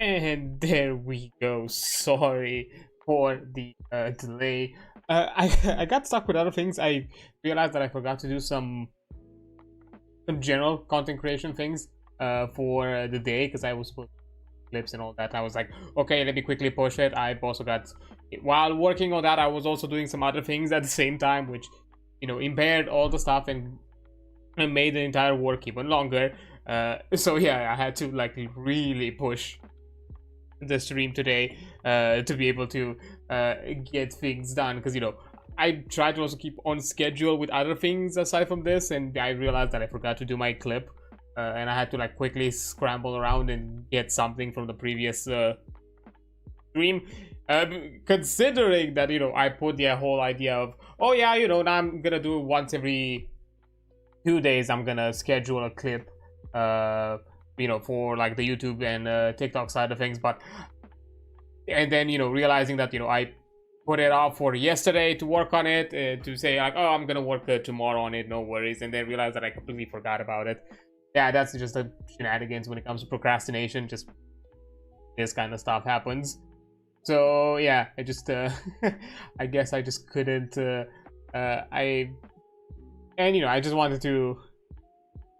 And there we go. Sorry for the delay. I got stuck with other things. I realized that I forgot to do some general content creation things for the day because I was supposed to do clips and all that. I was like, okay, let me quickly push it. I've also got, while working on that, I was also doing some other things at the same time, which impaired all the stuff and made the entire work even longer. So yeah, I had to like really push the stream today to be able to get things done, because I tried to also keep on schedule with other things aside from this, and I realized that I forgot to do my clip, and I had to like quickly scramble around and get something from the previous stream, considering that I put the whole idea of, oh yeah, now I'm gonna do once every 2 days, I'm gonna schedule a clip for like the YouTube and TikTok side of things. But and then realizing that I put it off for yesterday to work on it, to say like, oh, I'm gonna work tomorrow on it, no worries, and then realize that I completely forgot about it. Yeah, that's just a shenanigans when it comes to procrastination. Just this kind of stuff happens. So yeah, I just I guess I just couldn't I just wanted to,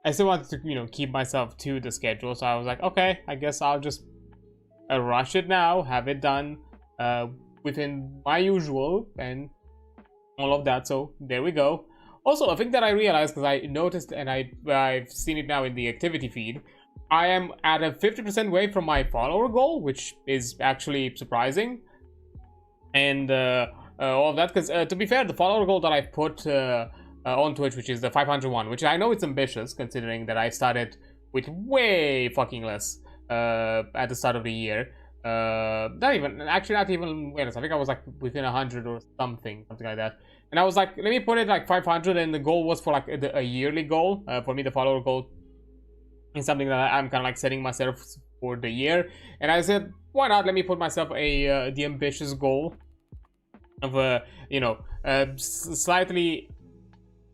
I still wanted to keep myself to the schedule. So I was like, okay, I guess I'll just rush it now, have it done within my usual and all of that. So there we go. Also, a thing that I realized, because I noticed and I've seen it now in the activity feed, I am at a 50% way from my follower goal, which is actually surprising. And all of that, because to be fair, the follower goal that I put on Twitch, which is the 501, which I know it's ambitious considering that I started with way fucking less at the start of the year. Not even less. I think I was like within 100 or something like that. And I was like, let me put it like 500, and the goal was for like a yearly goal. For me, the follower goal is something that I'm kind of like setting myself for the year. And I said, why not? Let me put myself the ambitious goal of slightly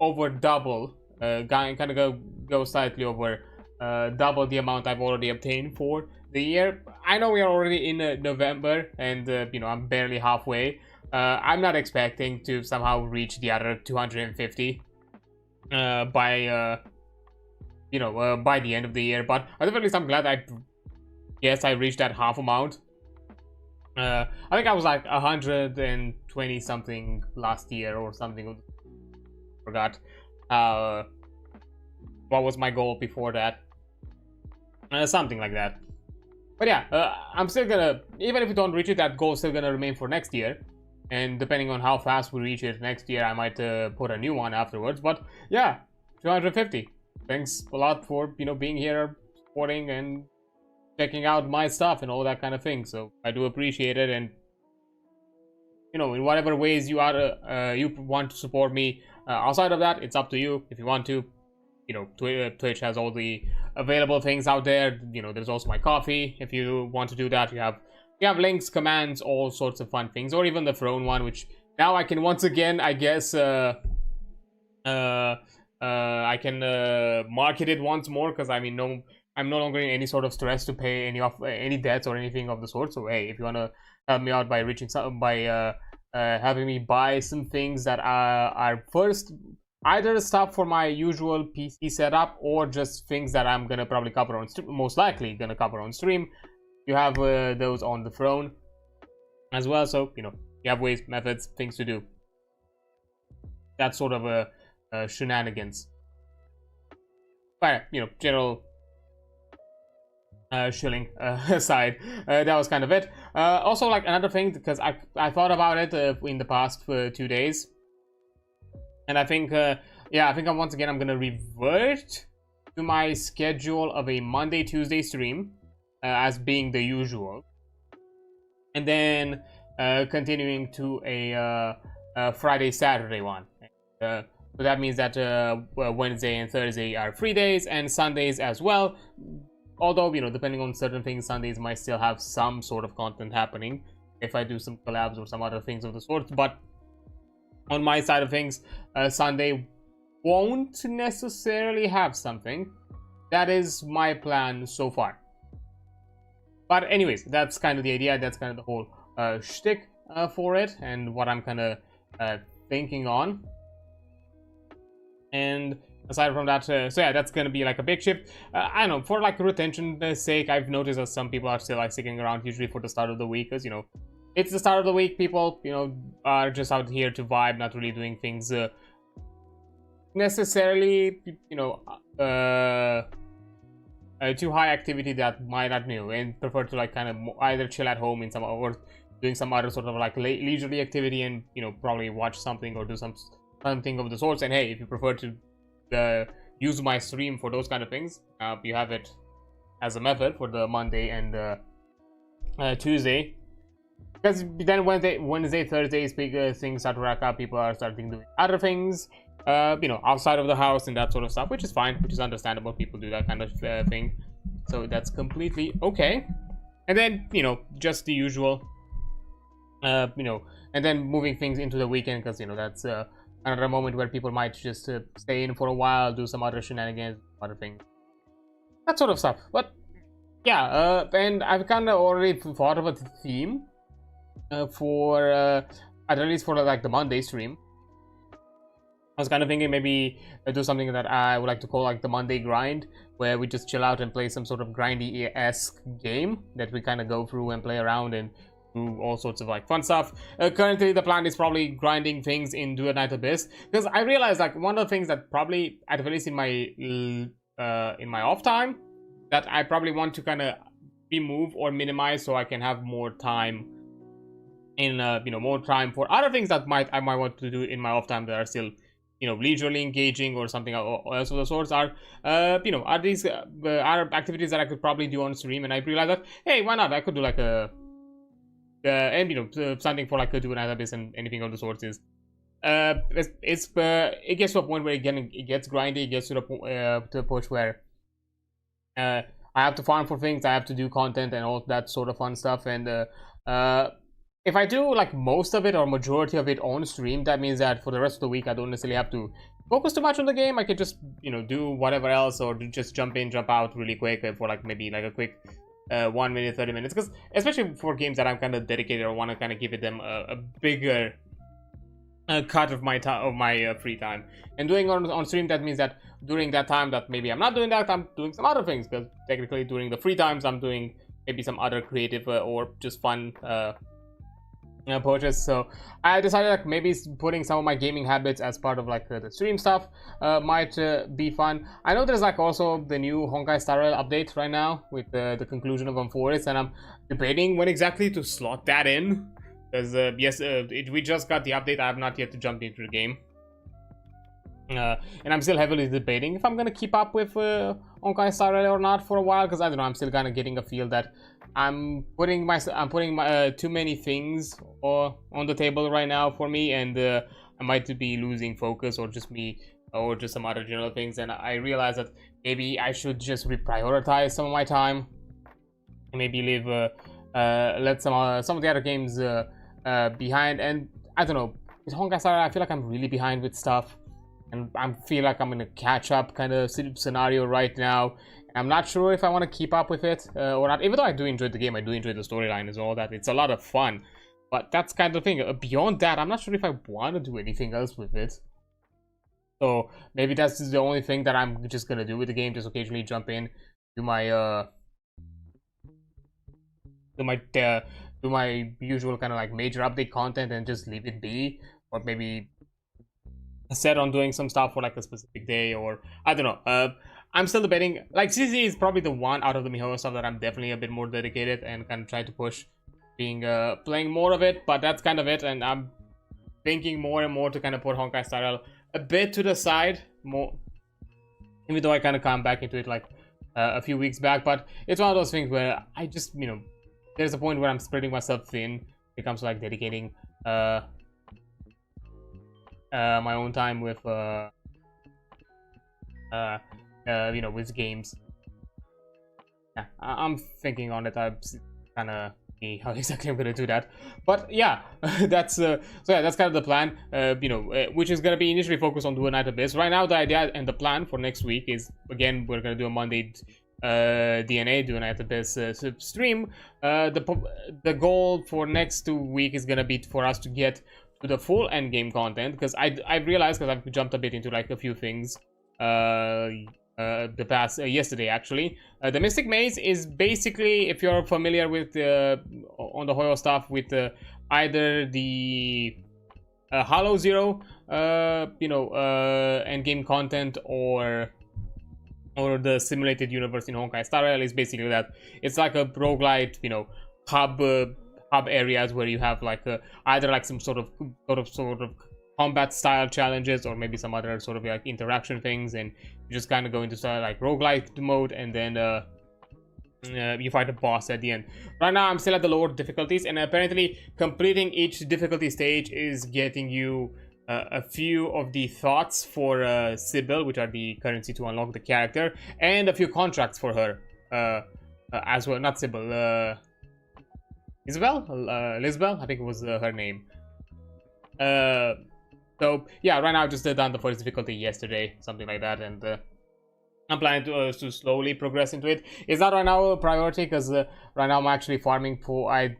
over double, kind of go slightly over double the amount I've already obtained for the year. I know we are already in November, and I'm barely halfway. I'm not expecting to somehow reach the other 250 by by the end of the year, but at the very least I'm glad I reached that half amount. I think I was like 120 something last year or something. Forgot what was my goal before that, something like that. But yeah, I'm still gonna, even if we don't reach it, that goal is still gonna remain for next year, and depending on how fast we reach it next year, I might put a new one afterwards. But yeah, 250. Thanks a lot for being here, supporting and checking out my stuff and all that kind of thing. So I do appreciate it, and in whatever ways you are you want to support me outside of that, it's up to you. If you want to, Twitch has all the available things out there. There's also my coffee. If you want to do that, you have links, commands, all sorts of fun things, or even the throne one, which now I can once again, I guess, I can market it once more, because I'm no longer in any sort of stress to pay any debts or anything of the sort. So hey, if you want to help me out by having me buy some things that are first either stuff for my usual PC setup, or just things that I'm gonna probably cover on most likely gonna cover on stream, you have those on the throne as well. So you have ways, methods, things to do. That's sort of a shenanigans. But general shilling aside, that was kind of it. Also, like another thing, because I thought about it in the past 2 days, and I think I think once again I'm gonna revert to my schedule of a Monday Tuesday stream as being the usual, and then continuing to a Friday Saturday one. So that means that Wednesday and Thursday are free days, and Sundays as well. Although, depending on certain things, Sundays might still have some sort of content happening if I do some collabs or some other things of the sort. But on my side of things, Sunday won't necessarily have something. That is my plan so far. But anyways, that's kind of the idea. That's kind of the whole shtick for it, and what I'm kind of thinking on. And aside from that, so yeah, that's gonna be like a big shift. I don't know, for like retention's sake, I've noticed that some people are still like sticking around usually for the start of the week, because, you know, it's the start of the week. People, you know, are just out here to vibe, not really doing things necessarily, you know, too high activity that might not, you know, and prefer to like kind of either chill at home in some, or doing some other sort of like leisurely activity, and, you know, probably watch something or do something of the sorts. And hey, if you prefer to use my stream for those kind of things, you have it as a method for the Monday and Tuesday. Because then Wednesday, Thursday, things start to rack up. People are starting doing other things, you know, outside of the house and that sort of stuff, which is fine, which is understandable. People do that kind of thing, so that's completely okay. And then, you know, just the usual, you know, and then moving things into the weekend, because, you know, that's another moment where people might just stay in for a while, do some other shenanigans, other things, that sort of stuff. But yeah, and I've kind of already thought of a theme for at least for like the Monday stream. I was kind of thinking maybe do something that I would like to call like the Monday grind, where we just chill out and play some sort of grindy-esque game that we kind of go through and play around and do all sorts of like fun stuff. Currently the plan is probably grinding things in Do a Night Abyss, because I realized like one of the things that probably, at least in my off time, that I probably want to kind of remove or minimize, so I can have more time in you know, more time for other things that I might want to do in my off time that are still, you know, leisurely engaging or something else of the sorts. Are you know, are these are activities that I could probably do on stream. And I realized that, hey, why not? I could do like a and, you know, something for like a Do a Night Abyss and anything of the sorts is it gets to a point where it gets grindy. It gets to the push where I have to farm for things, I have to do content and all that sort of fun stuff. And if I do like most of it or majority of it on stream, that means that for the rest of the week I don't necessarily have to focus too much on the game. I could just, you know, do whatever else, or just jump in, jump out really quick for like maybe like a quick 1 minute, 30 minutes, because especially for games that I'm kind of dedicated or want to kind of give it them a bigger cut of my free time. And doing on stream, that means that during that time that maybe I'm not doing that, I'm doing some other things, because technically during the free times I'm doing maybe some other creative or just fun purchase. So I decided like maybe putting some of my gaming habits as part of like the stream stuff might be fun. I know there's like also the new Honkai Star Rail update right now with the conclusion of Forest, and I'm debating when exactly to slot that in, because yes, we just got the update. I have not yet to jump into the game, and I'm still heavily debating if I'm gonna keep up with Honkai Star Rail or not for a while, because I don't know, I'm still kind of getting a feel that I'm putting my too many things on the table right now for me, and I might be losing focus, or just me, or just some other general things. And I realize that maybe I should just reprioritize some of my time, maybe leave let some of the other games behind. And I don't know, with Honkai Star Rail, I feel like I'm really behind with stuff, and I feel like I'm in a catch up kind of scenario right now. I'm not sure if I want to keep up with it or not, even though I do enjoy the game. I do enjoy the storyline and all that. It's a lot of fun, but that's kind of thing. Beyond that, I'm not sure if I want to do anything else with it. So maybe that's the only thing that I'm just gonna do with the game. Just occasionally jump in, do my usual kind of like major update content, and just leave it be, or maybe set on doing some stuff for like a specific day, or I don't know. I'm still debating. Like CC is probably the one out of the Mihoyo stuff that I'm definitely a bit more dedicated and kind of try to push being playing more of it, but that's kind of it. And I'm thinking more and more to kind of put Honkai Star Rail a bit to the side more, even though I kind of come back into it like a few weeks back. But it's one of those things where I just, you know, there's a point where I'm spreading myself thin when it comes to like dedicating my own time with you know, with games. Yeah, I'm thinking on it. I'm kind of see how exactly I'm gonna do that, but yeah, that's so yeah, that's kind of the plan. You know, which is gonna be initially focused on Do a Night Abyss. Right now, the idea and the plan for next week is, again, we're gonna do a Monday DNA doing at this stream. The goal for next 2 weeks is gonna be for us to get to the full end game content, because I realized, because I've jumped a bit into like a few things the past yesterday actually. The Mystic Maze is basically, if you're familiar with on the Hoyo stuff, with either the Hollow Zero end game content, or the simulated universe in Honkai Star Rail, is basically that. It's like a roguelite, hub areas where you have like either like some sort of combat style challenges, or maybe some other sort of like interaction things, and you just kind of go into like roguelike mode, and then you fight a boss at the end. Right now I'm still at the lower difficulties, and apparently completing each difficulty stage is getting you a few of the thoughts for Sybil, which are the currency to unlock the character, and a few contracts for her as well. Not Sybil, Isabel? Lisbel? I think it was her name. So yeah, right now I just done the first difficulty yesterday, something like that, and I'm planning to slowly progress into it. It's not right now a priority, because right now I'm actually farming for, I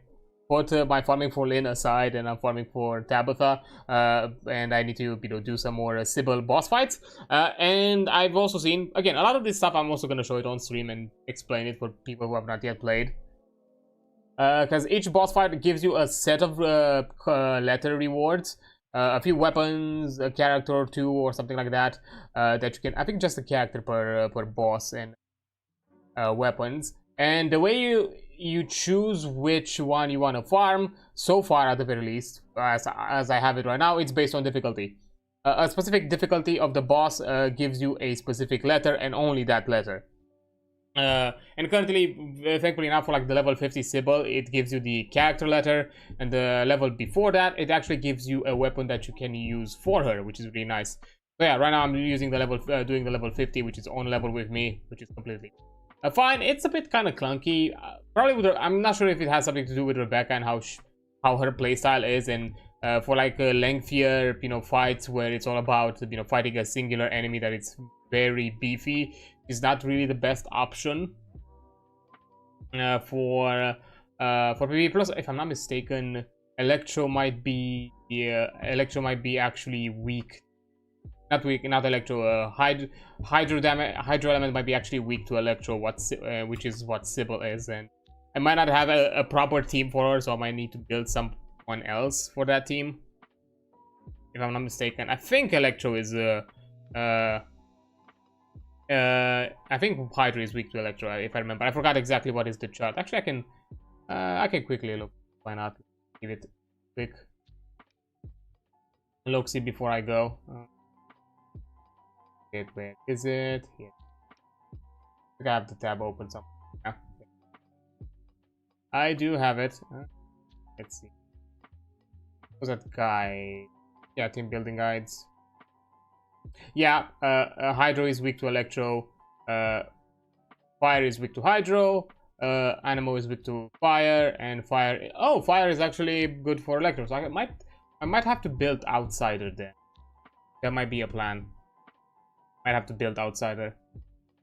put my farming for Lynn aside, and I'm farming for Tabitha, and I need to do some more Sybil boss fights. And I've also seen, again, a lot of this stuff I'm also going to show it on stream and explain it for people who have not yet played. Because each boss fight gives you a set of letter rewards, a few weapons, a character or two, or something like that, that you can, I think just a character per boss, and weapons. And the way you choose which one you want to farm, so far at the very least, as I have it right now, it's based on difficulty. A specific difficulty of the boss gives you a specific letter, and only that letter. And currently, thankfully enough, for like the level 50 Sybil, it gives you the character letter, and the level before that, it actually gives you a weapon that you can use for her, which is really nice. So yeah, right now I'm using the level, doing the level 50, which is on level with me, which is completely fine. It's a bit kind of clunky, probably with her, I'm not sure if it has something to do with Rebecca and how her playstyle is, and for like lengthier fights where it's all about fighting a singular enemy that it's very beefy, is not really the best option for PvP. Plus, if I'm not mistaken, Electro might be actually weak. Not weak, not Electro. Hydro element might be actually weak to Electro, which is what Sybil is, and I might not have a proper team for her, so I might need to build someone else for that team. If I'm not mistaken, I think Electro is I think Hydra is weak to Electro, if I remember. I forgot exactly what is the chart. Actually, I can quickly look. Why not? Give it a quick look-see before I go. Where is it? Here. I think I have the tab open somewhere. Yeah. I do have it. Let's see. What's that guy? Yeah, team building guides. Yeah, Hydro is weak to Electro, Fire is weak to Hydro, Anemo is weak to Fire, and Fire... Oh, Fire is actually good for Electro, so I might have to build Outsider then. That might be a plan. Might have to build Outsider.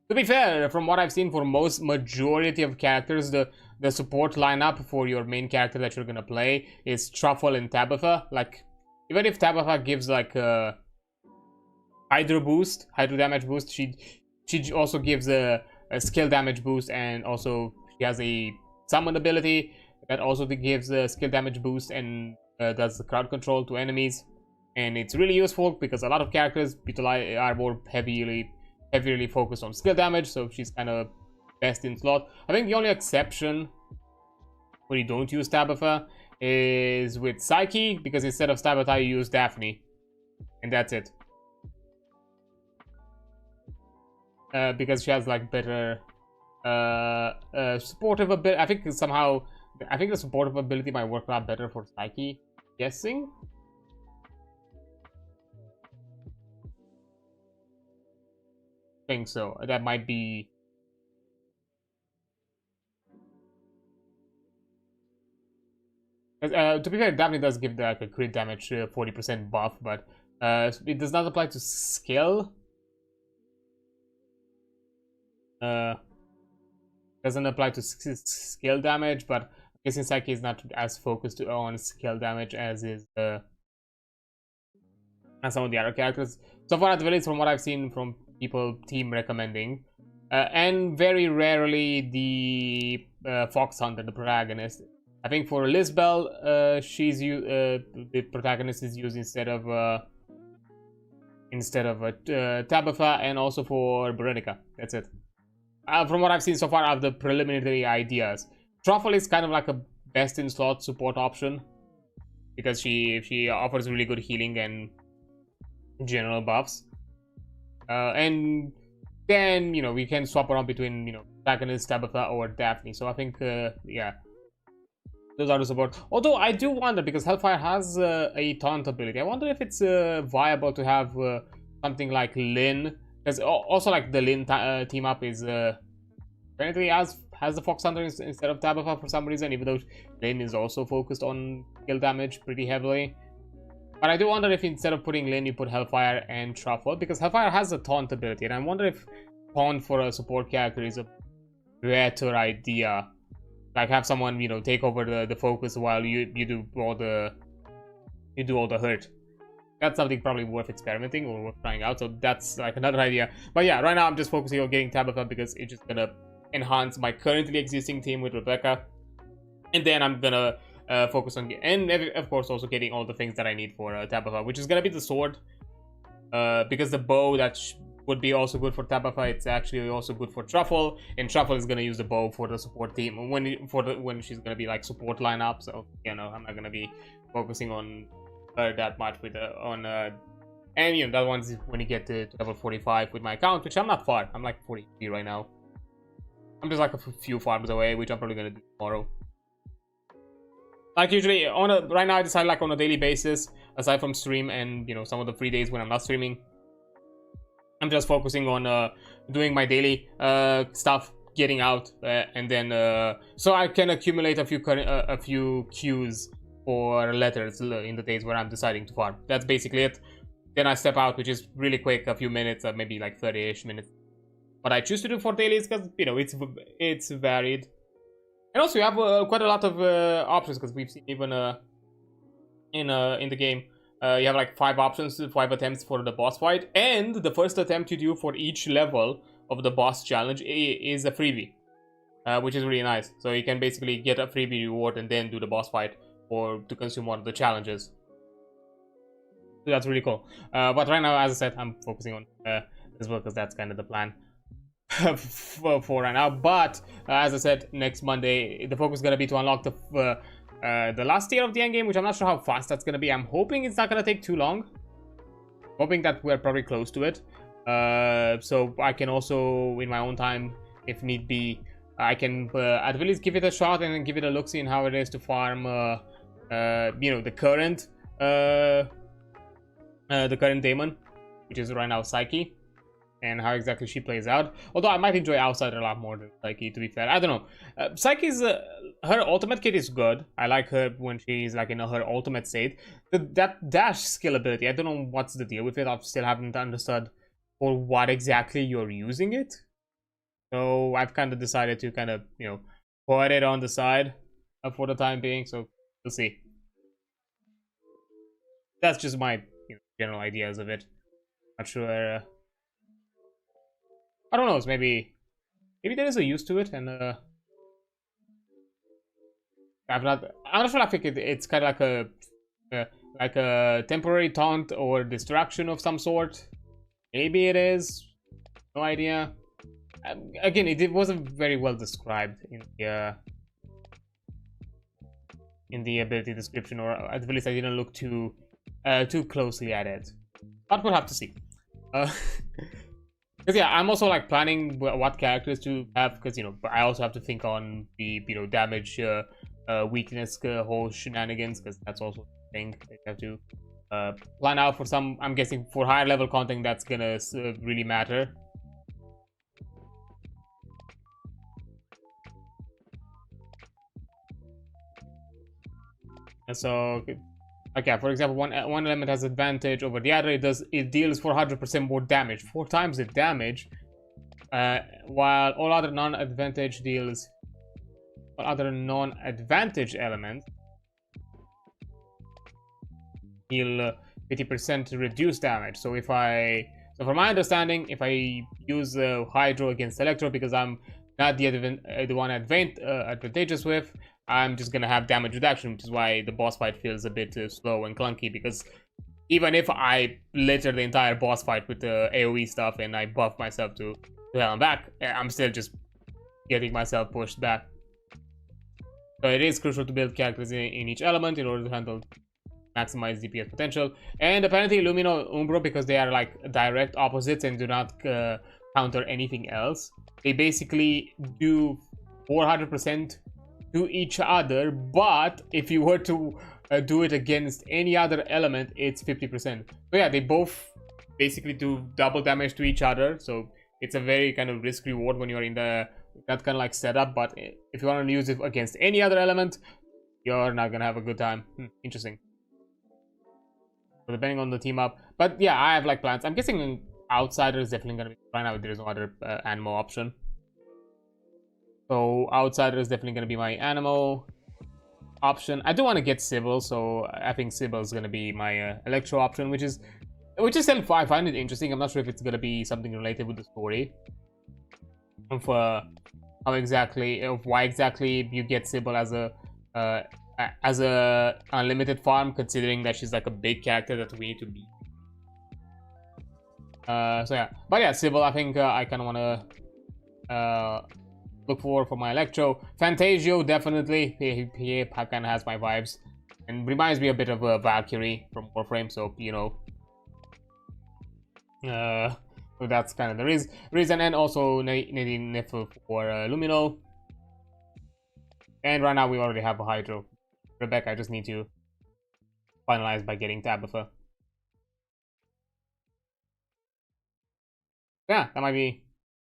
To be fair, from what I've seen, for majority of characters, the support lineup for your main character that you're gonna play is Truffle and Tabitha. Like, even if Tabitha gives like hydro damage boost, she also gives a skill damage boost, and also she has a summon ability that also gives a skill damage boost, and does the crowd control to enemies. And it's really useful because a lot of characters are more heavily focused on skill damage, so she's kind of best in slot. I think the only exception where you don't use Tabitha is with Psyche, because instead of Tabitha you use Daphne, and that's it. Because she has like better supportive ability. I think the supportive ability might work a lot better for Psyche, guessing. I think so. That might be. To be fair, Daphne does give like a crit damage 40% buff, but it does not apply to skill. doesn't apply to skill damage, but I guess Psyche is not as focused on skill damage as is as some of the other characters. So far, at the least, from what I've seen from people team recommending, and very rarely the Fox Hunter, the protagonist. I think for Lisbel, the protagonist is used instead of Tabitha, and also for Veronica. That's it. From what I've seen so far of the preliminary ideas, Truffle is kind of like a best in slot support option because she offers really good healing and general buffs. And then we can swap around between protagonist, Tabitha, or Daphne. So I think yeah, those are the support. Although I do wonder, because Hellfire has a taunt ability, I wonder if it's viable to have something like Lyn, because also like the Lyn team up is apparently has the Fox Hunter instead of Tabitha for some reason, even though Lyn is also focused on kill damage pretty heavily. But I do wonder if instead of putting Lyn, you put Hellfire and Truffle, because Hellfire has a taunt ability, and I wonder if taunt for a support character is a better idea. Like have someone take over the focus while you do all the hurt. That's something probably worth experimenting or worth trying out. So that's like another idea. But yeah, right now I'm just focusing on getting Tabitha because it's just gonna enhance my currently existing team with Rebecca, and then I'm gonna focus on and of course also getting all the things that I need for Tabitha, which is gonna be the sword, because the bow that would be also good for Tabitha, it's actually also good for Truffle, and Truffle is gonna use the bow for the support team when she's gonna be like support lineup. So I'm not gonna be focusing on her that much with and that one's when you get to level 45 with my account, which I'm not far. I'm like 43 right now. I'm just like a few farms away, which I'm probably gonna do tomorrow. Like usually right now I decide like on a daily basis, aside from stream and some of the free days when I'm not streaming, I'm just focusing on doing my daily stuff, getting out, and then so I can accumulate a few queues for letters in the days where I'm deciding to farm. That's basically it. Then I step out, which is really quick, a few minutes, maybe like 30-ish minutes. But I choose to do for dailies because it's varied, and also you have quite a lot of options, because we've seen even in the game. You have like 5 options, 5 attempts for the boss fight, and the first attempt you do for each level of the boss challenge is a freebie, which is really nice. So you can basically get a freebie reward and then do the boss fight or to consume one of the challenges. So that's really cool. But right now, as I said, I'm focusing on this work because that's kind of the plan for right now. But as I said, next Monday the focus is going to be to unlock the last tier of the endgame, which I'm not sure how fast that's gonna be. I'm hoping it's not gonna take too long. Hoping that we're probably close to it. So I can also, in my own time, if need be, I can at least give it a shot and give it a look, seeing how it is to farm, the current Daemon, which is right now Psyche, and how exactly she plays out. Although I might enjoy Outsider a lot more than Psyche, to be fair. I don't know. Psyche's her ultimate kit is good. I like her when she's like in her ultimate state. That dash skill ability, I don't know what's the deal with it. I still haven't understood for what exactly you're using it. So I've kind of decided to kind of put it on the side for the time being. So we'll see. That's just my general ideas of it. Not sure. I don't know. Maybe there is a use to it, and I'm not sure. I think it's kind of like a temporary taunt or distraction of some sort. Maybe it is. No idea. Again, it wasn't very well described in the ability description, or at least I didn't look too closely at it. But we'll have to see. Because yeah, I'm also like planning what characters to have, because I also have to think on the damage, weakness, whole shenanigans, because that's also a thing that you have to plan out for some. I'm guessing for higher level content that's gonna really matter. And so, okay, for example, one element has advantage over the other. It deals 400% more damage, 4 times the damage. while all other non-advantage elements heal 50% reduced damage. So from my understanding, if I use Hydro against Electro, because I'm not the one advantageous with, I'm just gonna have damage reduction, which is why the boss fight feels a bit slow and clunky, because even if I litter the entire boss fight with the AoE stuff and I buff myself to hell and back, I'm still just getting myself pushed back. So it is crucial to build characters in each element in order to maximize DPS potential. And apparently Lumino Umbro, because they are like direct opposites and do not counter anything else, they basically do 400% to each other, but if you were to do it against any other element, it's 50%. So yeah, they both basically do double damage to each other, so it's a very kind of risk reward when you're in that kind of like setup. But if you want to use it against any other element, you're not gonna have a good time. Interesting. So depending on the team up, but yeah, I have like plans. I'm guessing Outsider is definitely gonna be right now. There is no other animal option. So Outsider is definitely gonna be my animal option. I do want to get Sybil, so I think Sybil is gonna be my Electro option, which is still, I find it interesting. I'm not sure if it's gonna be something related with the story of why exactly you get Sybil as a unlimited farm, considering that she's like a big character that we need to beat. So yeah, but yeah, Sybil, I think I kind of want to look for my Electro. Fantasio, definitely. He kind of has my vibes and reminds me a bit of a Valkyrie from Warframe, so you know. So that's kind of the reason, and also needing Niffle for Lumino. And right now we already have a Hydro. Rebecca, I just need to finalize by getting Tabitha. Yeah, that might be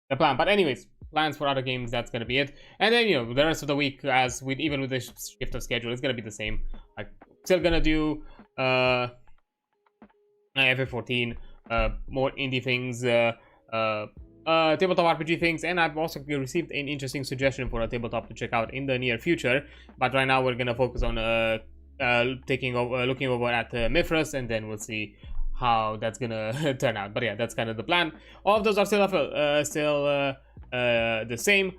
the plan. But anyways, plans for other games, that's gonna be it. And then, you know, the rest of the week, even with the shift of schedule, it's gonna be the same. I'm still gonna do FF14, more indie things, tabletop RPG things, and I've also received an interesting suggestion for a tabletop to check out in the near future. But right now we're gonna focus on looking over at Mithras, and then we'll see how that's gonna turn out. But yeah, that's kind of the plan. All of those are still the same.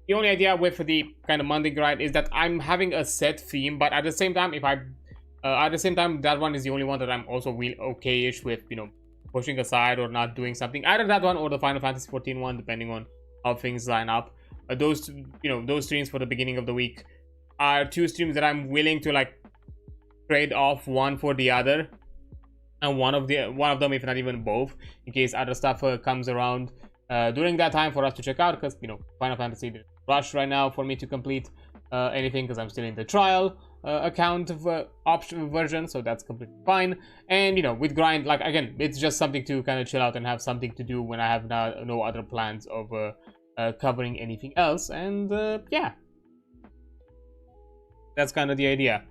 The only idea with the kind of Monday grind is that I'm having a set theme, but at the same time, that one is the only one that I'm also okay-ish with, you know, pushing aside or not doing something. Either that one or the Final Fantasy XIV one, depending on how things line up. Those streams for the beginning of the week are two streams that I'm willing to like trade off one for the other, and one of them, if not even both, in case other stuff comes around during that time for us to check out. Because, you know, Final Fantasy didn't rush right now for me to complete anything, because I'm still in the trial account option version, so that's completely fine. And, you know, with grind, like, again, it's just something to kind of chill out and have something to do when I have no other plans of covering anything else. And yeah, that's kind of the idea.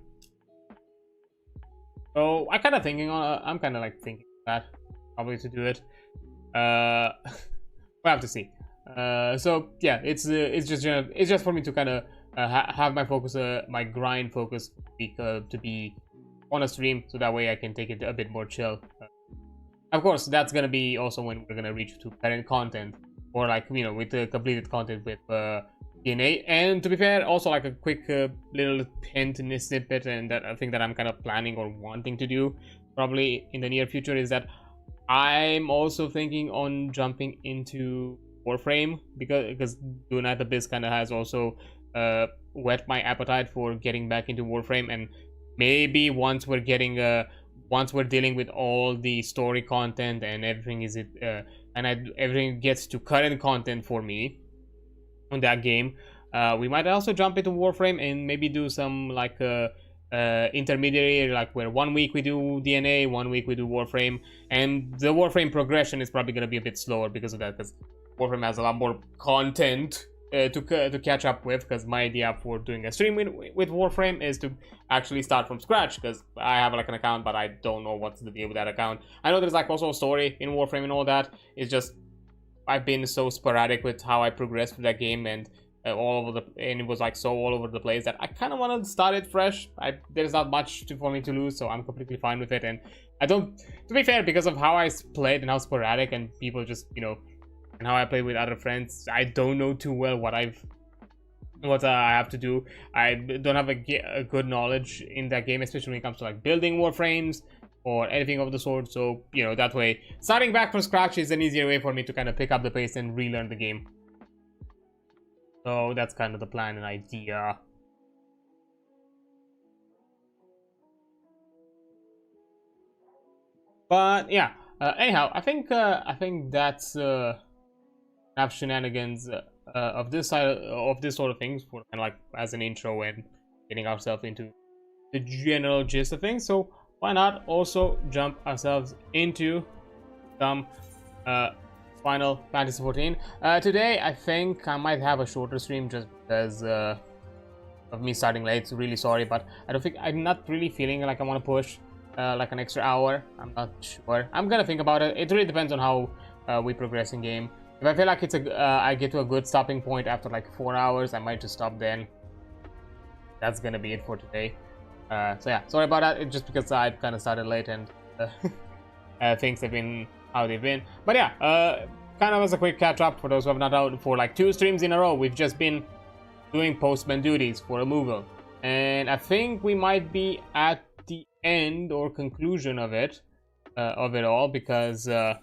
So I'm kind of thinking that probably to do it. We'll have to see. So yeah, it's just for me to kind of have my focus, my grind focus week to be on a stream, so that way I can take it a bit more chill. Of course, that's gonna be also when we're gonna reach to current content, or like, you know, with the completed content with DNA. And to be fair, also like a quick little hint and snippet, and that I think that I'm kind of planning or wanting to do probably in the near future, is that I'm also thinking on jumping into Warframe, because doing at the Biz kind of has also whet my appetite for getting back into Warframe. And maybe once we're dealing with all the story content and everything everything gets to current content for me on that game, we might also jump into Warframe and maybe do some like intermediary, like where 1 week we do DNA, 1 week we do Warframe. And the Warframe progression is probably going to be a bit slower because of that, because Warframe has a lot more content to catch up with. Because my idea for doing a stream with Warframe is to actually start from scratch, because I have like an account, but I don't know what's the deal with that account. I know there's like also a story in Warframe and all that. It's just I've been so sporadic with how I progressed with that game, and and it was like so all over the place that I kind of want to start it fresh. There's not much for me to lose, so I'm completely fine with it. And I don't, to be fair, because of how I played and how sporadic and people just, you know, and how I play with other friends, I don't know too well what I have to do. I don't have a good knowledge in that game, especially when it comes to like building warframes or anything of the sort. So, you know, that way starting back from scratch is an easier way for me to kind of pick up the pace and relearn the game. So that's kind of the plan and idea. But yeah, anyhow, I think that's enough shenanigans of this side of this sort of things for kind of like as an intro and getting ourselves into the general gist of things. So why not also jump ourselves into some Final Fantasy XIV. Today I think I might have a shorter stream just because of me starting late. So really sorry, but I'm not really feeling like I want to push like an extra hour. I'm not sure. I'm gonna think about it. It really depends on how we progress in game. If I feel like I get to a good stopping point after like 4 hours, I might just stop then. That's gonna be it for today. So yeah, sorry about that. It's just because I kind of started late and things have been how they've been. But yeah, kind of as a quick catch up for those who have not out for like 2 streams in a row, we've just been doing postman duties for removal, and I think we might be at the end or conclusion of it all, because I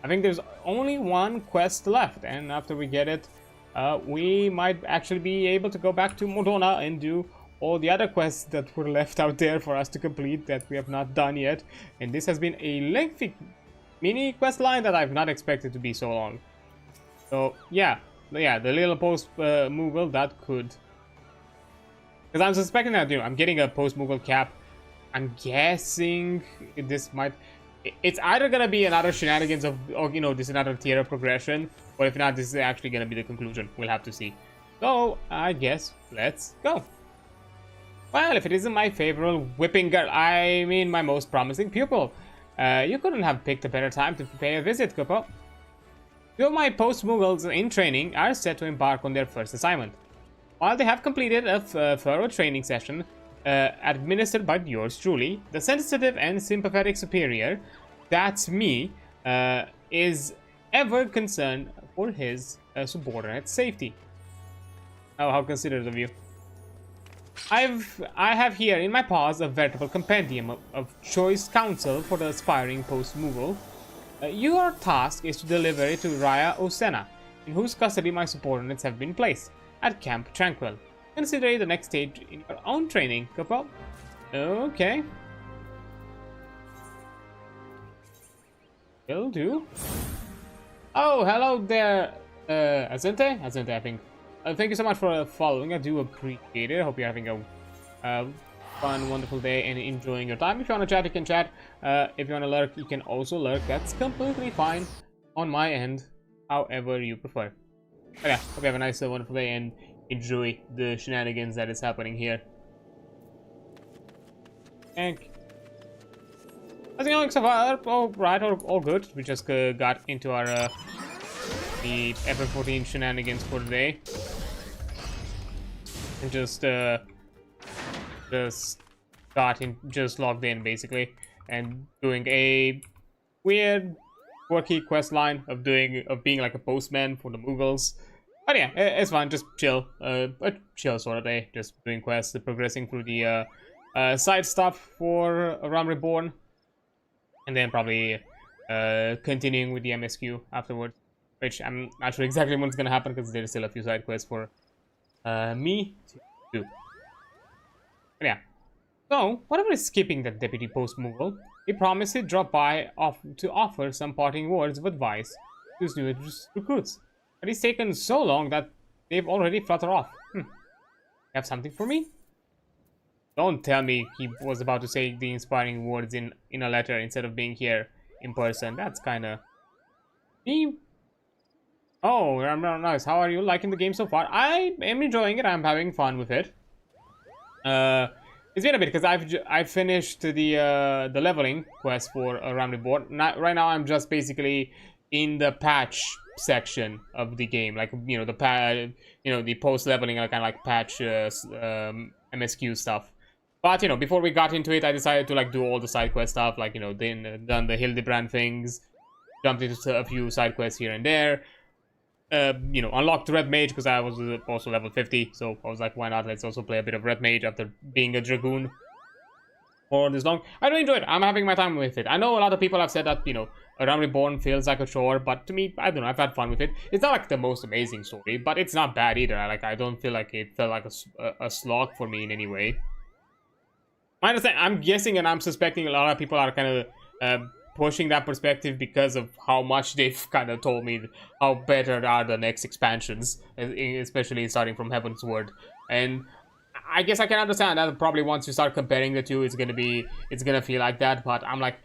think there's only one quest left, and after we get it, we might actually be able to go back to Modona and do all the other quests that were left out there for us to complete that we have not done yet. And this has been a lengthy mini quest line that I've not expected to be so long. So yeah, the little post Moogle that could, because I'm suspecting that, you know, I'm getting a post Moogle cap. I'm guessing this might, it's either gonna be another shenanigans of, or you know, this is another tier of progression, or if not, this is actually gonna be the conclusion. We'll have to see. So I guess let's go. Well, if it isn't my favorite whipping girl, I mean my most promising pupil, you couldn't have picked a better time to pay a visit, Kupo. 2 of my post-Moogles in training are set to embark on their first assignment. While they have completed a thorough training session administered by yours truly, the sensitive and sympathetic superior, that's me, is ever concerned for his subordinate's safety. Oh, how considerate of you. I have here in my paws a veritable compendium of choice counsel for the aspiring post-Moogle. Your task is to deliver it to Raya Osena, in whose custody my subordinates have been placed, at Camp Tranquil. Consider it the next stage in your own training, Couple. Okay. Will do. Oh, hello there, Azente, I think. Thank you so much for following. I do appreciate it. I hope you're having a fun, wonderful day and enjoying your time. If you want to chat, you can chat. If you want to lurk, you can also lurk. That's completely fine on my end, however you prefer. But yeah, hope you have a nice, wonderful day and enjoy the shenanigans that is happening here. And how's it going so far? All right, all good. We just got into our the FF14 shenanigans for today, and just logged in basically, and doing a weird, quirky quest line of being like a postman for the Moogles. But yeah, it's fun, just chill, a chill sort of day, just doing quests, progressing through the side stuff for Realm Reborn, and then probably continuing with the MSQ afterwards. Which I'm not sure exactly when it's gonna happen because there's still a few side quests for me to do. But yeah. So, whatever is skipping that deputy post Moogle, he promised he'd drop by to offer some parting words of advice to his new recruits. But he's taken so long that they've already fluttered off. Have something for me? Don't tell me he was about to say the inspiring words in a letter instead of being here in person. That's kinda... me? Oh, nice. How are you liking the game so far? I am enjoying it. I'm having fun with it. It's been a bit because I've finished the leveling quest for Realm Reborn. Right now I'm just basically in the patch section of the game, like, you know, the post leveling, like, kind of like patch MSQ stuff. But, you know, before we got into it, I decided to, like, do all the side quest stuff, like, you know, then done the Hildebrand things, jumped into a few side quests here and there. You know, unlocked Red Mage because I was also level 50, so I was like, why not? Let's also play a bit of Red Mage after being a Dragoon for this long. I really enjoy it. I'm having my time with it. I know a lot of people have said that, you know, Realm Reborn feels like a chore, but to me, I don't know, I've had fun with it. It's not like the most amazing story, but it's not bad either. I don't feel like it felt like a slog for me in any way. I understand. I'm guessing and I'm suspecting a lot of people are kind of pushing that perspective because of how much they've kind of told me how better are the next expansions, especially starting from Heaven's Word. And I guess I can understand that probably once you start comparing the two, it's gonna feel like that. But I'm like,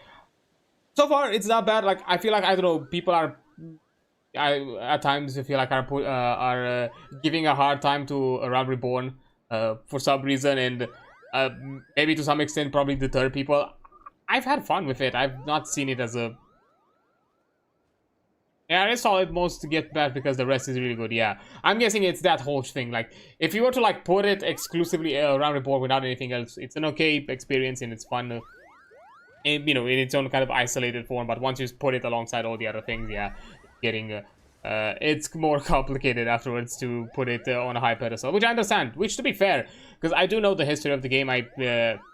so far it's not bad. Like, I feel like, I don't know, people are, at times I feel like are giving a hard time to Realm Reborn for some reason, and maybe to some extent probably deter people. I've had fun with it. I've not seen it as a... Yeah, I saw it most to get back because the rest is really good, yeah. I'm guessing it's that whole thing. Like, if you were to, like, put it exclusively around Reborn without anything else, it's an okay experience and it's fun, you know, in its own kind of isolated form. But once you put it alongside all the other things, yeah, getting... it's more complicated afterwards to put it on a high pedestal, which I understand, which, to be fair, because I do know the history of the game,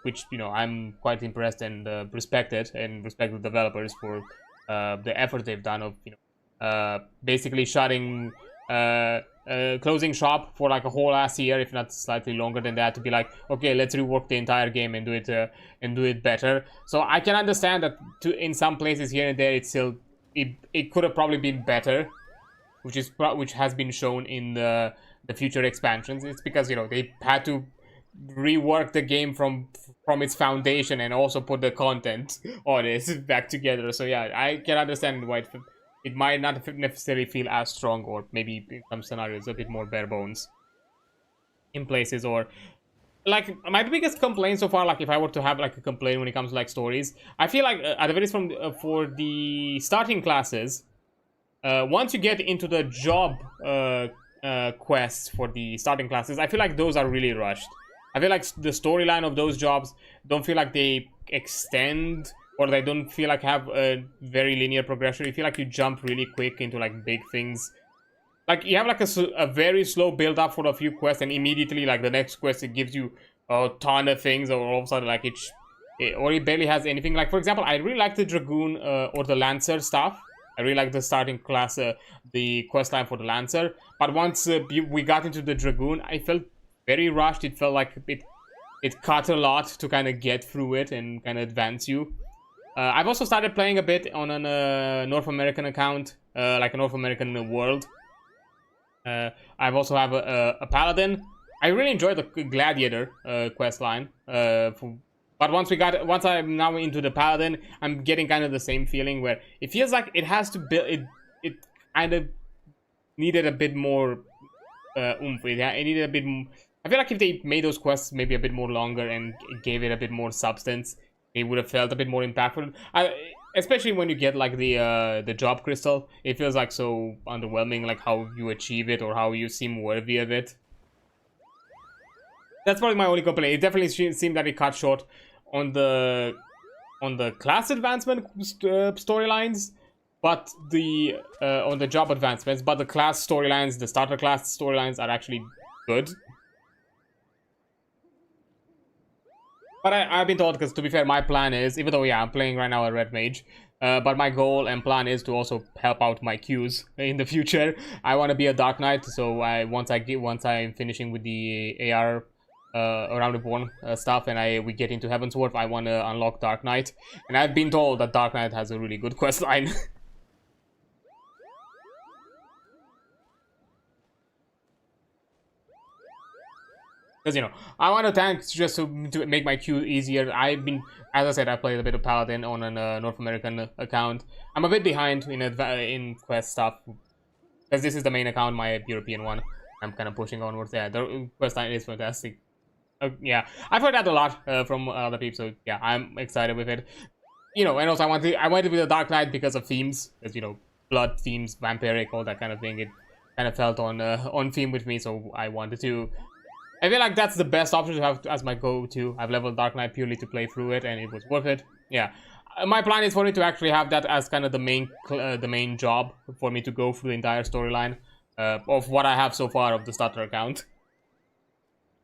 which, you know, I'm quite impressed and respect the developers for the effort they've done of, you know, basically shutting, closing shop for like a whole ass year, if not slightly longer than that, to be like, okay, let's rework the entire game and do it better. So I can understand that in some places here and there, it's still, it could have probably been better, which has been shown in the future expansions. It's because, you know, they had to rework the game from its foundation and also put the content on it back together. So yeah, I can understand why it might not necessarily feel as strong, or maybe in some scenarios a bit more bare bones in places. Or like, my biggest complaint so far, like if I were to have like a complaint when it comes to like stories, I feel like at the very least for the starting classes, once you get into the job quests for the starting classes, I feel like those are really rushed. I feel like the storyline of those jobs don't feel like they extend, or they don't feel like have a very linear progression. You feel like you jump really quick into like big things. Like, you have like a very slow build up for a few quests, and immediately like the next quest, it gives you a ton of things, or all of a sudden like it barely has anything. Like, for example, I really like the Dragoon or the Lancer stuff. I really like the starting class, the quest line for the Lancer. But once we got into the Dragoon, I felt very rushed. It felt like it cut a lot to kind of get through it and kind of advance you. I've also started playing a bit on a North American account, like a North American world. I've also have a Paladin. I really enjoy the Gladiator quest line. But once I'm now into the Paladin, I'm getting kind of the same feeling where it feels like it has to build it kind of needed a bit more oomph. It needed a bit. I feel like if they made those quests maybe a bit more longer and gave it a bit more substance, it would have felt a bit more impactful. Especially when you get like the job crystal, it feels like so underwhelming, like how you achieve it or how you seem worthy of it. That's probably my only complaint. It definitely seemed that it cut short on the class advancement storylines, but on the job advancements. But the class storylines, the starter class storylines, are actually good. But I've been told, because to be fair, my plan is, even though yeah, I'm playing right now a Red Mage, but my goal and plan is to also help out my queues in the future. I want to be a Dark Knight, so once I'm finishing with the AR Realm Reborn stuff, and we get into Heaven's Word, I want to unlock Dark Knight. And I've been told that Dark Knight has a really good quest line. Because, you know, I want to tank just to make my queue easier. As I said, I played a bit of Paladin on a North American account. I'm a bit behind in quest stuff, because this is the main account, my European one. I'm kind of pushing onwards. Yeah, the quest line is fantastic. Yeah, I've heard that a lot from other people, so yeah, I'm excited with it. You know, and also I wanted to be the Dark Knight because of themes, because, you know, blood themes, vampiric, all that kind of thing. It kind of felt on theme with me, so I wanted to. I feel like that's the best option to have as my go-to. I've leveled Dark Knight purely to play through it, and it was worth it. Yeah, my plan is for me to actually have that as kind of the main job for me to go through the entire storyline of what I have so far of the starter account.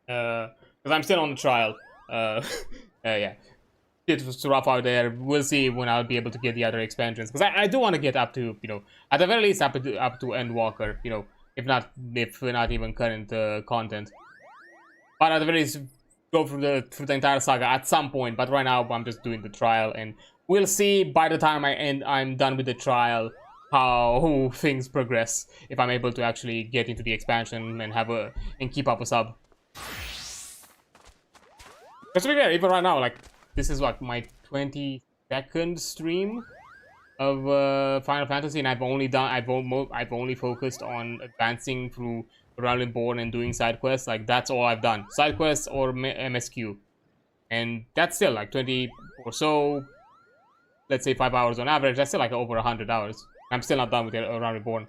Because I'm still on the trial. Yeah, it was rough out there. We'll see when I'll be able to get the other expansions. Because I do want to get up to, you know, at the very least up to Endwalker. You know, if not even current content. But at the very least, go through the entire saga at some point. But right now, I'm just doing the trial, and we'll see by the time I'm done with the trial how things progress. If I'm able to actually get into the expansion and keep up a sub. But to be fair, even right now, like this is what my 22nd stream of Final Fantasy, and I've only focused on advancing through Realm Reborn and doing side quests. Like that's all I've done, side quests or MSQ, and that's still like 20 or so. Let's say 5 hours on average. That's still like over 100 hours. I'm still not done with Realm Reborn.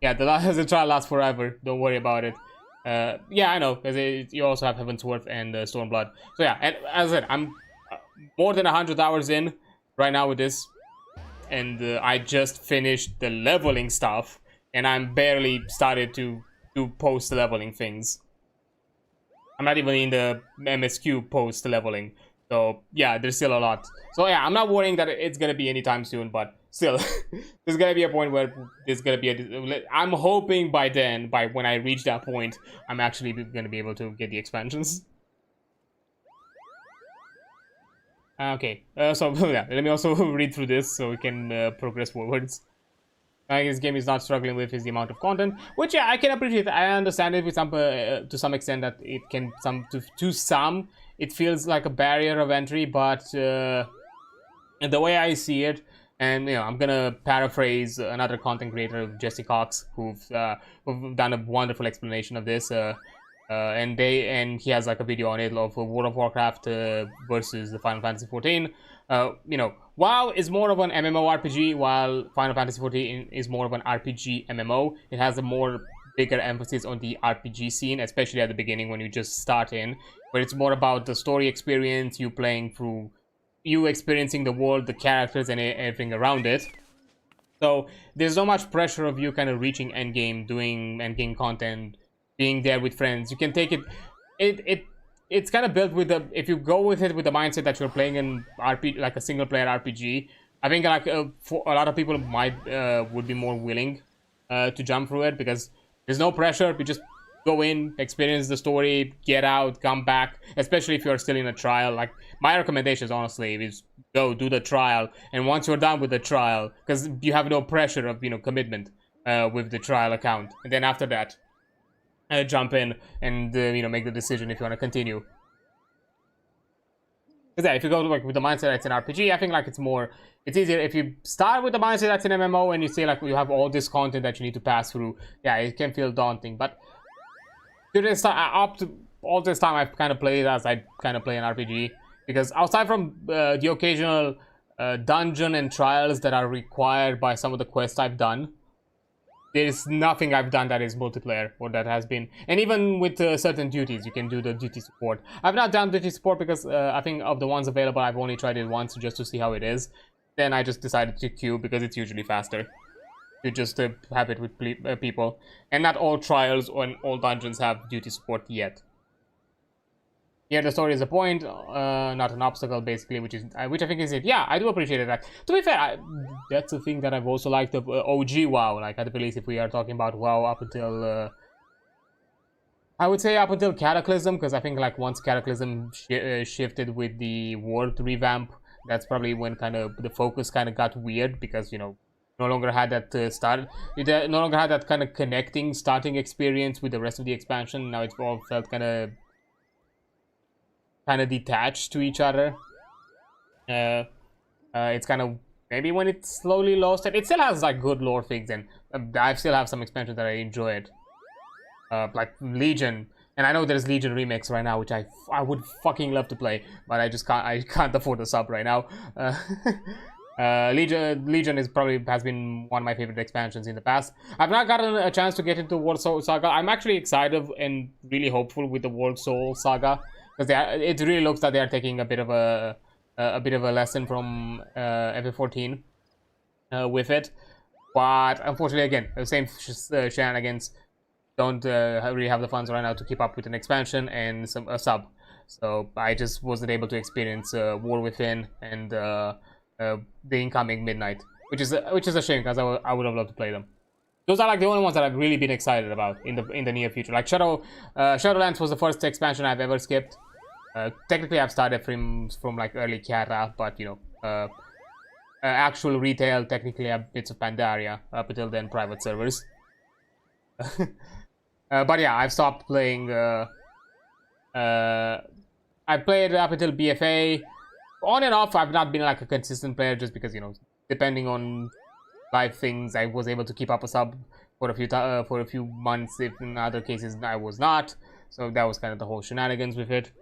Yeah, the trial lasts forever. Don't worry about it. Yeah, I know, because you also have Heavensworth and Stormblood. So yeah, and as I said, I'm more than 100 hours in right now with this, and I just finished the leveling stuff, and I'm barely started to do post-leveling things. I'm not even in the MSQ post-leveling, so yeah, there's still a lot. So yeah, I'm not worrying that it's gonna be anytime soon, but still, there's gonna be a point where there's gonna be I'm hoping by then, by when I reach that point, I'm actually gonna be able to get the expansions. Okay, so yeah, let me also read through this so we can progress forwards. This game is not struggling with is the amount of content, which yeah, I can appreciate. I understand it with some to some extent that it can to some it feels like a barrier of entry, but the way I see it. And you know, I'm gonna paraphrase another content creator, Jesse Cox, who've done a wonderful explanation of this. And he has like a video on it of World of Warcraft versus the Final Fantasy XIV. You know, WoW is more of an MMORPG, while Final Fantasy XIV is more of an RPG MMO. It has a more bigger emphasis on the RPG scene, especially at the beginning when you just start in, where it's more about the story experience, you playing through. You experiencing the world, the characters, and everything around it. So there's no much pressure of you kind of reaching endgame, doing endgame content, being there with friends. You can take it. It's kind of built with the. If you go with it with the mindset that you're playing an RPG, like a single player RPG, I think like for a lot of people would be more willing to jump through it because there's no pressure. You just go in, experience the story, get out, come back, especially if you're still in a trial. Like, my recommendations, honestly, is go do the trial, and once you're done with the trial, because you have no pressure of, you know, commitment with the trial account, and then after that, jump in and, you know, make the decision if you want to continue. Because yeah, if you go like with the mindset that it's an RPG, I think like it's easier if you start with the mindset that's an MMO and you say like you have all this content that you need to pass through. Yeah, it can feel daunting, but up to all this time I've kind of played as I kind of play an RPG, because outside from the occasional dungeon and trials that are required by some of the quests I've done, there's nothing I've done that is multiplayer or that has been. And even with certain duties, you can do the duty support. I've not done duty support because I think of the ones available, I've only tried it once just to see how it is. Then I just decided to queue because it's usually faster to just have it with people. And not all trials or all dungeons have duty support yet. Yeah, the story is a point, not an obstacle, basically, which I think is it. Yeah, I do appreciate that. To be fair, that's a thing that I've also liked of OG WoW. Like, at the least, if we are talking about WoW up until, I would say up until Cataclysm, because I think like once Cataclysm shifted with the world revamp, that's probably when kind of the focus kind of got weird, because, you know, no longer had that no longer had that kind of connecting starting experience with the rest of the expansion. Now it's all felt kind of detached to each other. It's kind of maybe when it slowly lost it. It still has like good lore things, and I still have some expansions that I enjoy it. Like Legion, and I know there's Legion Remix right now, which I would fucking love to play, but I can't afford the sub right now. Legion is probably has been one of my favorite expansions in the past. I've not gotten a chance to get into World Soul Saga. I'm actually excited and really hopeful with the World Soul Saga, because it really looks that they are taking a bit of a lesson from FF14 with it. But unfortunately, again, the same shenanigans. Don't really have the funds right now to keep up with an expansion and a sub. So I just wasn't able to experience War Within and the incoming Midnight, which is a shame, because I would have loved to play them. Those are like the only ones that I've really been excited about in the near future. Like Shadowlands was the first expansion I've ever skipped. Technically, I've started from like early Kara, but you know, actual retail technically have bits of Pandaria up until then, private servers. But yeah, I've stopped playing. I played up until BFA. On and off, I've not been like a consistent player, just because, you know, depending on live things, I was able to keep up a sub for a few months. If in other cases I was not, so that was kind of the whole shenanigans with it.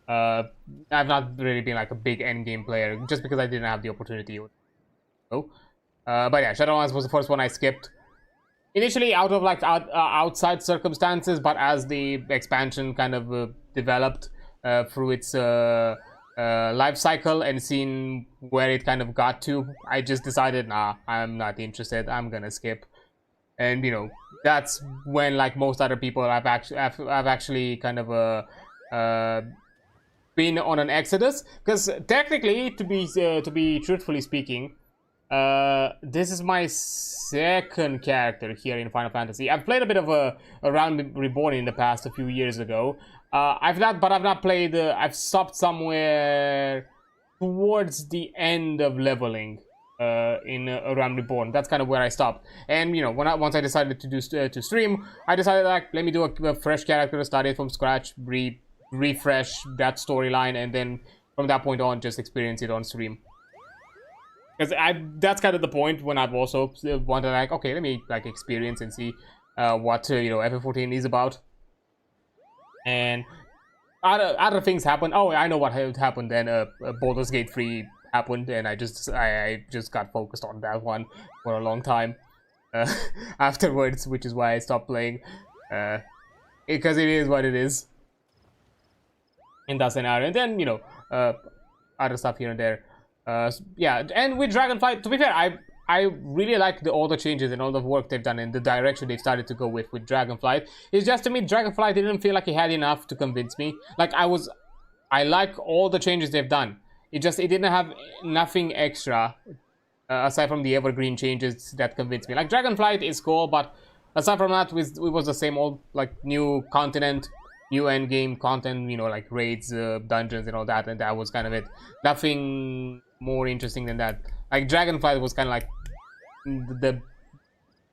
I've not really been like a big endgame player, just because I didn't have the opportunity. So, but yeah, Shadowlands was the first one I skipped. Initially out of like outside circumstances, but as the expansion kind of developed through its life cycle and seen where it kind of got to, I just decided, nah, I'm not interested, I'm gonna skip. And you know, that's when, like most other people, I've actually kind of been on an exodus, because technically, to be truthfully speaking, this is my second character here in Final Fantasy. I've played a bit of a Realm Reborn in the past, a few years ago. I've not played. I've stopped somewhere towards the end of leveling in Realm Reborn. That's kind of where I stopped. And you know, once I decided to do to stream, I decided, like, let me do a fresh character, start it from scratch, refresh that storyline, and then from that point on, just experience it on stream. Because that's kind of the point when I've also wanted, like, okay, let me like experience and see what you know, FF14 is about. And other things happen. Oh, I know what happened then. Baldur's Gate 3 happened, and I just got focused on that one for a long time afterwards, which is why I stopped playing, because it is what it is in that scenario. And then, you know, other stuff here and there. Yeah, and with Dragonflight, to be fair, I really like all the changes and all the work they've done and the direction they've started to go with Dragonflight. It's just, to me, Dragonflight didn't feel like it had enough to convince me. Like, I like all the changes they've done. It didn't have nothing extra aside from the evergreen changes that convinced me. Like, Dragonflight is cool, but aside from that, it was the same old, like, new continent, new endgame content, you know, like raids, dungeons and all that, and that was kind of it. Nothing more interesting than that. Like, Dragonflight was kind of like the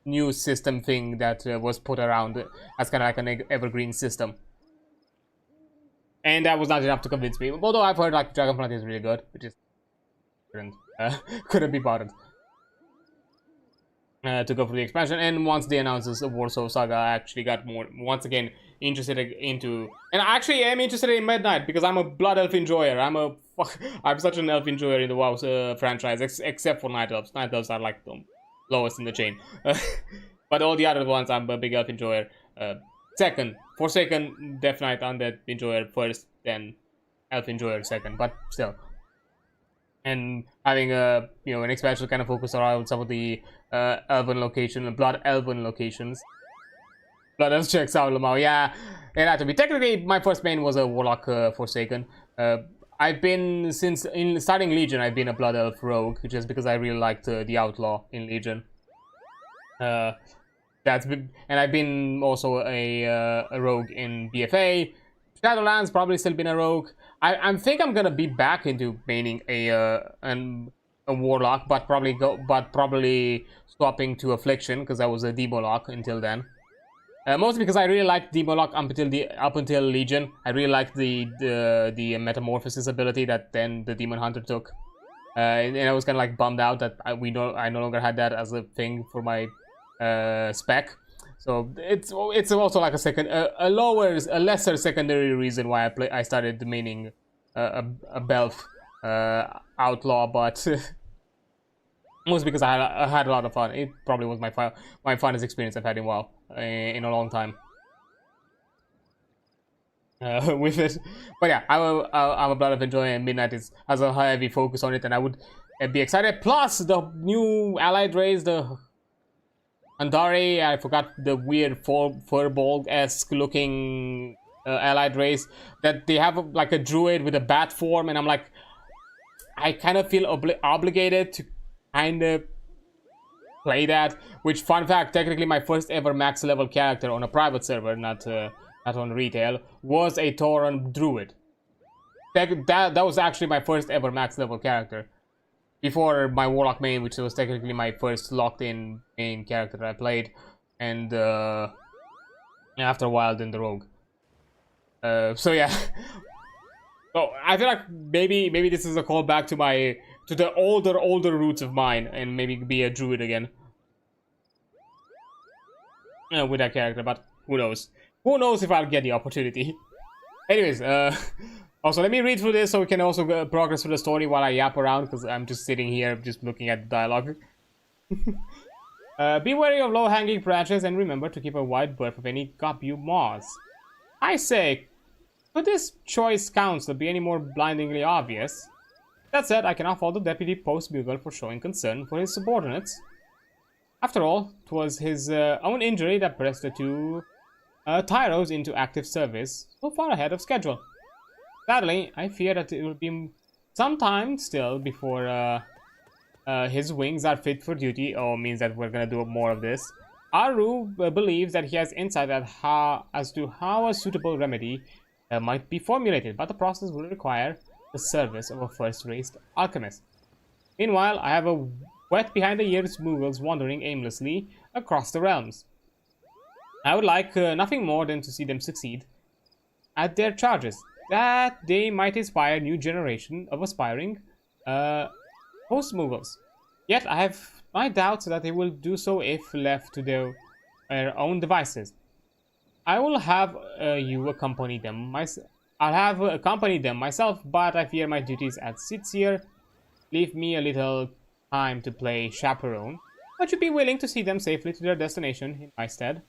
new system thing that was put around as kind of like an evergreen system, and that was not enough to convince me. Although I've heard like Dragonflight is really good, which is couldn't be bothered to go for the expansion. And once they announced this Warsaw Saga, I actually got once again interested into, and I actually am interested in Midnight, because I'm a Blood Elf enjoyer. I'm such an elf enjoyer in the WoW franchise, except for Night Elves. Night Elves are like the lowest in the chain. But all the other ones, I'm a big elf enjoyer. Second, Forsaken, Death Knight, Undead enjoyer first, then elf enjoyer second, but still. And having a, you know, an expansion kind of focus around some of the elven location, Blood Elven locations. Blood Elves checks out, Lamau. Yeah, it had to be. Technically, my first main was a Warlock Forsaken. I've been, since starting Legion, I've been a Blood Elf Rogue, just because I really liked the Outlaw in Legion. That's been, and I've been also a Rogue in BFA. Shadowlands, probably still been a Rogue. I think I'm gonna be back into maining a Warlock, but probably swapping to Affliction, because I was a Demolock until then. Mostly because I really liked Demolock up until Legion. I really liked the Metamorphosis ability that then the Demon Hunter took, and I was kind of like bummed out that I no longer had that as a thing for my spec. So it's also like a lesser secondary reason why I started maining a Belf outlaw, but mostly because I had a lot of fun. It probably was my funnest experience I've had in a while, in a long time. With it, but yeah, I'm a lot of enjoying. Midnight has a heavy focus on it, and I would be excited. Plus the new allied race, the Andari, I forgot the weird Furbolg-esque looking allied race that they have like a druid with a bat form, and I'm like, I kind of feel obligated to kind of play that. Which, fun fact, technically my first ever max level character on a private server, not on retail, was a Tauren druid. That was actually my first ever max level character. Before my Warlock main, which was technically my first locked-in main character I played, and after a while, then the Rogue. So yeah. Oh, I feel like maybe this is a callback to the older roots of mine, and maybe be a druid again with that character. But who knows? Who knows if I'll get the opportunity? Anyways, also, let me read through this so we can also progress through the story while I yap around, because I'm just sitting here just looking at the dialogue. Be wary of low-hanging branches and remember to keep a wide berth of any gobu moss. I say, could this choice counsel be any more blindingly obvious? That said, I cannot fault the deputy post-bugle for showing concern for his subordinates. After all, 'twas his own injury that pressed the two tyros into active service so far ahead of schedule. Sadly, I fear that it will be some time still before his wings are fit for duty. Oh, means that we're gonna do more of this. Aru believes that he has insight as to how a suitable remedy might be formulated, but the process will require the service of a first-rate alchemist. Meanwhile, I have a wet behind-the-ears Mughals wandering aimlessly across the realms. I would like nothing more than to see them succeed at their charges, that they might inspire a new generation of aspiring post-Mughals. Yet I have my doubts that they will do so if left to their own devices. I will have you accompany them I'll have accompanied them myself, but I fear my duties at Sitzir leave me a little time to play chaperone. But should be willing to see them safely to their destination in my stead.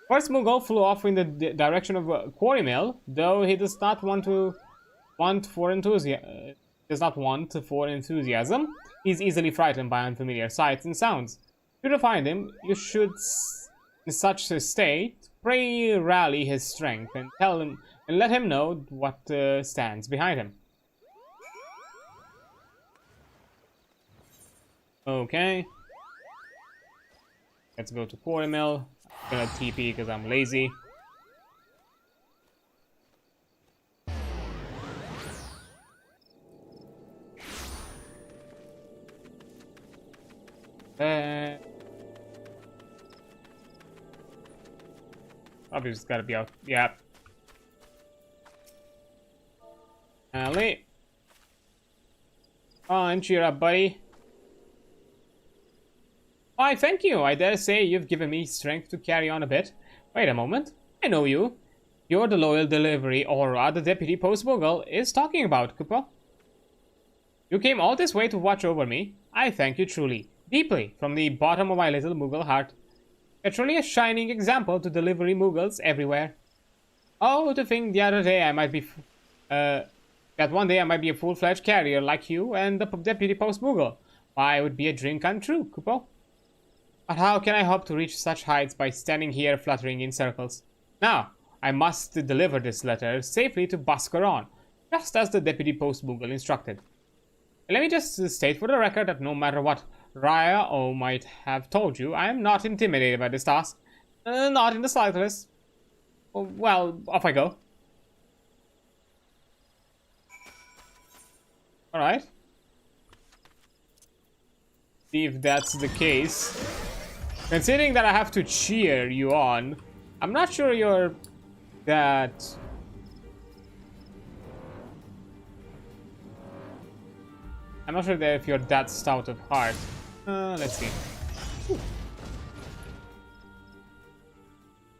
First Mughal flew off in the direction of Quarry Mill, though he does not want for enthusiasm. He's easily frightened by unfamiliar sights and sounds. To find him, you should, in such a state, pray rally his strength and let him know what stands behind him. Okay. Let's go to Quarry Mill. I'm gonna TP because I'm lazy. Obviously, it's gotta be out. Yeah. Ali. Oh, cheer up, buddy. Why, thank you. I dare say you've given me strength to carry on a bit. Wait a moment. I know you. You're the loyal delivery aura the deputy post-Mughal is talking about, Kupo. You came all this way to watch over me. I thank you truly, deeply, from the bottom of my little Mughal heart. You're truly a shining example to delivery Mughals everywhere. Oh, to think the other day I might be... that one day I might be a full-fledged carrier like you and the deputy post-Mughal. Why, it would be a dream come true, Kupo. But how can I hope to reach such heights by standing here fluttering in circles? Now, I must deliver this letter safely to Bhaskaran, just as the deputy post-Mughal instructed. And let me just state for the record that no matter what Raya might have told you, I am not intimidated by this task. Not in the slightest. Well, off I go. Alright. See if that's the case. Considering that I have to cheer you on, I'm not sure you're that... I'm not sure that if you're that stout of heart. Let's see. Ooh.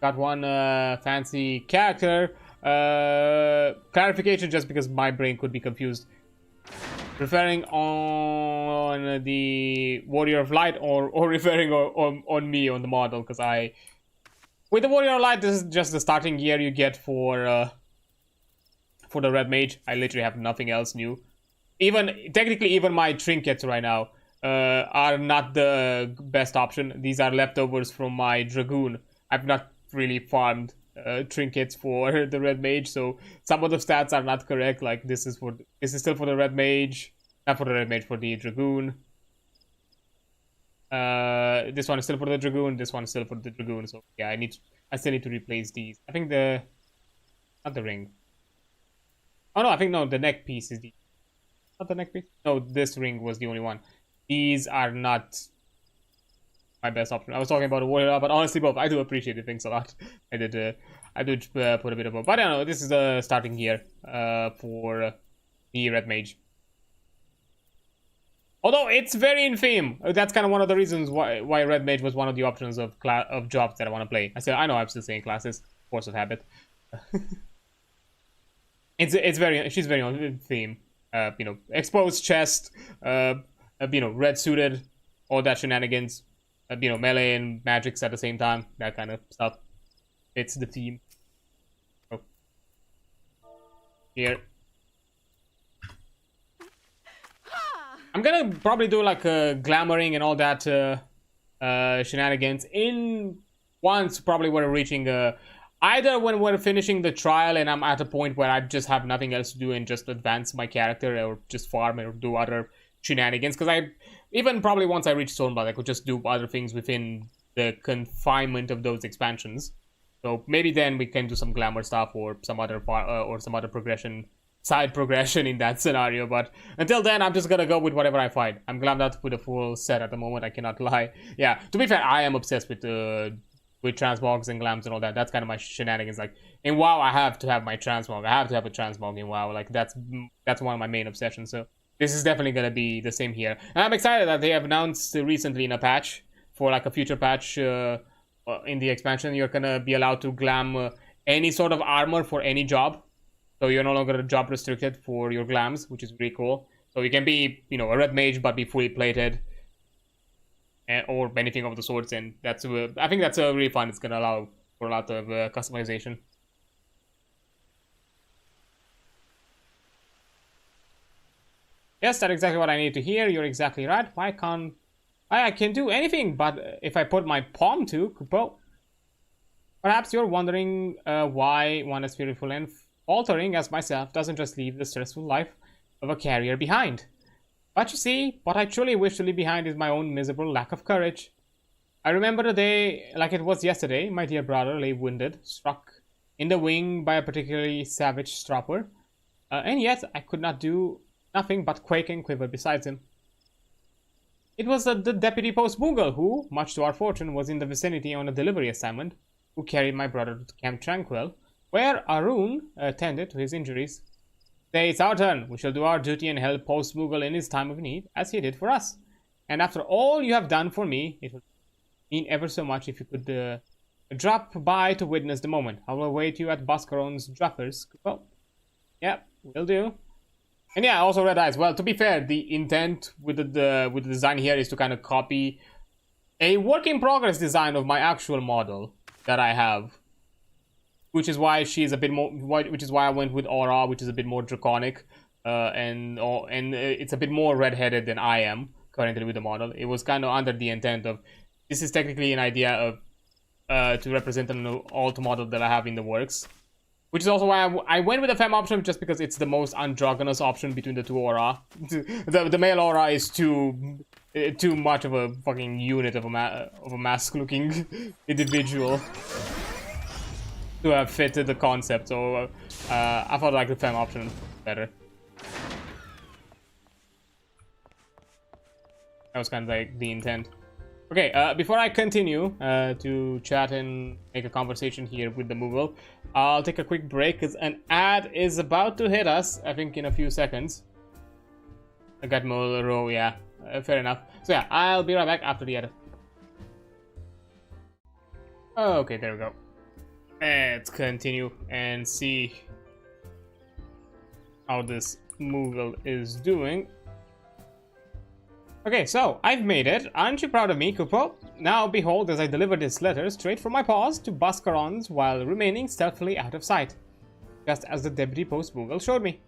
Got one fancy character. Clarification, just because my brain could be confused. Referring on the Warrior of Light or referring on me on the model, because with the Warrior of Light, this is just the starting gear you get for the Red Mage. I literally have nothing else new. Technically, even my trinkets right now are not the best option. These are leftovers from my Dragoon. I've not really farmed trinkets for the Red Mage, so some of the stats are not correct. Like this is still for the Red Mage, not for the Red Mage, for the Dragoon. This one is still for the Dragoon. This one is still for the Dragoon. So yeah, I still need to replace these. I think not the ring. Oh no, I think no, the neck piece is not the neck piece. No, this ring was the only one. These are not my best option. I was talking about a warrior, but honestly, both. I do appreciate the things a lot. I did put a bit of both. But I don't know, this is the starting gear for the Red Mage. Although it's very in theme. That's kind of one of the reasons why Red Mage was one of the options of jobs that I want to play. I know I'm still saying classes, force of habit. She's very on theme. You know, exposed chest, you know, red suited, all that shenanigans. You know, melee and magics at the same time, that kind of stuff. It's the theme. Oh. Here. I'm gonna probably do like glamoring and all that shenanigans in once probably we're reaching either when we're finishing the trial and I'm at a point where I just have nothing else to do and just advance my character or just farm or do other shenanigans, because even probably once I reach Stormblood I could just do other things within the confinement of those expansions. So maybe then we can do some glamour stuff or some other progression, side progression in that scenario. But until then, I'm just gonna go with whatever I find. I'm glad not to put a full set at the moment, I cannot lie. Yeah, to be fair, I am obsessed with transmogs and glams and all that. That's kind of my shenanigans. Like in WoW, I have to have my transmog. I have to have a transmog in WoW. Like that's one of my main obsessions. So this is definitely gonna be the same here. And I'm excited that they have announced recently in a patch, for like a future patch in the expansion, you're gonna be allowed to glam any sort of armor for any job. So you're no longer job restricted for your glams, which is really cool. So you can be, you know, a red mage but be fully plated, or anything of the sorts. And that's I think that's really fun. It's gonna allow for a lot of customization. Yes, that's exactly what I need to hear. You're exactly right. I can do anything, but if I put my palm to, well, perhaps you're wondering why one as fearful and altering as myself doesn't just leave the stressful life of a carrier behind. But you see, what I truly wish to leave behind is my own miserable lack of courage. I remember the day like it was yesterday. My dear brother lay wounded, struck in the wing by a particularly savage stropper, and yet I could not do nothing but quake and quiver beside him. It was the deputy post Bungle who, much to our fortune, was in the vicinity on a delivery assignment, who carried my brother to Camp Tranquil, where Arun attended to his injuries. Say it's our turn. We shall do our duty and help post Bungle in his time of need, as he did for us. And after all you have done for me, it would mean ever so much if you could drop by to witness the moment. I will await you at Boscaron's Droppers. Well, yeah, will do. And yeah, also Red Eyes. Well, to be fair, the intent with the design here is to kind of copy a work in progress design of my actual model that I have, which is why she's a bit more. Which is why I went with Aura, which is a bit more draconic, and it's a bit more red-headed than I am currently with the model. It was kind of under the intent of this is technically an idea of to represent an alt model that I have in the works. Which is also why I went with the femme option, just because it's the most androgynous option between the two aura. The male aura is too much of a fucking unit of a mask-looking individual to have fitted the concept. So I thought like the femme option better. That was kind of like the intent. Okay, before I continue to chat and make a conversation here with the Moogle, I'll take a quick break because an ad is about to hit us, I think in a few seconds. I got more row, yeah, fair enough. So yeah, I'll be right back after the ad. Okay, there we go. Let's continue and see how this Moogle is doing. Okay, so I've made it. Aren't you proud of me, Kupo? Now behold as I deliver this letter straight from my paws to Buscarons while remaining stealthily out of sight, just as the deputy post Moogle showed me.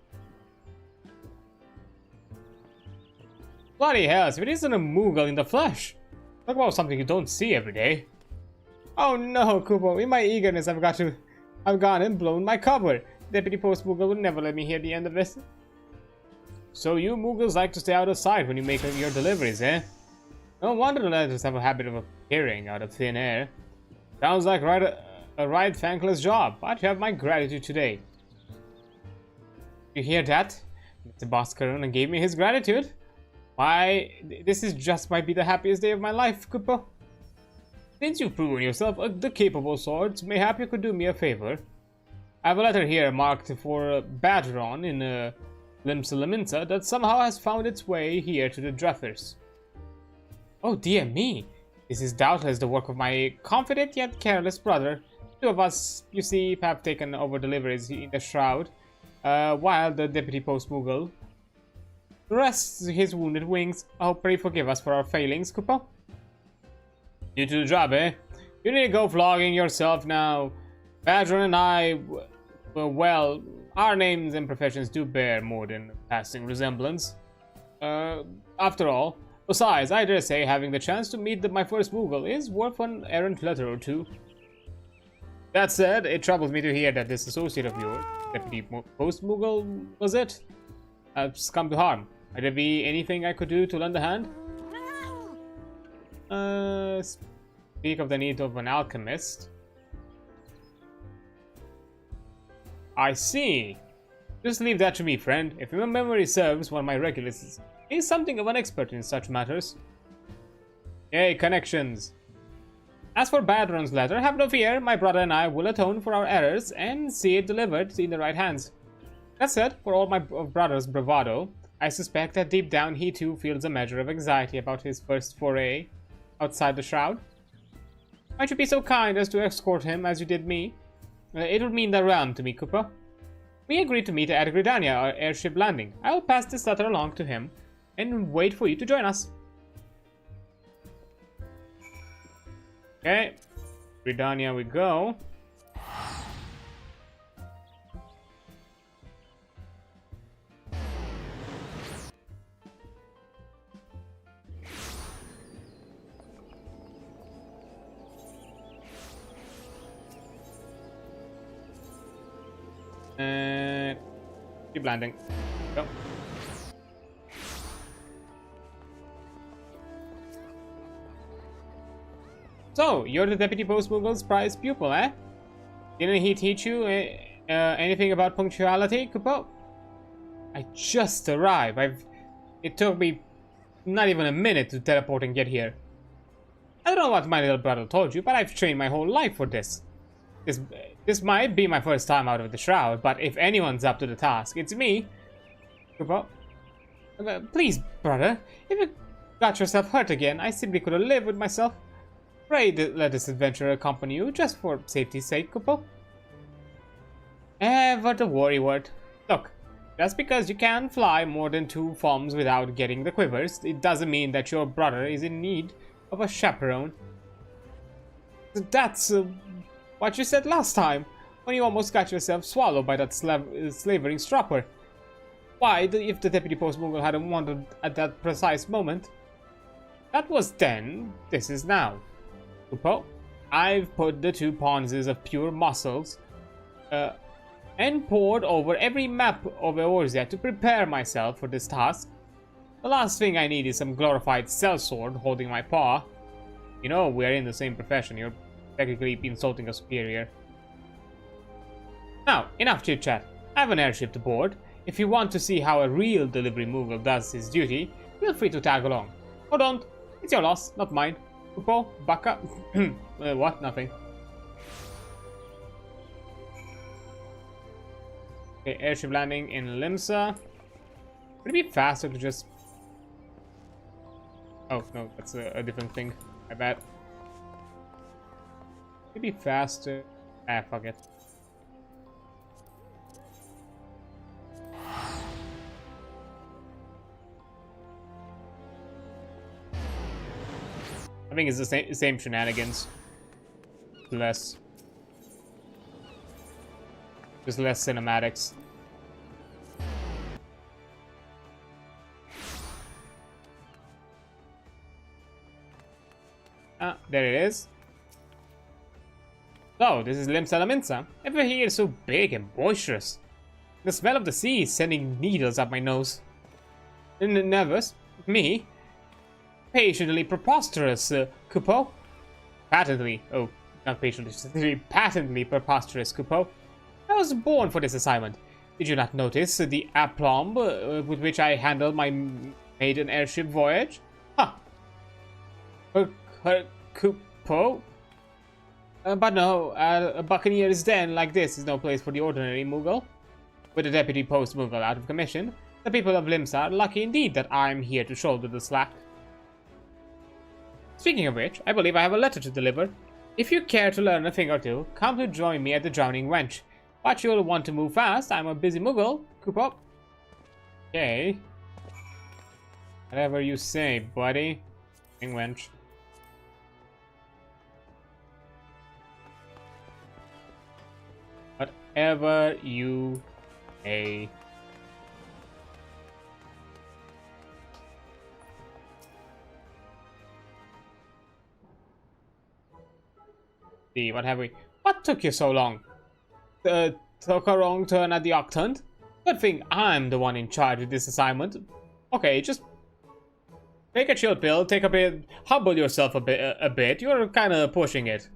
Bloody hell, if it isn't a Moogle in the flesh! Talk about something you don't see every day. Oh no, Kupo, in my eagerness I've gone and blown my cover. Deputy post Moogle would never let me hear the end of this. So you Moogles like to stay out of sight when you make your deliveries, eh? No wonder the letters have a habit of appearing out of thin air. Sounds like a right thankless job, but you have my gratitude today. You hear that? Mr. Boscaron gave me his gratitude. Why, this might be the happiest day of my life, Kupo. Since you've proven yourself the capable swords, mayhap you could do me a favor. I have a letter here marked for Badron in Limsa that somehow has found its way here to the Dreffers. Oh dear me, this is doubtless the work of my confident yet careless brother. Two of us, you see, have taken over deliveries in the Shroud, while the deputy post Moogle rests his wounded wings. Oh, pray forgive us for our failings, Kupo. You to the job, eh? You need to go flogging yourself now. Badron and I, well, our names and professions do bear more than passing resemblance. After all, besides, I dare say having the chance to meet my first Moogle is worth an errant letter or two. That said, it troubles me to hear that this associate of yours, Deputy Post Moogle, was it? Has come to harm. Might there be anything I could do to lend a hand? Speak of the need of an alchemist. I see. Just leave that to me, friend. If my memory serves, one of my regulars is something of an expert in such matters. Yay, connections. As for Badron's letter, have no fear. My brother and I will atone for our errors and see it delivered in the right hands. That said, for all my brother's bravado, I suspect that deep down he too feels a measure of anxiety about his first foray outside the Shroud. Might you be so kind as to escort him as you did me? It would mean the realm to me, Cooper. We agreed to meet at Gridania, our airship landing. I'll pass this letter along to him and wait for you to join us. Okay, Gridania we go. And keep landing. Go. So, you're the Deputy Post Moogle's prized pupil, eh? Didn't he teach you anything about punctuality, Kupo? I just arrived. It took me not even a minute to teleport and get here. I don't know what my little brother told you, but I've trained my whole life for this. This might be my first time out of the Shroud, but if anyone's up to the task, it's me. Kupo. Please, brother, if you got yourself hurt again, I simply couldn't live with myself. Pray let this adventure accompany you, just for safety's sake, Kupo. What a worry word. Look, just because you can fly more than 2 forms without getting the quivers, it doesn't mean that your brother is in need of a chaperone. That's what you said last time, when you almost got yourself swallowed by that slavering strapper. Why, if the Deputy Post Moogle hadn't wandered at that precise moment? That was then, this is now. Kupo, I've put the 2 ponzes of pure muscles and poured over every map of Eorzea to prepare myself for this task. The last thing I need is some glorified sellsword holding my paw. You know, we're in the same profession. You're technically insulting a superior. Now, enough chit-chat. I have an airship to board. If you want to see how a real delivery Moogle does his duty, feel free to tag along. Or don't. It's your loss, not mine. Kupo, baka. What? Nothing. Okay, airship landing in Limsa. Would it be faster to just... Oh, no, that's a different thing. I bet. It'd be faster Ah, fuck it. I think it's the same shenanigans. Less. Just less cinematics. Ah, there it is. So, this is Lim Salaminsa. Everything here is so big and boisterous. The smell of the sea is sending needles up my nose. Nervous? Me? Patiently preposterous, Kupo. Patently. Oh, not patiently. Patently preposterous, Kupo. I was born for this assignment. Did you not notice the aplomb with which I handled my maiden airship voyage? Huh. Kupo? But no, a buccaneer's den like this is no place for the ordinary Moogle. With the deputy post Moogle out of commission, the people of Limsa are lucky indeed that I'm here to shoulder the slack. Speaking of which, I believe I have a letter to deliver. If you care to learn a thing or two, come to join me at the Drowning Wench. But you'll want to move fast, I'm a busy Moogle. Kupo. Okay. Whatever you say, buddy. Wench. Whatever you say. See, what have we? What took you so long? Took a wrong turn at the Octant? Good thing I'm the one in charge of this assignment. Okay, just take a chill pill, take a bit, humble yourself a bit. You're kind of pushing it.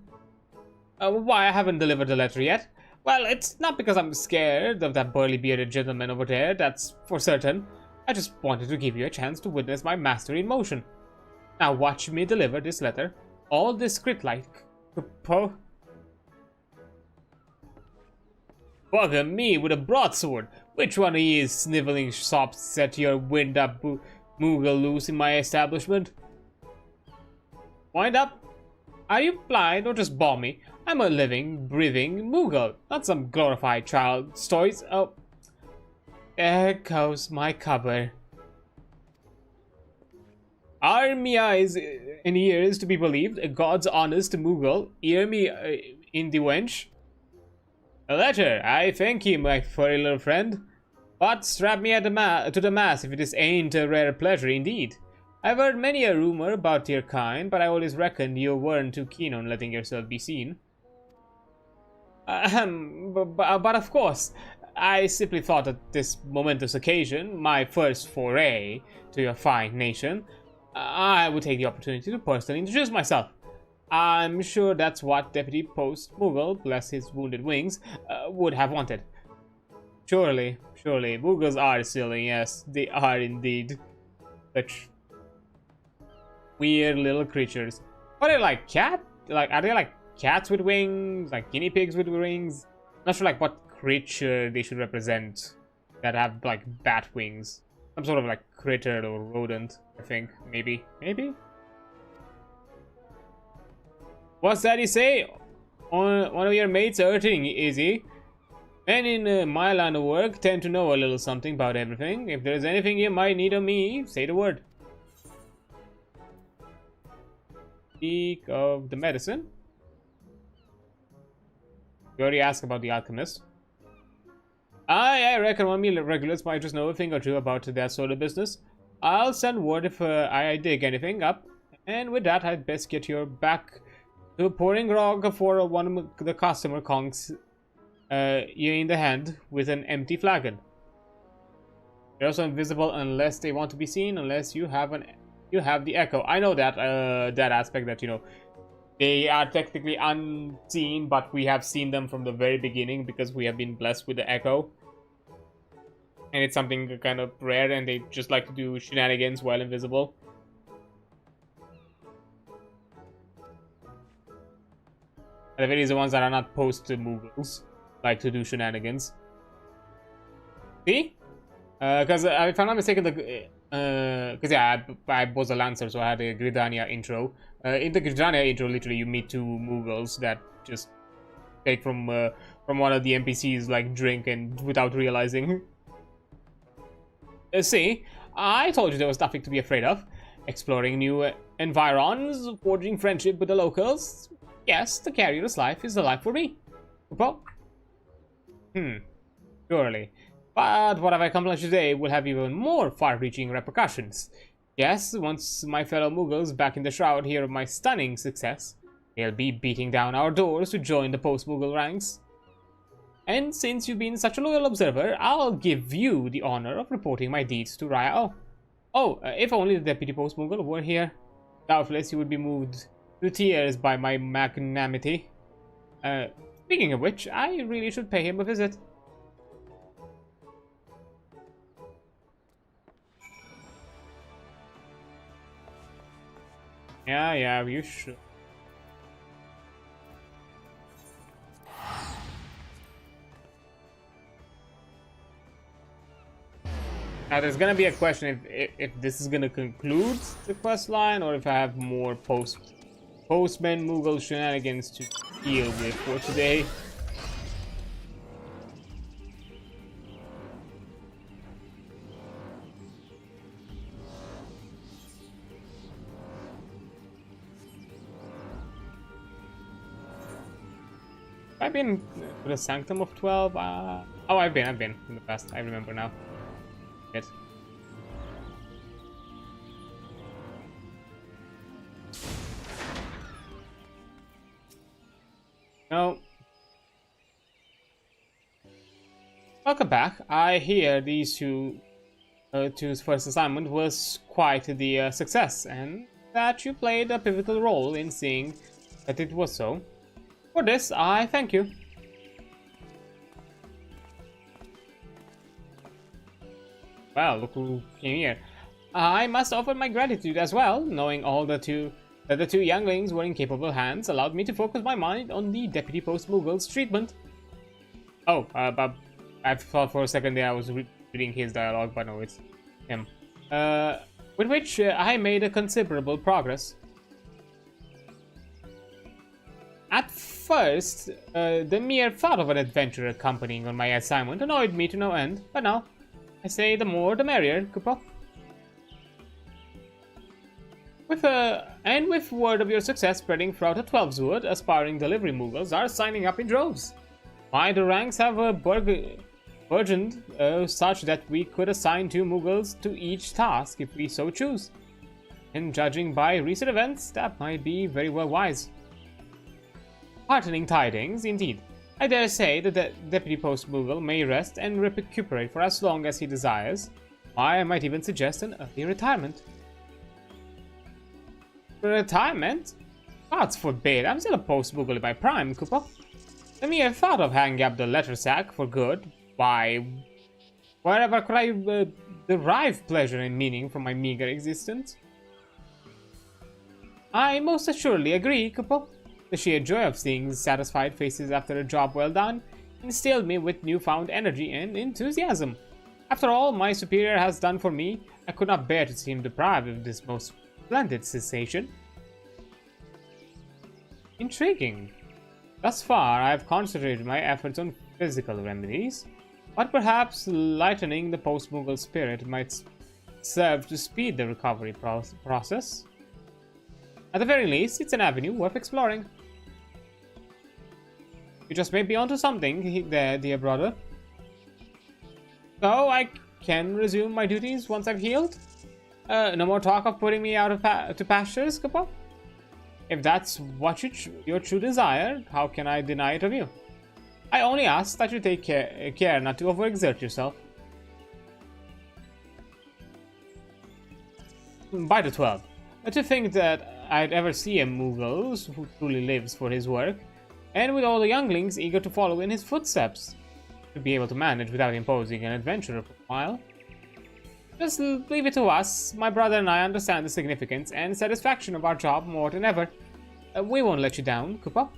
Why I haven't delivered the letter yet? Well, it's not because I'm scared of that burly bearded gentleman over there, that's for certain. I just wanted to give you a chance to witness my mastery in motion. Now watch me deliver this letter, all discreet-like. Bugger me with a broadsword. Which one of you sniveling sops set your wind-up Moogle loose in my establishment? Wind up? Are you blind or just balmy? I'm a living, breathing Moogle, not some glorified child stories. Oh, there goes my cover. Are me eyes and ears to be believed? A God's honest Moogle, hear me in the wench. A letter, I thank you, my furry little friend. But strap me at to the mast if this ain't a rare pleasure indeed. I've heard many a rumor about your kind, but I always reckoned you weren't too keen on letting yourself be seen. But of course, I simply thought at this momentous occasion, my first foray to your fine nation, I would take the opportunity to personally introduce myself. I'm sure that's what Deputy Post Moogle, bless his wounded wings, would have wanted. Surely, Moogles are silly, yes, they are indeed. Such weird little creatures. Are they like are they like cats with wings? Like guinea pigs with wings? Not sure like what creature they should represent that have like bat wings. Some sort of like critter or rodent, I think. Maybe? What's that you say? One of your mates hurting, is he? Men in my line of work tend to know a little something about everything. If there's anything you might need of me, say the word. Speak of the medicine. You already asked about the alchemist. I reckon one of me regulars might just know a thing or two about that sort of business. I'll send word if I dig anything up. And with that, I'd best get your back to pouring grog for one of the customer conks you in the hand with an empty flagon. They're also invisible unless they want to be seen, unless you have the echo. I know that that aspect that, you know, they are technically unseen, but we have seen them from the very beginning because we have been blessed with the echo. And it's something kind of rare, and they just like to do shenanigans while invisible. And the very the ones that are not post-Moogles like to do shenanigans. See? Because if I'm not mistaken, because yeah, I was a Lancer, so I had a Gridania intro. In the Gridania intro, literally, you meet two Moogles that just take from one of the NPCs, like drink and without realizing. See, I told you there was nothing to be afraid of. Exploring new environs, forging friendship with the locals. Yes, the carrier's life is the life for me. Well, surely. But what I've accomplished today will have even more far-reaching repercussions. Yes, once my fellow Mughals back in the shroud hear of my stunning success, they'll be beating down our doors to join the post-Mughal ranks. And since you've been such a loyal observer, I'll give you the honor of reporting my deeds to Raya. Oh, if only the deputy post-Mughal were here. Doubtless you would be moved to tears by my magnanimity. Speaking of which, I really should pay him a visit. Yeah, you should. Now there's gonna be a question if this is gonna conclude the quest line, or if I have more postman Mughal shenanigans to deal with for today. I've been to the Sanctum of 12. Oh, I've been in the past. I remember now. Yes. No. Welcome back. I hear these two's first assignment was quite the success, and that you played a pivotal role in seeing that it was so. For this, I thank you. Well, look who came here. I must offer my gratitude as well, knowing that the two younglings were in capable hands allowed me to focus my mind on the Deputy Post Mughal's treatment. Oh, but I thought for a second there I was reading his dialogue, but no, it's him. With which I made a considerable progress. At first, the mere thought of an adventurer accompanying on my assignment annoyed me to no end, but now, I say the more the merrier, Kupo. With word of your success spreading throughout the 12's aspiring delivery Mughals are signing up in droves. Why, the ranks have burgeoned such that we could assign 2 Mughals to each task if we so choose. And judging by recent events, that might be very well wise. Heartening tidings, indeed. I dare say that the Deputy Post Mughal may rest and recuperate for as long as he desires. I might even suggest an early retirement. Retirement? Gods forbid, I'm still a Post Mughal in my prime, Cooper. The mere thought of hanging up the letter sack for good, why, wherever could I derive pleasure and meaning from my meager existence? I most assuredly agree, Cooper. The sheer joy of seeing satisfied faces after a job well done instilled me with newfound energy and enthusiasm. After all my superior has done for me, I could not bear to see him deprived of this most splendid sensation. Intriguing. Thus far, I have concentrated my efforts on physical remedies, but perhaps lightening the post-Mughal spirit might serve to speed the recovery process. At the very least, it's an avenue worth exploring. You just may be onto something there, dear brother. So, I can resume my duties once I've healed? No more talk of putting me out to pastures, Kappa? If that's what your true desire, how can I deny it of you? I only ask that you take care not to overexert yourself. By the 12. To think that I'd ever see a Mughal who truly lives for his work, and with all the younglings eager to follow in his footsteps, to be able to manage without imposing an adventurer for a while. Just leave it to us. My brother and I understand the significance and satisfaction of our job more than ever. We won't let you down, Kupo.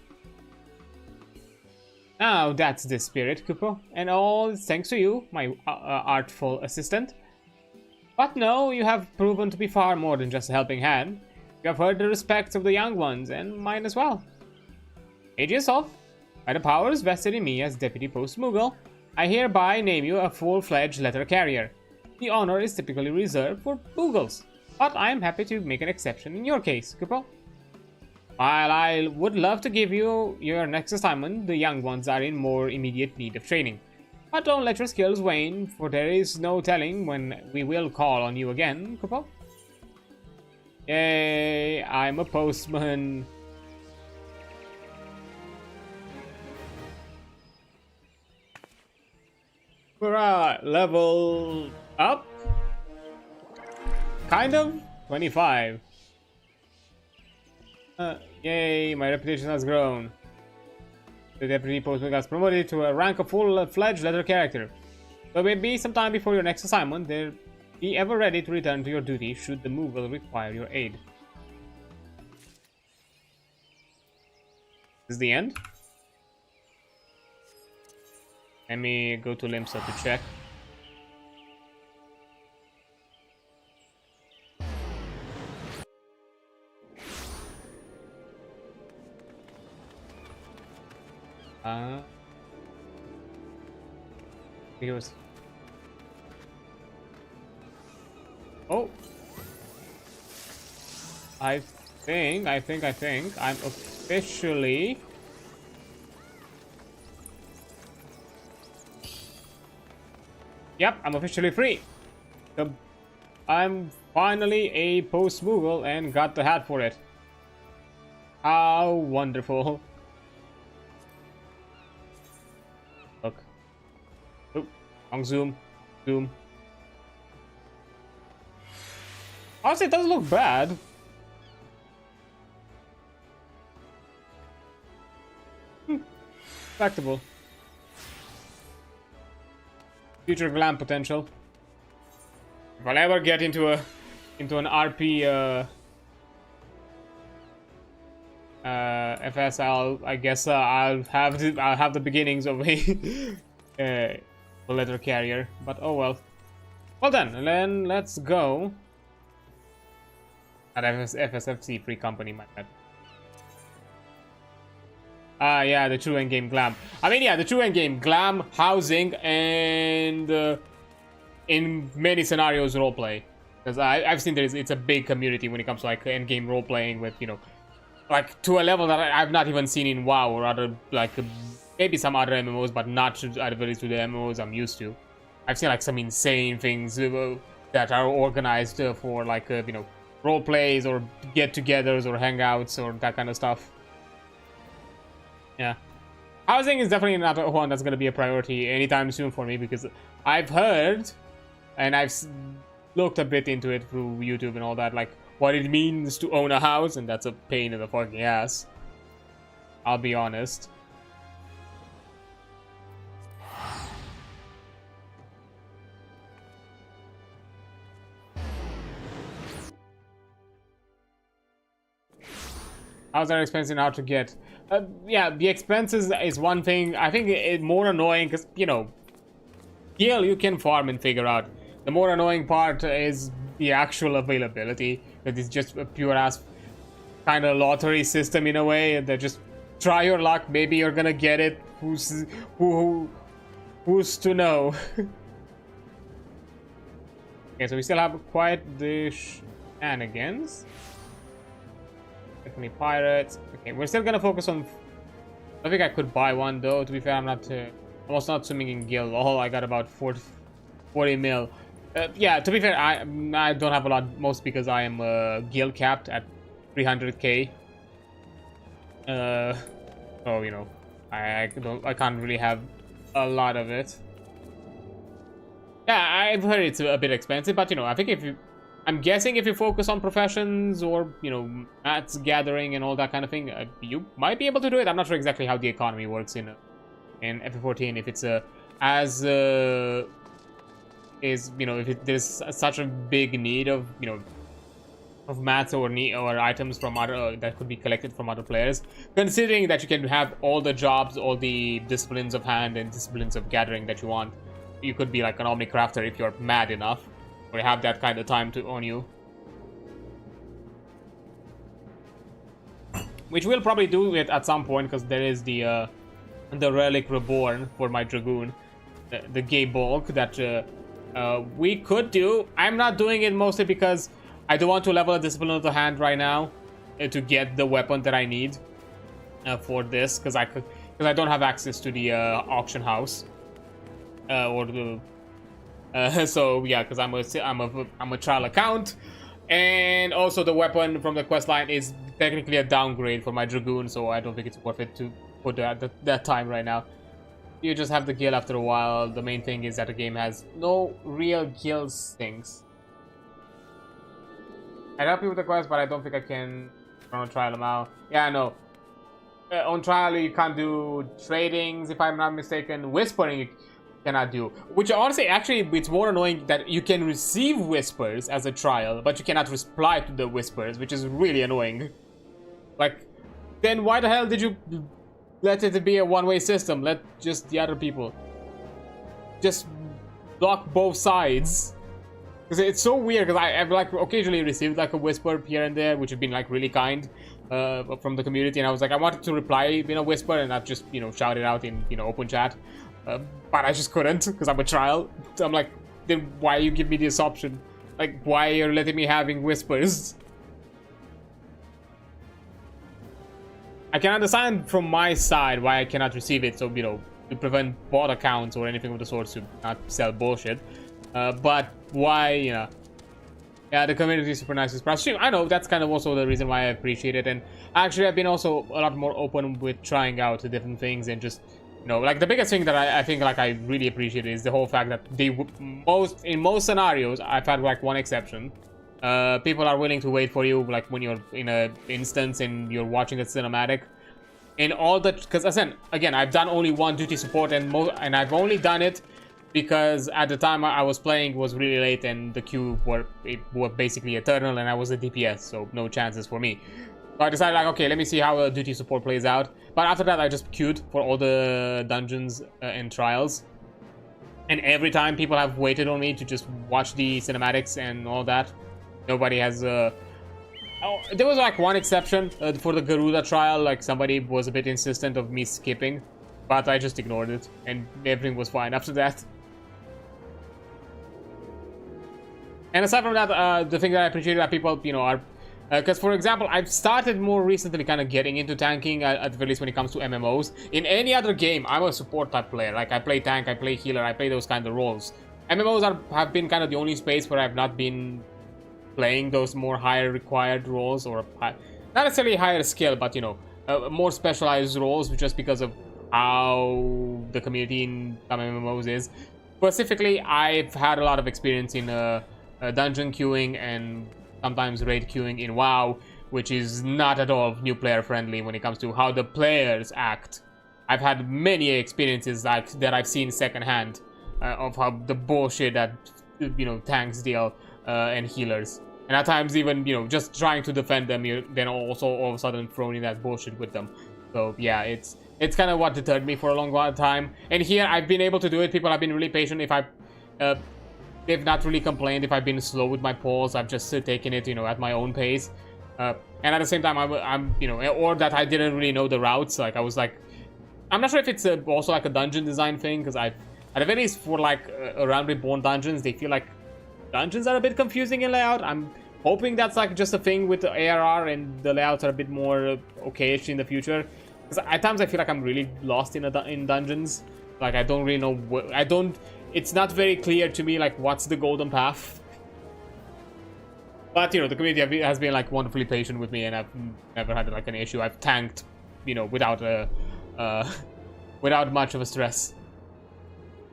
Now that's the spirit, Kupo, and all thanks to you, my artful assistant. But no, you have proven to be far more than just a helping hand. You have heard the respects of the young ones, and mine as well. Adreansulph, By the powers vested in me as Deputy Post Moogle, I hereby name you a full-fledged letter carrier. The honor is typically reserved for Moogles, but I am happy to make an exception in your case, Kupo. While I would love to give you your next assignment, the young ones are in more immediate need of training. But don't let your skills wane, for there is no telling when we will call on you again, Kupo. Yay, I'm a postman. Hurrah, level up? Kind of? 25. Yay, my reputation has grown. The deputy postman got promoted to a rank of full-fledged letter character. So maybe sometime before your next assignment, there be ever ready to return to your duty should the Moogle require your aid. This is the end. Let me go to Limsa to check. Here's. Oh. I think I'm officially. Yep, I'm officially free. I'm finally a post Moogle and got the hat for it. How wonderful. Look. Oop. Long zoom. Zoom. Honestly, it doesn't look bad. Respectable. Future glam potential. If I'll ever get into an RP FS, I guess I'll have the beginnings of a letter carrier. But oh well. Well then let's go. At FSFC Free Company, my bad. Yeah, the true endgame glam. I mean, yeah, the true endgame glam, housing, and in many scenarios roleplay. Because I've seen it's a big community when it comes to like endgame roleplaying with, you know, like to a level that I've not even seen in WoW or other, like maybe some other MMOs, but not to the MMOs I'm used to. I've seen like some insane things that are organized for like, you know, role plays or get-togethers or hangouts or that kind of stuff. Yeah, housing is definitely not one that's going to be a priority anytime soon for me, because I've heard and I've looked a bit into it through YouTube and all that, like what it means to own a house, and that's a pain in the fucking ass. I'll be honest. Houses are expensive now to get. Yeah, the expenses is one thing. I think it's more annoying because, you know, Gil you can farm and figure out. The more annoying part is the actual availability. That is just a pure ass kind of lottery system in a way. That just try your luck. Maybe you're gonna get it. Who's to know? Okay, so we still have quite the shenanigans. Definitely pirates. Okay, we're still gonna focus on. I think I could buy one though. To be fair, I'm almost not swimming in gil. Oh, I got about 40 mil. Yeah, to be fair, I don't have a lot, most because I am gil capped at 300k. So you know, I can't really have a lot of it. Yeah, I've heard it's a bit expensive, but you know, I think I'm guessing if you focus on professions or, you know, mats gathering and all that kind of thing, you might be able to do it. I'm not sure exactly how the economy works in FF14. If it's you know, if there's such a big need of, you know, of mats or items from other that could be collected from other players. Considering that you can have all the jobs, all the disciplines of hand and disciplines of gathering that you want, you could be like an omnicrafter if you're mad enough. Or have that kind of time on you. Which we'll probably do it at some point, because there is the the Relic Reborn for my Dragoon, the gay bulk that we could do. I'm not doing it mostly because I don't want to level a Discipline of the Hand right now to get the weapon that I need for this, because I don't have access to the auction house or the so yeah, because I'm a trial account, and also the weapon from the quest line is technically a downgrade for my Dragoon, so I don't think it's worth it to put that time right now. You just have the guild after a while. The main thing is that the game has no real guild things. I'd help you with the quest, but I don't think I can on trial them out. Yeah, I know. On trial you can't do tradings, if I'm not mistaken. Whispering you cannot do. Which honestly, actually, it's more annoying that you can receive whispers as a trial, but you cannot reply to the whispers, which is really annoying. Like, then why the hell did you let it be a one-way system? Let just the other people just block both sides. Because it's so weird, because I've like occasionally received like a whisper here and there, which has been like really kind from the community, and I was like, I wanted to reply in a whisper, and I've just, you know, shouted out in, you know, open chat, but I just couldn't, because I'm a trial. So I'm like, then why you give me this option? Like, why you're letting me having whispers? I can understand from my side why I cannot receive it, so, you know, to prevent bot accounts or anything of the sort to not sell bullshit. But why, you know, yeah, the community is super nice with stream. I know, that's kind of also the reason why I appreciate it. And actually, I've been also a lot more open with trying out the different things, and just, you know, like the biggest thing that I think like I really appreciate is the whole fact that in most scenarios, I've had like one exception. People are willing to wait for you, like when you're in a instance and you're watching a cinematic. And all that, because again, I've done only one duty support, and I've only done it because at the time I was playing was really late, and the queue were basically eternal, and I was a DPS, so no chances for me. So I decided, like, okay, let me see how a duty support plays out. But after that, I just queued for all the dungeons and trials, and every time people have waited on me to just watch the cinematics and all that. Nobody has oh, there was like one exception for the Garuda trial. Like, somebody was a bit insistent of me skipping, but I just ignored it, and everything was fine after that. And aside from that, the thing that I appreciate that people, you know, are... Because, for example, I've started more recently kind of getting into tanking, at the very least when it comes to MMOs. In any other game, I'm a support type player. Like, I play tank, I play healer, I play those kind of roles. MMOs have been kind of the only space where I've not been playing those more higher required roles, or not necessarily higher skill, but, you know, more specialized roles, just because of how the community in some MMOs is. Specifically, I've had a lot of experience in dungeon queuing and sometimes raid queuing in WoW, which is not at all new player friendly when it comes to how the players act. I've had many experiences like that I've seen secondhand of how the bullshit that, you know, tanks deal and healers, and at times even, you know, just trying to defend them, you're then also all of a sudden thrown in that bullshit with them. So yeah, it's kind of what deterred me for a long while time. And here I've been able to do it. People have been really patient. If they've not really complained if I've been slow with my polls. I've just taken it, you know, at my own pace. And at the same time, I'm, you know, or that I didn't really know the routes. Like, I was like, I'm not sure if it's also like a dungeon design thing, because at the very least for like Realm Reborn dungeons, they feel like dungeons are a bit confusing in layout. I'm hoping that's like just a thing with the ARR and the layouts are a bit more okayish in the future. Because at times I feel like I'm really lost in dungeons. Like, I don't really know it's not very clear to me, like, what's the golden path. But, you know, the community has been, like, wonderfully patient with me, and I've never had, like, an issue. I've tanked, you know, without much of a stress.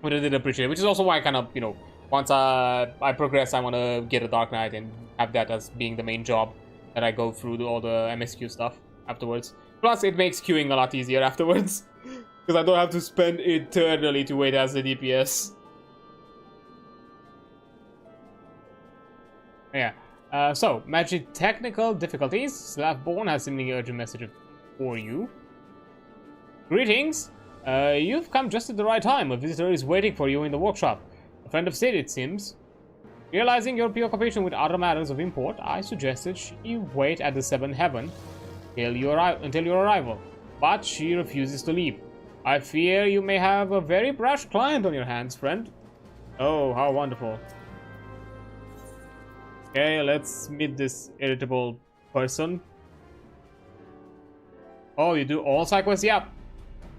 Which I did appreciate, which is also why I kind of, you know, once I progress, I want to get a Dark Knight and have that as being the main job that I go through all the MSQ stuff afterwards. Plus, it makes queuing a lot easier afterwards, because I don't have to spend eternally to wait as a DPS. Yeah. So, magic technical difficulties. Slavborn has seemingly urgent message for you. Greetings. You've come just at the right time. A visitor is waiting for you in the workshop. A friend of Sid, it seems. Realizing your preoccupation with other matters of import, I suggested she wait at the 7th heaven until your arrival. But she refuses to leave. I fear you may have a very brash client on your hands, friend. Oh, how wonderful. Okay, let's meet this irritable person. Oh, you do all side quests? Yeah.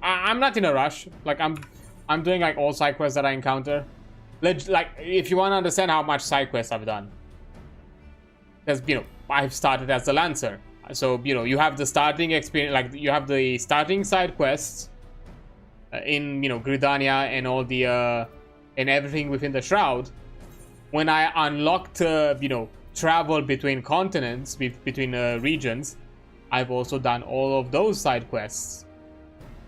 I'm not in a rush. Like, I'm doing, like, all side quests that I encounter. Like, if you want to understand how much side quests I've done. Because, you know, I've started as the Lancer. So, you know, you have the starting experience, like, you have the starting side quests in, you know, Gridania and all the, and everything within the Shroud. When I unlocked, you know, travel between continents, between regions, I've also done all of those side quests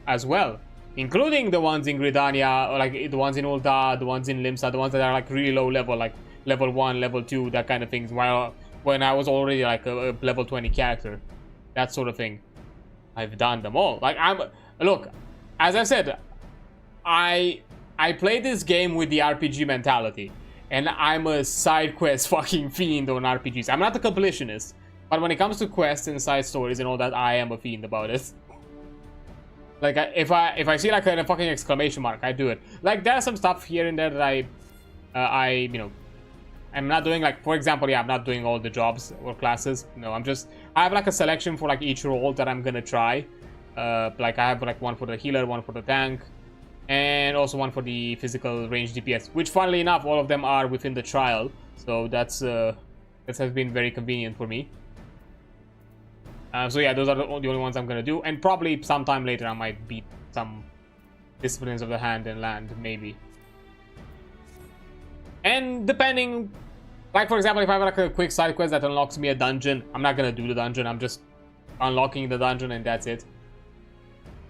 as well, including the ones in Gridania, or like the ones in Ul'dah, the ones in Limsa, the ones that are like really low level, like level 1, level 2, that kind of things, while when I was already like a level 20 character, that sort of thing. I've done them all. Like, look, as I said, I play this game with the RPG mentality, and I'm a side quest fucking fiend on RPGs. I'm not a completionist, but when it comes to quests and side stories and all that, I am a fiend about it. Like, if I see like a fucking exclamation mark, I do it. Like, there's some stuff here and there that I you know, I'm not doing. Like, for example, yeah, I'm not doing all the jobs or classes. No, I have like a selection for like each role that I'm gonna try. Like, I have like one for the healer, one for the tank, and also one for the physical range DPS, which funnily enough, all of them are within the trial. So that has been very convenient for me. So yeah, those are the only ones I'm gonna do, and probably sometime later I might beat some Disciplines of the Hand and Land, maybe. And depending, like for example, if I have like a quick side quest that unlocks me a dungeon, I'm not gonna do the dungeon, I'm just unlocking the dungeon and that's it.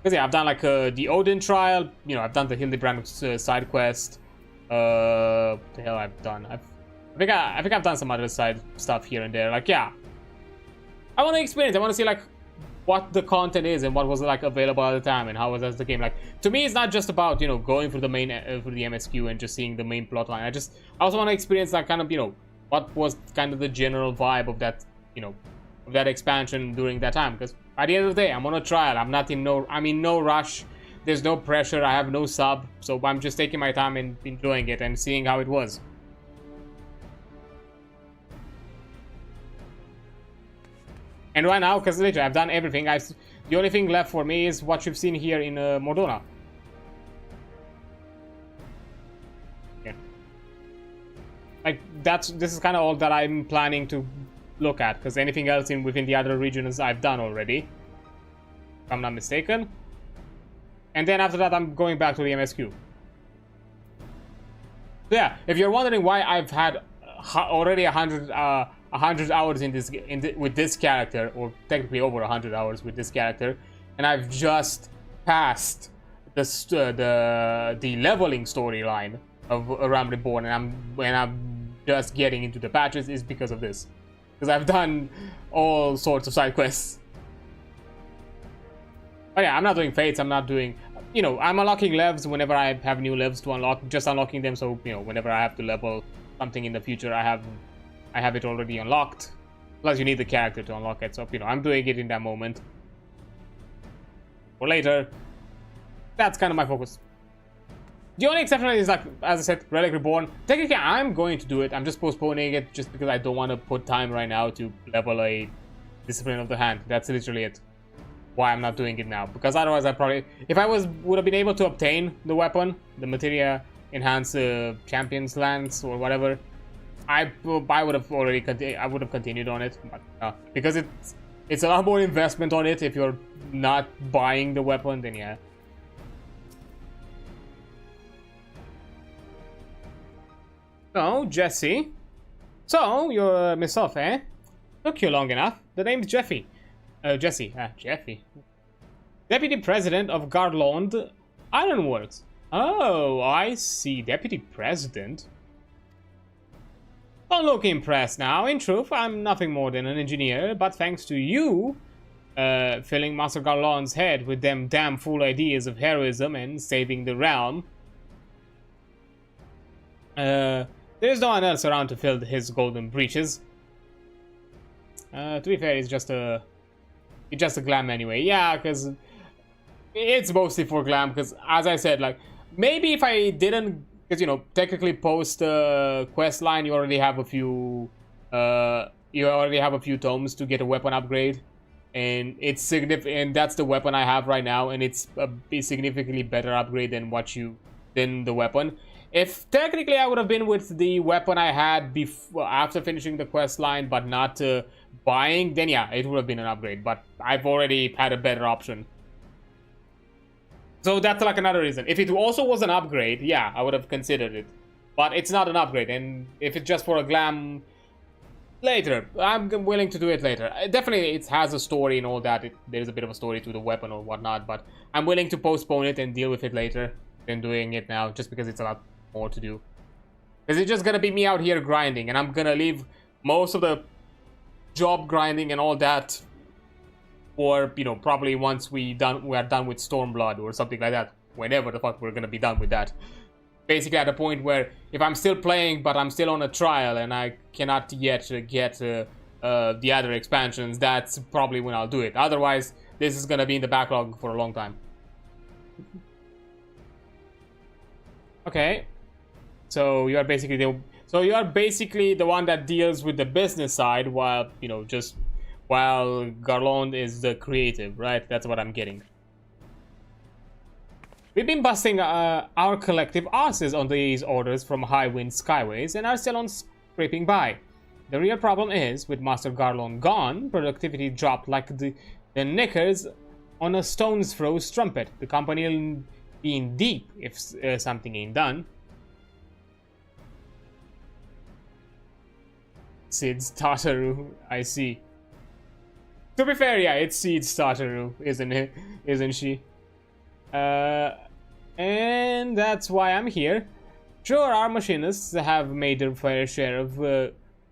Because yeah, I've done like the Odin trial, you know, I've done the Hildebrand side quest. What the hell I've done? I think I've done some other side stuff here and there. Like, yeah, I want to experience. I want to see like what the content is and what was like available at the time and how was the game. Like, to me, it's not just about, you know, going for the main for the MSQ and just seeing the main plot line. I also want to experience that kind of, you know, what was kind of the general vibe of that, you know, of that expansion during that time. Because at the end of the day, I'm on a trial. I'm in no rush. There's no pressure. I have no sub, so I'm just taking my time and enjoying it and seeing how it was. And right now, because literally I've done everything, the only thing left for me is what you've seen here in Mordona. Yeah. Like, this is kind of all that I'm planning to look at, because anything else within the other regions I've done already, if I'm not mistaken. And then after that, I'm going back to the MSQ. So yeah, if you're wondering why I've had already 100 hours with this character, or technically over 100 hours with this character, and I've just passed the leveling storyline of Realm Reborn, and I'm just getting into the patches, is because of this. Because I've done all sorts of side quests. But yeah, I'm not doing fates, I'm not doing, you know, I'm unlocking levels whenever I have new levels to unlock, just unlocking them, so, you know, whenever I have to level something in the future, I have it already unlocked. Plus, you need the character to unlock it, so, you know, I'm doing it in that moment. Or later. That's kind of my focus. The only exception is, like, as I said, Relic Reborn. Technically, I'm going to do it. I'm just postponing it just because I don't want to put time right now to level a Discipline of the Hand. That's literally it. Why I'm not doing it now. Because otherwise, I probably... If I would have been able to obtain the weapon, the Materia Enhanced Champions Lance or whatever, I would have already I would have continued on it, but because it's a lot more investment on it if you're not buying the weapon, then yeah. So, Jesse. So, you're myself, eh? Took you long enough. The name's Jesse. Jesse. Jeffy. Deputy President of Garlond Ironworks. Oh, I see. Deputy President. Don't look impressed now. In truth, I'm nothing more than an engineer, but thanks to you, filling Master Garlon's head with them damn fool ideas of heroism and saving the realm, there's no one else around to fill his golden breeches. To be fair, it's just a glam anyway. Yeah, because It's mostly for glam, because as I said, like, maybe if I didn't, because, you know, technically post quest line, you already have a few tomes to get a weapon upgrade, and it's significant, and that's the weapon I have right now, and it's a significantly better upgrade than the weapon. If technically I would have been with the weapon I had before, after finishing the quest line, but not buying, then yeah, it would have been an upgrade, but I've already had a better option. So that's like another reason. If it also was an upgrade, yeah, I would have considered it. But it's not an upgrade, and if it's just for a glam, later. I'm willing to do it later. Definitely, it has a story and all that. There's a bit of a story to the weapon or whatnot, but I'm willing to postpone it and deal with it later than doing it now, just because it's a lot more to do. Because it's just gonna be me out here grinding, and I'm gonna leave most of the job grinding and all that for, you know, probably once we are done with Stormblood or something like that. Whenever the fuck we're gonna be done with that. Basically at a point where if I'm still playing but I'm still on a trial and I cannot yet get the other expansions, that's probably when I'll do it. Otherwise, this is gonna be in the backlog for a long time. Okay, so you are basically the one that deals with the business side, while, you know, while Garland is the creative, right? That's what I'm getting. We've been busting our collective asses on these orders from High Wind Skyways and are still on scraping by. The real problem is, with Master Garland gone, productivity dropped like the knickers on a stone's throw strumpet. The company will be in deep if something ain't done. Sid's Tataru, I see. To be fair, yeah, it's Sid's Tataru, isn't it? Isn't she? And that's why I'm here. Sure, our machinists have made their fair share of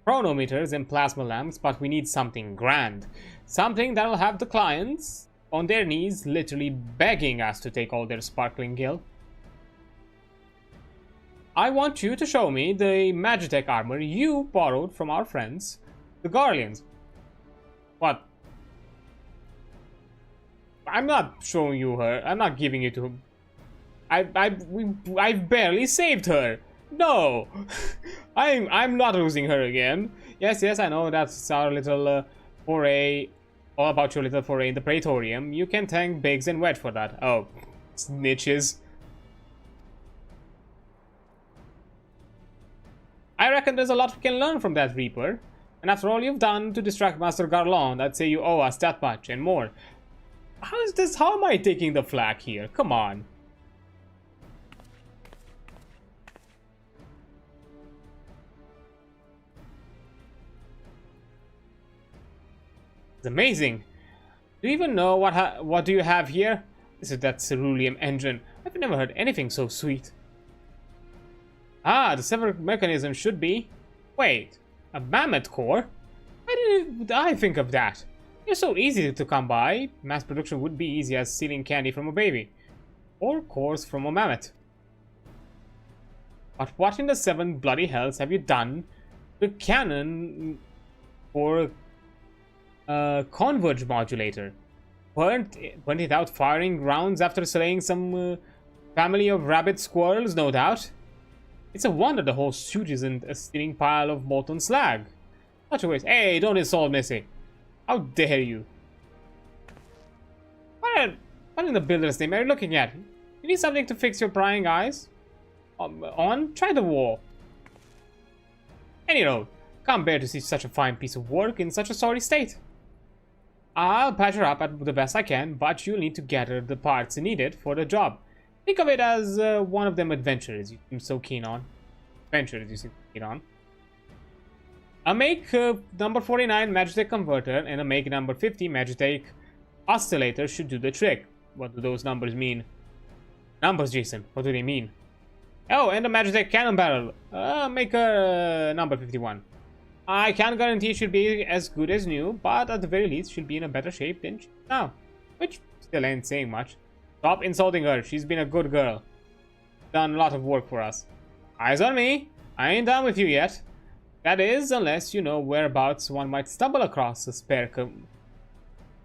chronometers and plasma lamps, but we need something grand. Something that'll have the clients on their knees, literally begging us to take all their sparkling gil. I want you to show me the Magitech armor you borrowed from our friends, the Garleans. What? I'm not showing you her. I'm not giving it to him. I've barely saved her. No, I'm not losing her again. Yes, I know that's our little foray. All about your little foray in the Praetorium. You can thank Biggs and Wedge for that. Oh, snitches. I reckon there's a lot we can learn from that Reaper. And after all you've done to distract Master Garland, I'd say you owe us that much and more. How is this? How am I taking the flak here? Come on. It's amazing. Do you even know what do you have here? This is that ceruleum engine. I've never heard anything so sweet. Ah, the severed mechanism should be... Wait, a mammoth core? Why did I think of that? They're so easy to come by. Mass production would be easy as stealing candy from a baby. Or cores from a mammoth. But what in the seven bloody hells have you done to cannon for a converge modulator? Weren't it out firing rounds after slaying some family of rabbit squirrels, no doubt? It's a wonder the whole suit isn't a steaming pile of molten slag. Such a waste. Hey, don't insult Missy. How dare you? What in the builder's name are you looking at? You need something to fix your prying eyes? Try the wall. And you know, can't bear to see such a fine piece of work in such a sorry state. I'll patch her up at the best I can, but you'll need to gather the parts needed for the job. Think of it as one of them adventures you seem so keen on. A make number 49 Magitech converter and a make number 50 Magitech oscillator should do the trick. What do those numbers mean? Numbers, Jason. What do they mean? Oh, and a Magitech cannon barrel. Make number 51. I can't guarantee it should be as good as new, but at the very least she'll be in a better shape than she is now. Which still ain't saying much. Stop insulting her. She's been a good girl. Done a lot of work for us. Eyes on me. I ain't done with you yet. That is, unless you know whereabouts one might stumble across a spare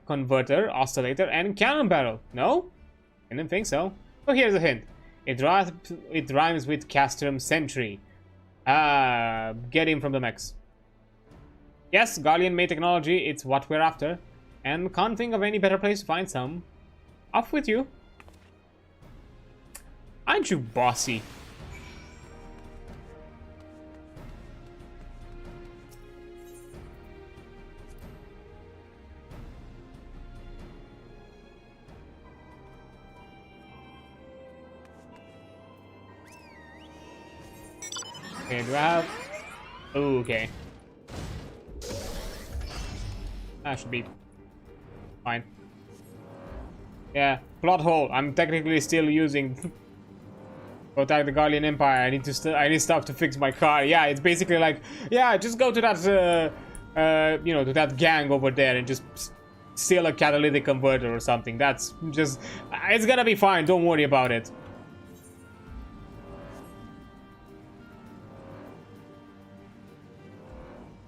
converter, oscillator, and cannon barrel. No? I didn't think so. Oh, here's a hint. It rhymes with Castrum Sentry. Get him from the mechs. Yes, Guardian May technology, it's what we're after. And can't think of any better place to find some. Off with you. Aren't you bossy? Okay, do I have... Oh, okay. That should be fine. Yeah, plot hole. I'm technically still using to attack the Guardian Empire. I need stuff to fix my car. Yeah, it's basically like, yeah, just go to that you know, to that gang over there and just steal a catalytic converter or something. That's just, it's gonna be fine. Don't worry about it.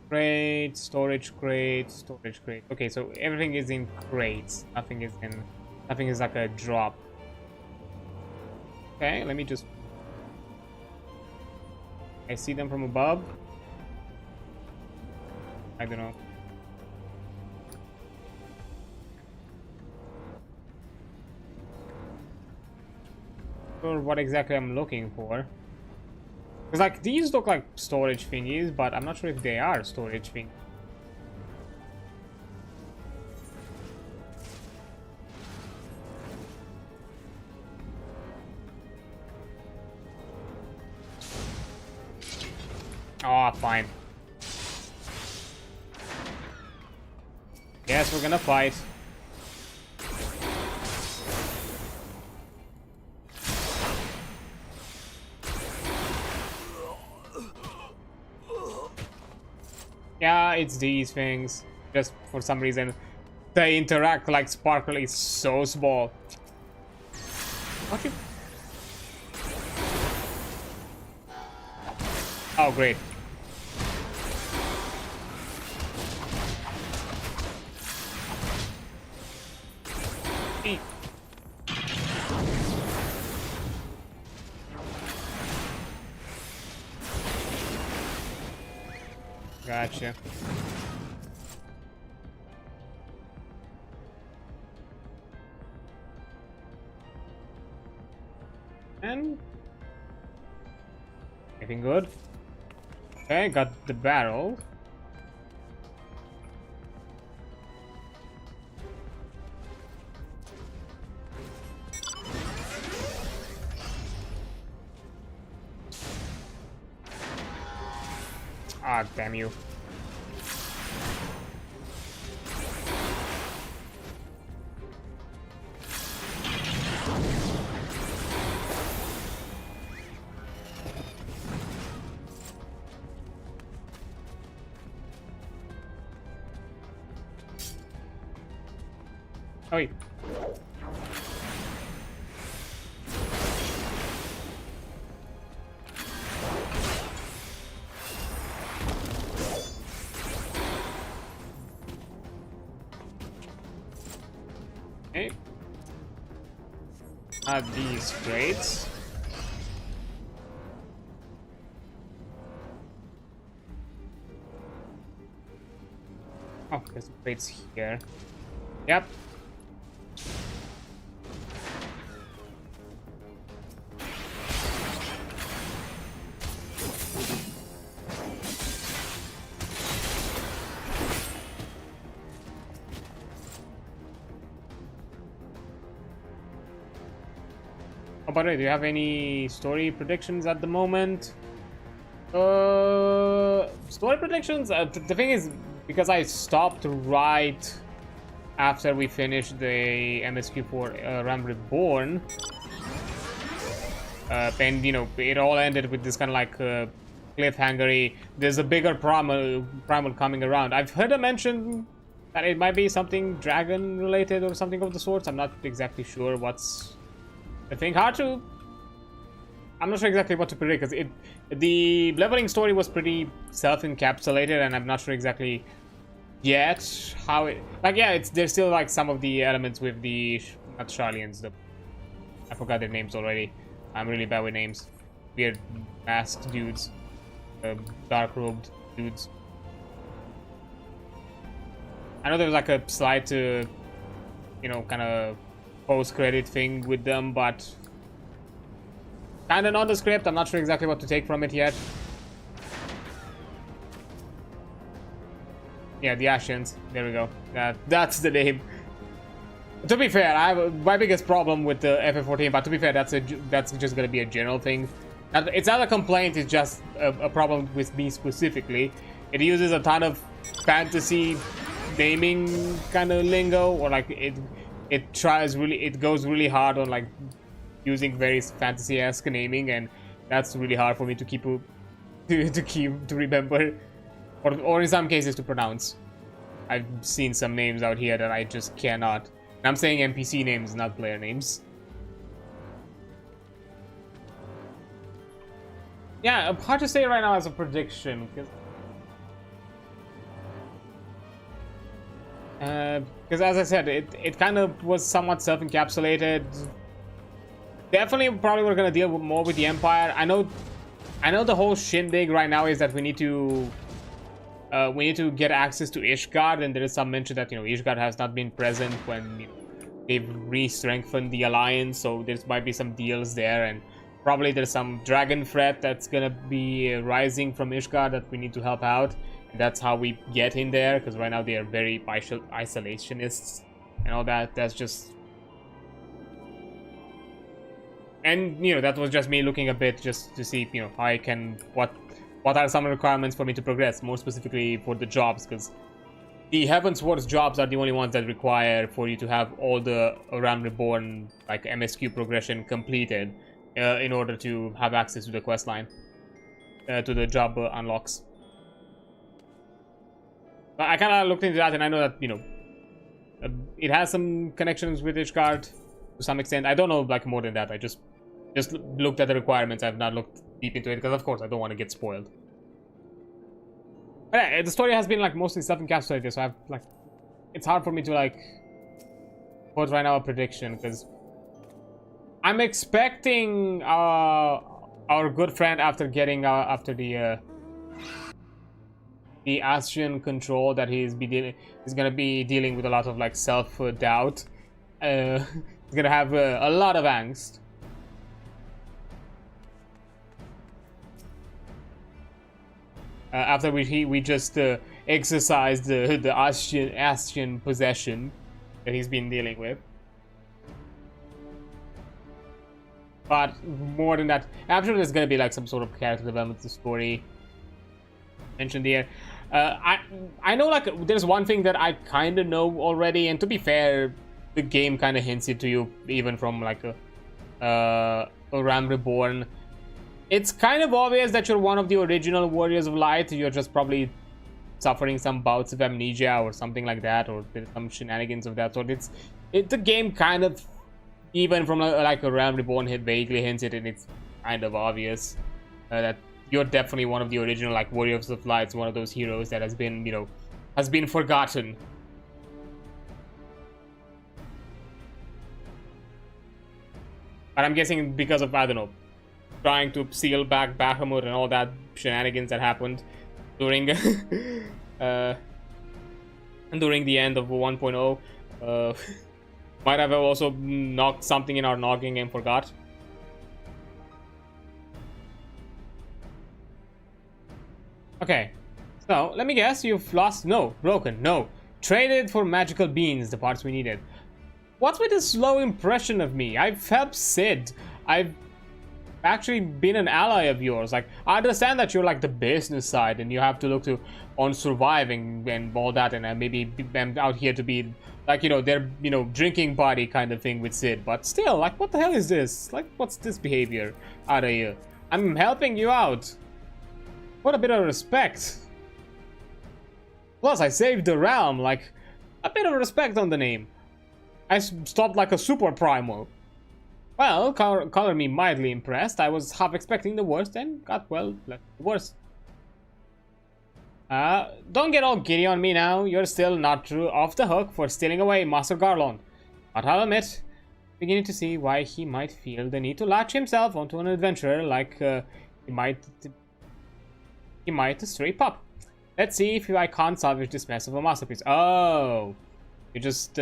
Crate, storage crate, storage crate. Okay, so everything is in crates. Nothing is like a drop. Okay, let me just... I see them from above. I don't know. Sure what exactly I'm looking for. Because like these look like storage thingies, but I'm not sure if they are storage thingies. Oh, fine. Yes, we're gonna fight. Yeah, it's these things. Just for some reason, they interact like Sparkle is so small. What you... Oh, great. Eat. Gotcha. And anything good? Okay, got the barrel. Ah, damn you. Oh, wait. Okay. These crates. Oh, there's crates here. Yep. Oh, by the way, do you have any story predictions at the moment? Story predictions? The thing is, because I stopped right after we finished the MSQ4 Realm Reborn, and you know, it all ended with this kind of like cliffhangery. There's a bigger primal coming around. I've heard a mention that it might be something dragon related or something of the sorts. I'm not exactly sure what's the thing. I'm not sure exactly what to predict, because the leveling story was pretty self-encapsulated, and I'm not sure exactly yet how it, like, yeah, there's still like some of the elements with the not Sharlians, I forgot their names already. I'm really bad with names. Weird masked dudes. Dark-robed dudes. I know there was like a slight, you know, kind of post-credit thing with them, but kind of nondescript. I'm not sure exactly what to take from it yet. Yeah, the Ashians. There we go. That's the name. To be fair, I have my biggest problem with the FF14, but to be fair, that's just gonna be a general thing. It's not a complaint, it's just a problem with me specifically. It uses a ton of fantasy naming kind of lingo, or like it goes really hard on like using very fantasy-esque naming, and that's really hard for me to keep to remember, or in some cases to pronounce. I've seen some names out here that I just cannot. And I'm saying NPC names, not player names. Yeah, hard to say right now as a prediction, because as I said, it kind of was somewhat self-encapsulated. Definitely, probably we're gonna deal more with the Empire. I know the whole shindig right now is that we need to get access to Ishgard, and there is some mention that, you know, Ishgard has not been present when, you know, they've re-strengthened the alliance, so there might be some deals there, and probably there's some dragon threat that's gonna be rising from Ishgard that we need to help out, and that's how we get in there, because right now they are very isolationists and all that. That's just, and you know, that was just me looking a bit just to see, you know, how I can, what are some requirements for me to progress, more specifically for the jobs, because the Heavensward's jobs are the only ones that require for you to have all the Realm Reborn like MSQ progression completed in order to have access to the quest line, to the job unlocks. But I kind of looked into that, and I know that, you know, it has some connections with Ishgard to some extent. I don't know like more than that. I just looked at the requirements. I've not looked deep into it because, of course, I don't want to get spoiled. But yeah, the story has been like mostly self-encapsulated, so I've like, it's hard for me to like put right now a prediction, because I'm expecting our good friend, after getting after the Ascian control, that he's gonna be dealing with a lot of like self-doubt. He's gonna have a lot of angst. After we just exercised the Ascian possession that he's been dealing with. But more than that, I'm sure there's gonna be like some sort of character development to the story mentioned here. I know like there's one thing that I kind of know already, and to be fair, the game kind of hints it to you even from like a Realm Reborn. It's kind of obvious that you're one of the original Warriors of Light. You're just probably suffering some bouts of amnesia or something like that, or there's some shenanigans of that sort. The game kind of, even from like a Realm Reborn, vaguely hints it, and it's kind of obvious that you're definitely one of the original like Warriors of Light, one of those heroes that has been, you know, has been forgotten. But I'm guessing because of, I don't know, trying to seal back Bahamut and all that shenanigans that happened during during the end of 1.0, might have also knocked something in our noggin and forgot. Okay, so let me guess, you've lost, no, broken, no, traded for magical beans, the parts we needed. What's with this low impression of me? I've helped Sid. I've actually been an ally of yours. Like, I understand that you're like the business side and you have to look on surviving and all that, and maybe I'm out here to be like, you know, their, you know, drinking buddy kind of thing with Sid. But still, like, what the hell is this? Like, what's this behavior out of you? I'm helping you out. What a bit of respect. Plus, I saved the realm. Like, a bit of respect on the name. I stopped like a super primal. Well, color me mildly impressed. I was half expecting the worst and got, well, the worst. Don't get all giddy on me now. You're still not off the hook for stealing away Master Garlon. But I'll admit, beginning to see why he might feel the need to latch himself onto an adventurer like he might stray pup. Let's see if I can't salvage this mess of a masterpiece. Oh, you're just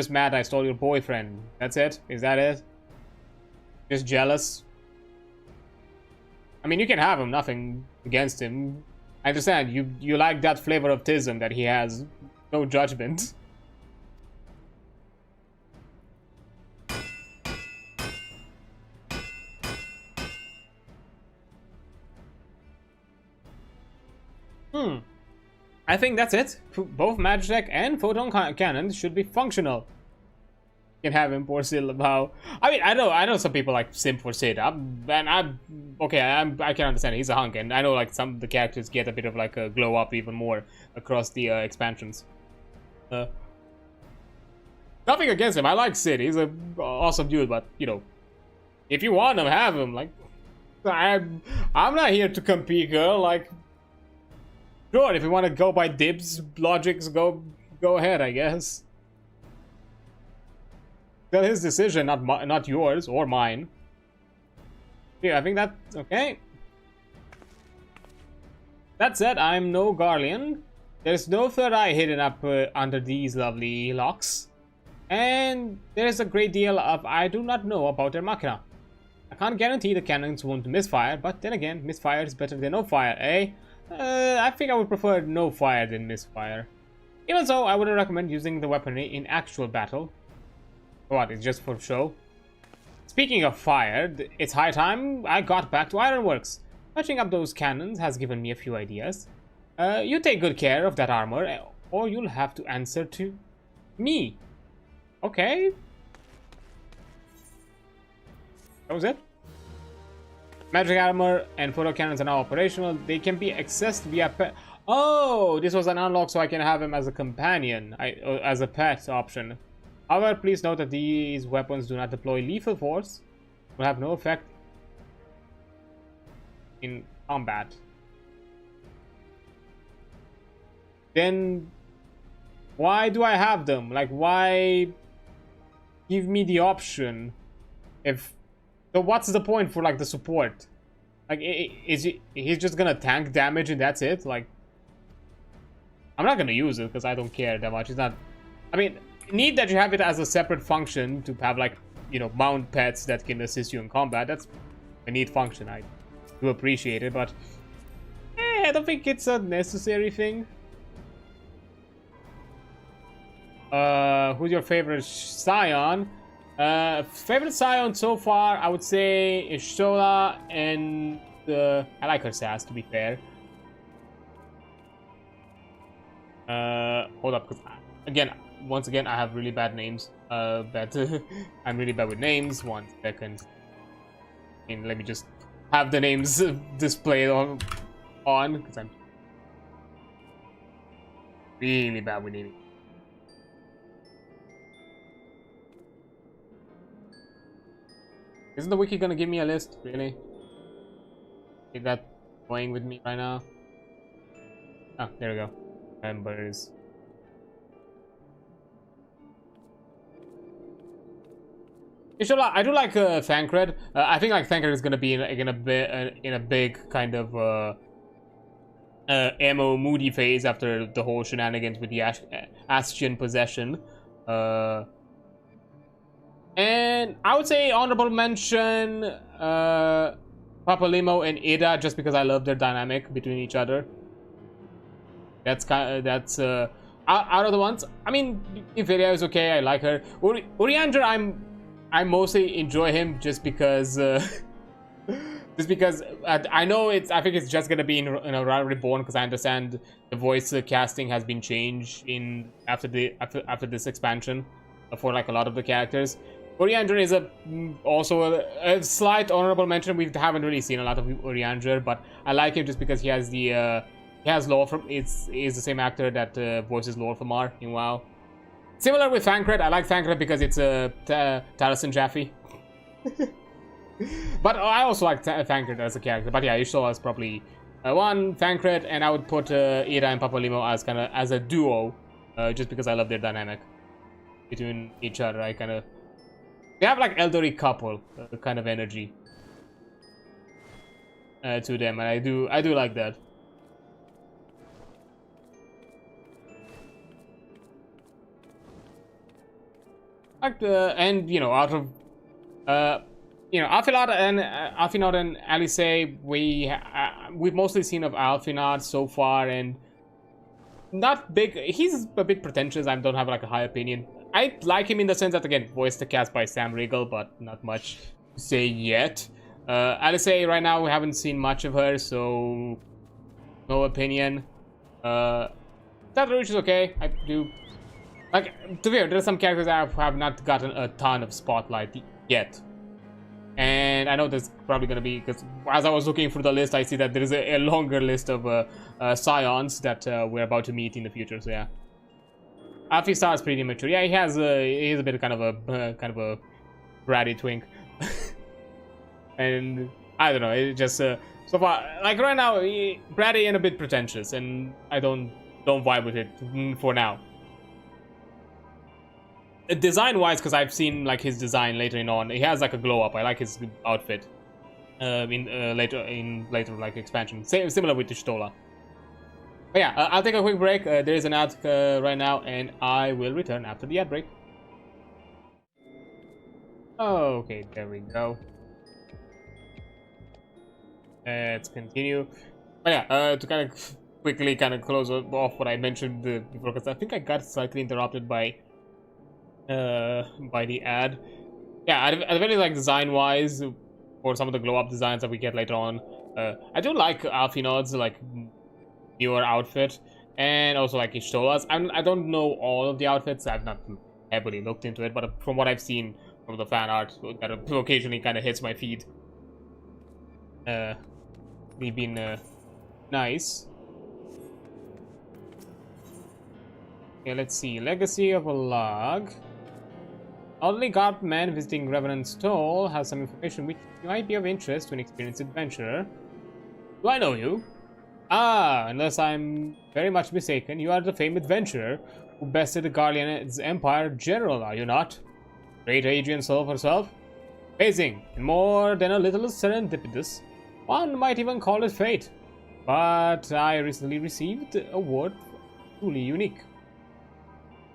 mad I stole your boyfriend. That's it? Is that it? Just jealous? I mean, you can have him. Nothing against him. I understand. You like that flavor of tism that he has. No judgment. I think that's it. Both Magitech and Photon Cannons should be functional. You can have him pour Syllabao. I mean, I know some people like simp for Sid. I can understand. He's a hunk, and I know like some of the characters get a bit of like a glow up even more across the expansions. Nothing against him. I like Sid. He's an awesome dude, but you know, if you want him, have him. Like, I'm not here to compete, girl. Like, sure, if you want to go by dibs, logics, go ahead, I guess. That's his decision, not yours or mine. Yeah, I think that's okay. That said, I'm no Garlean. There's no third eye hidden up under these lovely locks. And there is a great deal of I do not know about their machina. I can't guarantee the cannons won't misfire, but then again, misfire is better than no fire, eh? I think I would prefer no fire than misfire. Even so, I wouldn't recommend using the weaponry in actual battle. What, it's just for show? Speaking of fire, it's high time I got back to Ironworks. Touching up those cannons has given me a few ideas. You take good care of that armor, or you'll have to answer to me. Okay. That was it. Magic armor and photo cannons are now operational. They can be accessed via pet. Oh, this was an unlock so I can have him as a companion, as a pet option. However, please note that these weapons do not deploy lethal force. Will have no effect in combat. Then why do I have them? Like, why give me the option if... So what's the point for like the support? Like, he's just gonna tank damage and that's it? Like, I'm not gonna use it because I don't care that much. It's not... I mean, neat that you have it as a separate function to have like, you know, mount pets that can assist you in combat. That's a neat function. I do appreciate it, but I don't think it's a necessary thing. Who's your favorite Scion? Favorite Scion so far, I would say is Shola, and I like her sass, to be fair. Hold up, because once again, I have really bad names. But I'm really bad with names. 1 second. And let me just have the names displayed on because I'm really bad with naming. Isn't the wiki gonna give me a list? Really? Is that going with me right now? Ah, there we go. Members. I do like Thancred. I think like Thancred is gonna be in a big kind of ammo moody phase after the whole shenanigans with the Ascian possession. And I would say honorable mention Papalimo and Ada, just because I love their dynamic between each other. That's out of the ones. I mean, Iveria is okay. I like her. Urianger, I mostly enjoy him just because I know I think it's just gonna be in a Realm Reborn, because I understand the voice casting has been changed after this expansion for like a lot of the characters. Urianger is also a slight honorable mention. We haven't really seen a lot of Urianger, but I like him just because he has he has lore from is the same actor that voices Lorfamar in WoW. Similar with Thancred, I like Thancred because it's Taliesin Jaffe. But I also like Thancred as a character. But yeah, Ishtola is probably one, Thancred, and I would put Ira and Papalimo as a duo, just because I love their dynamic between each other. I kind of They have like elderly couple kind of energy to them, and I do like that. And you know, out of you know, Alfinod and Alice, we've mostly seen of Alfinod so far, and not big. He's a bit pretentious. I don't have like a high opinion. I like him in the sense that, again, voiced the cast by Sam Riegel, but not much to say yet. Alice, right now we haven't seen much of her, so no opinion. That Rouge is okay. I do like, to be fair, there are some characters that have not gotten a ton of spotlight yet. And I know there's probably going to be, because as I was looking through the list, I see that there is a longer list of scions that we're about to meet in the future. So yeah, Alfie is pretty mature. Yeah, he has a bit of kind of a bratty twink, and I don't know. It just so far, like right now, bratty and a bit pretentious, and I don't vibe with it for now. Design wise, because I've seen like his design later on, he has like a glow up. I like his outfit in later like expansion, similar with the Shtola. But yeah, I'll take a quick break. There is an ad right now, and I will return after the ad break. Okay, there we go. Let's continue. But yeah, to kind of quickly kind of close off what I mentioned before, because I think I got slightly interrupted by the ad. Yeah, I really like design wise for some of the glow up designs that we get later on. I do like Alfinod's like newer outfit, and also like Ishtola's. I don't know all of the outfits. I've not heavily looked into it, but from what I've seen from the fan art that occasionally kind of hits my feed, they've been nice. Okay, let's see. Legacy of a Log. Elderly garbed man visiting Revenant's Toll has some information which might be of interest to an experienced adventurer. Do I know you? Ah, unless I'm very much mistaken, you are the famed adventurer who bested the Guardian's Empire General, are you not? Great adreansulph herself? Amazing, and more than a little serendipitous. One might even call it fate. But I recently received a word truly unique.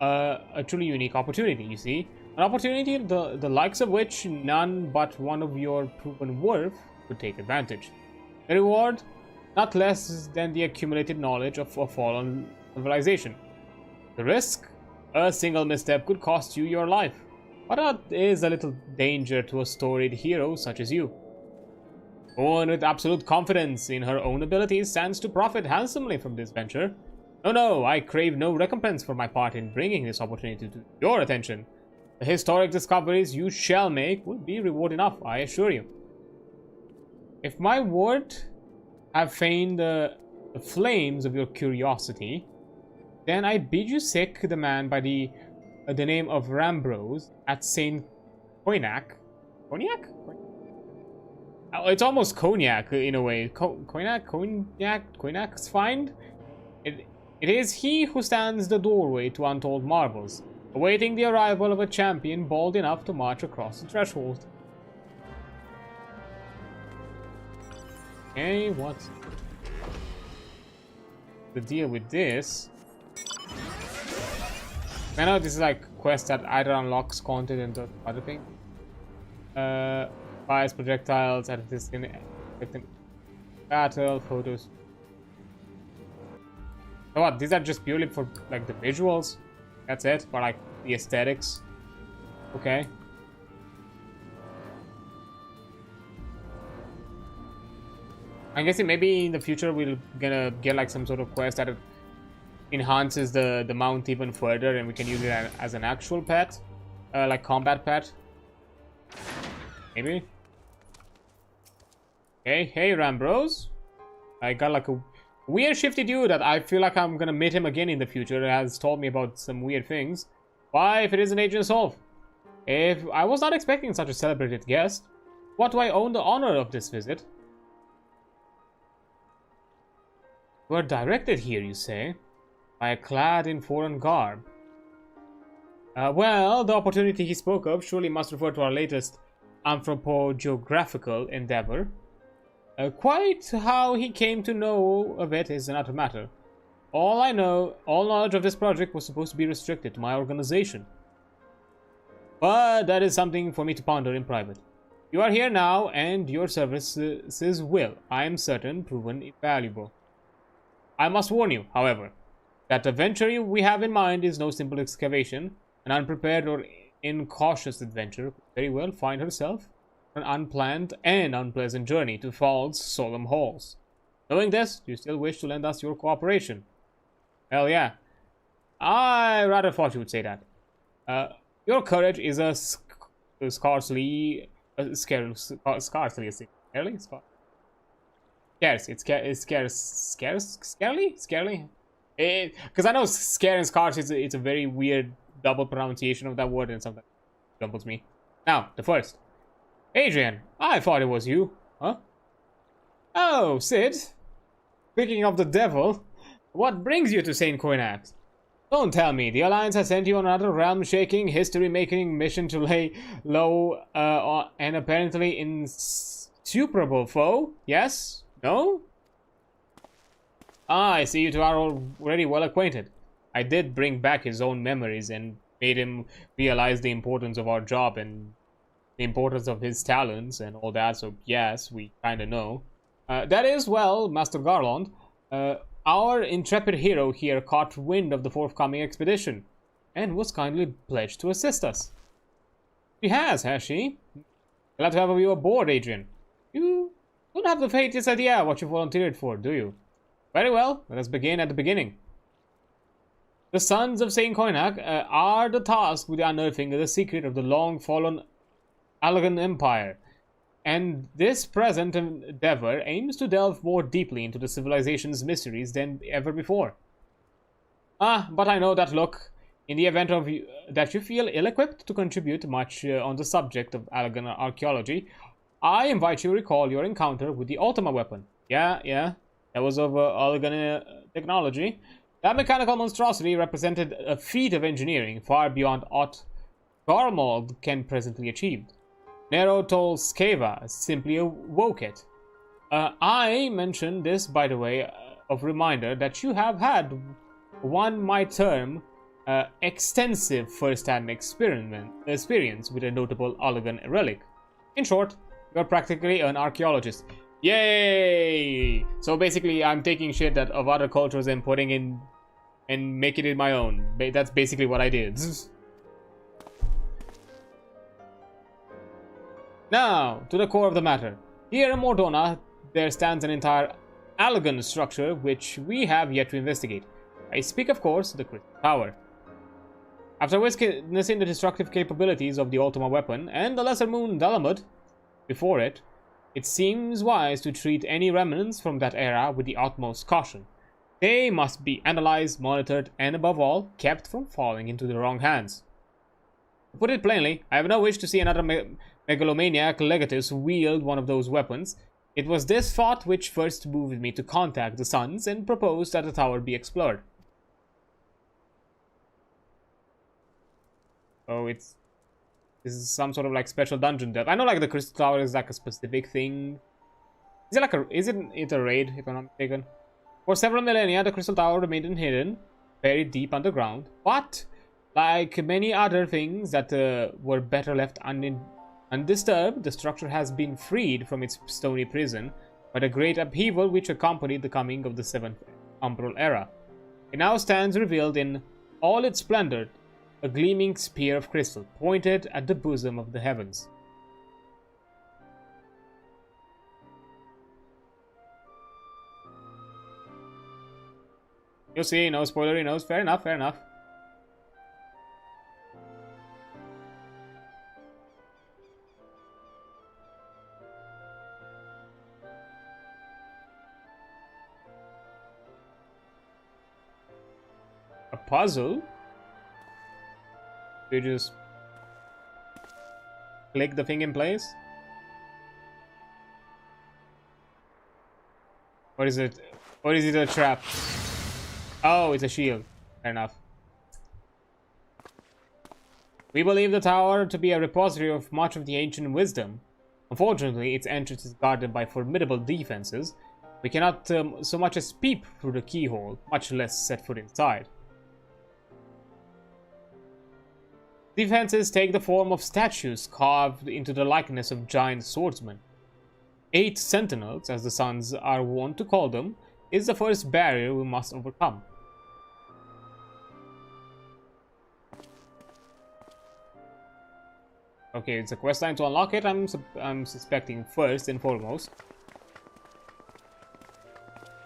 A truly unique opportunity, you see. An opportunity the likes of which none but one of your proven worth could take advantage. The reward, not less than the accumulated knowledge of a fallen civilization. The risk, a single misstep could cost you your life. But that is a little danger to a storied hero such as you. One with absolute confidence in her own abilities stands to profit handsomely from this venture. No, I crave no recompense for my part in bringing this opportunity to your attention. The historic discoveries you shall make will be reward enough, I assure you. If my word have feigned the flames of your curiosity, then I bid you seek the man by the name of Rambrose at Saint Cognac. Cognac? Oh, it's almost cognac in a way. Cognac's find? It is he who stands the doorway to untold marvels, awaiting the arrival of a champion bold enough to march across the threshold. Okay, what's the deal with this? I know this is like quest that either unlocks content and the other thing. Fires projectiles at this in battle photos. So what? These are just purely for like the visuals. That's it, for like the aesthetics. Okay. I'm guessing maybe in the future we're gonna get like some sort of quest that enhances the mount even further, and we can use it as an actual pet, like combat pet. Maybe. Okay, hey Rambros. I got like a weird shifty dude that I feel like I'm gonna meet him again in the future. It has told me about some weird things. Why, if it is an adreansulph? If I was not expecting such a celebrated guest, what do I own the honor of this visit? You are directed here, you say, by a clad in foreign garb. Well, the opportunity he spoke of surely must refer to our latest anthropogeographical endeavor. Quite how he came to know of it is another matter. All I know, all knowledge of this project was supposed to be restricted to my organization. But that is something for me to ponder in private. You are here now, and your services will, I am certain, proven invaluable. I must warn you, however, that the venture we have in mind is no simple excavation. An unprepared or incautious adventurer could very well find herself on an unplanned and unpleasant journey to Falls solemn halls. Knowing this, do you still wish to lend us your cooperation? Hell yeah. I rather thought you would say that. Your courage is a scarcely a scarce, scarcely a scarcely scarce. It's scarcely. Because I know scare and scarce it's a very weird double pronunciation of that word, and something jumbles me. Now the first. Adrian, I thought it was you. Huh? Oh, Sid. Speaking of the devil, what brings you to St. Coinax? Don't tell me the Alliance has sent you on another realm-shaking, history-making mission to lay low an apparently insuperable foe? Yes? No? Ah, I see you two are already well acquainted. I did bring back his own memories and made him realize the importance of our job and the importance of his talents and all that, so yes, we kinda know. That is, well, Master Garland, our intrepid hero here caught wind of the forthcoming expedition, and was kindly pledged to assist us. She has she? Glad to have you aboard, Adrian. You don't have the faintest idea what you volunteered for, do you? Very well, let us begin at the beginning. The sons of Saint Koinak are the tasked with unearthing the secret of the long-fallen Allegan Empire, and this present endeavor aims to delve more deeply into the civilization's mysteries than ever before. But I know that look. In the event of that you feel ill-equipped to contribute much on the subject of Allegan archaeology, I invite you to recall your encounter with the Ultima weapon. Yeah, that was of Allegan technology. That mechanical monstrosity represented a feat of engineering far beyond aught Garmold can presently achieve. Nero Tolskeva simply awoke it. I mention this by the way of reminder that you have had, one might term, extensive first-hand experience with a notable Allegan relic. In short, you're practically an archaeologist. Yay! So basically, I'm taking shit that of other cultures and putting in and making it my own. That's basically what I did. Now, to the core of the matter. Here in Mordona, there stands an entire Allegan structure which we have yet to investigate. I speak, of course, the Crystal Tower. After witnessing the destructive capabilities of the Ultima weapon and the Lesser Moon Dalamud before it, it seems wise to treat any remnants from that era with the utmost caution. They must be analyzed, monitored, and above all, kept from falling into the wrong hands. To put it plainly, I have no wish to see another megalomaniac legatus wield one of those weapons. It was this thought which first moved me to contact the Sons and propose that the tower be explored. Oh, this is some sort of like special dungeon depth. I know like the Crystal Tower is like a specific thing. Isn't it a raid, if I'm not mistaken? For several millennia, the Crystal Tower remained hidden, buried deep underground, but like many other things that were better left undisturbed, the structure has been freed from its stony prison by the great upheaval which accompanied the coming of the 7th Umbral Era. It now stands revealed in all its splendor, a gleaming spear of crystal pointed at the bosom of the heavens. You'll see, no spoilery, no, fair enough, fair enough. A puzzle? You just click the thing in place? Or is it a trap? Oh, it's a shield. Fair enough. We believe the tower to be a repository of much of the ancient wisdom. Unfortunately, its entrance is guarded by formidable defenses. We cannot so much as peep through the keyhole, much less set foot inside. Defenses take the form of statues carved into the likeness of giant swordsmen. 8 sentinels, as the sons are wont to call them, is the first barrier we must overcome. Okay, it's a quest line to unlock it. I'm suspecting first and foremost.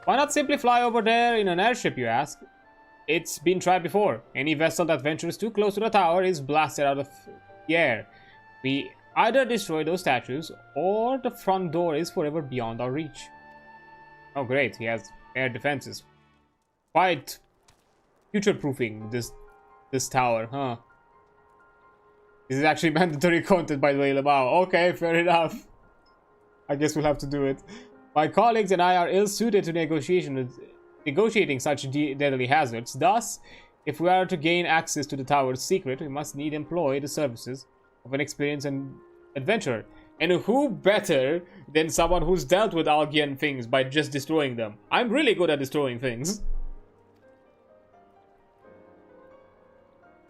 Why not simply fly over there in an airship, you ask? It's been tried before. Any vessel that ventures too close to the tower is blasted out of the air. We either destroy those statues, or the front door is forever beyond our reach. Oh great, he has air defenses. Quite future-proofing this tower, huh? This is actually mandatory content, by the way, Lamau. Okay, fair enough. I guess we'll have to do it. My colleagues and I are ill-suited to negotiating such deadly hazards. Thus, if we are to gain access to the tower's secret, we must need employ the services of an experienced adventurer. And who better than someone who's dealt with Algian things by just destroying them? I'm really good at destroying things.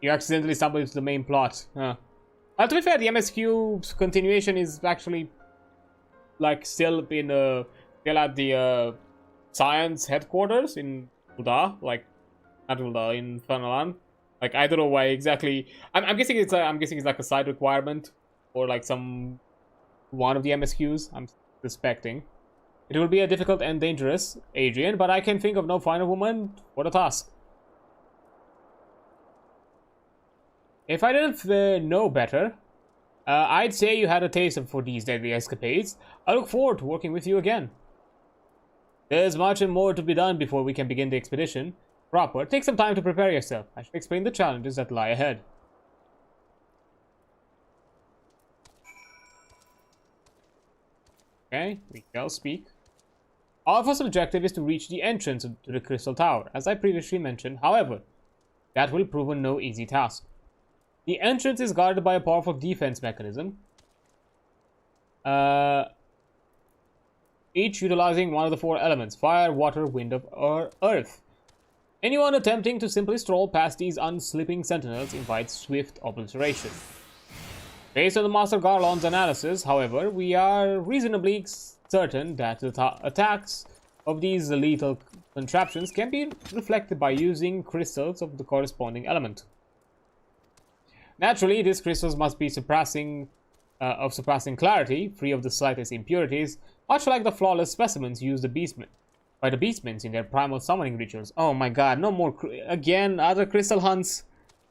You accidentally stumbled into the main plot. Huh. Well, to be fair, the MSQ continuation is actually like still at the science headquarters in Ulda, like not Ulda, in Fanalan. Like I don't know why exactly. I'm guessing it's like a side requirement or like one of the MSQs. I'm suspecting. It will be a difficult and dangerous, Adrian, but I can think of no finer woman for the task. If I didn't know better, I'd say you had a taste for these deadly escapades. I look forward to working with you again. There's much and more to be done before we can begin the expedition proper. Take some time to prepare yourself. I should explain the challenges that lie ahead. Okay, we shall speak. Our first objective is to reach the entrance to the Crystal Tower, as I previously mentioned. However, that will prove no easy task. The entrance is guarded by a powerful defense mechanism, each utilizing one of the 4 elements: fire, water, wind, or earth. Anyone attempting to simply stroll past these unsleeping sentinels invites swift obliteration. Based on the Master Garlon's analysis, however, we are reasonably certain that the attacks of these lethal contraptions can be reflected by using crystals of the corresponding element. Naturally, these crystals must be surpassing clarity, free of the slightest impurities, much like the flawless specimens used by the beastmen in their primal summoning rituals. Oh my god, no more again, other crystal hunts.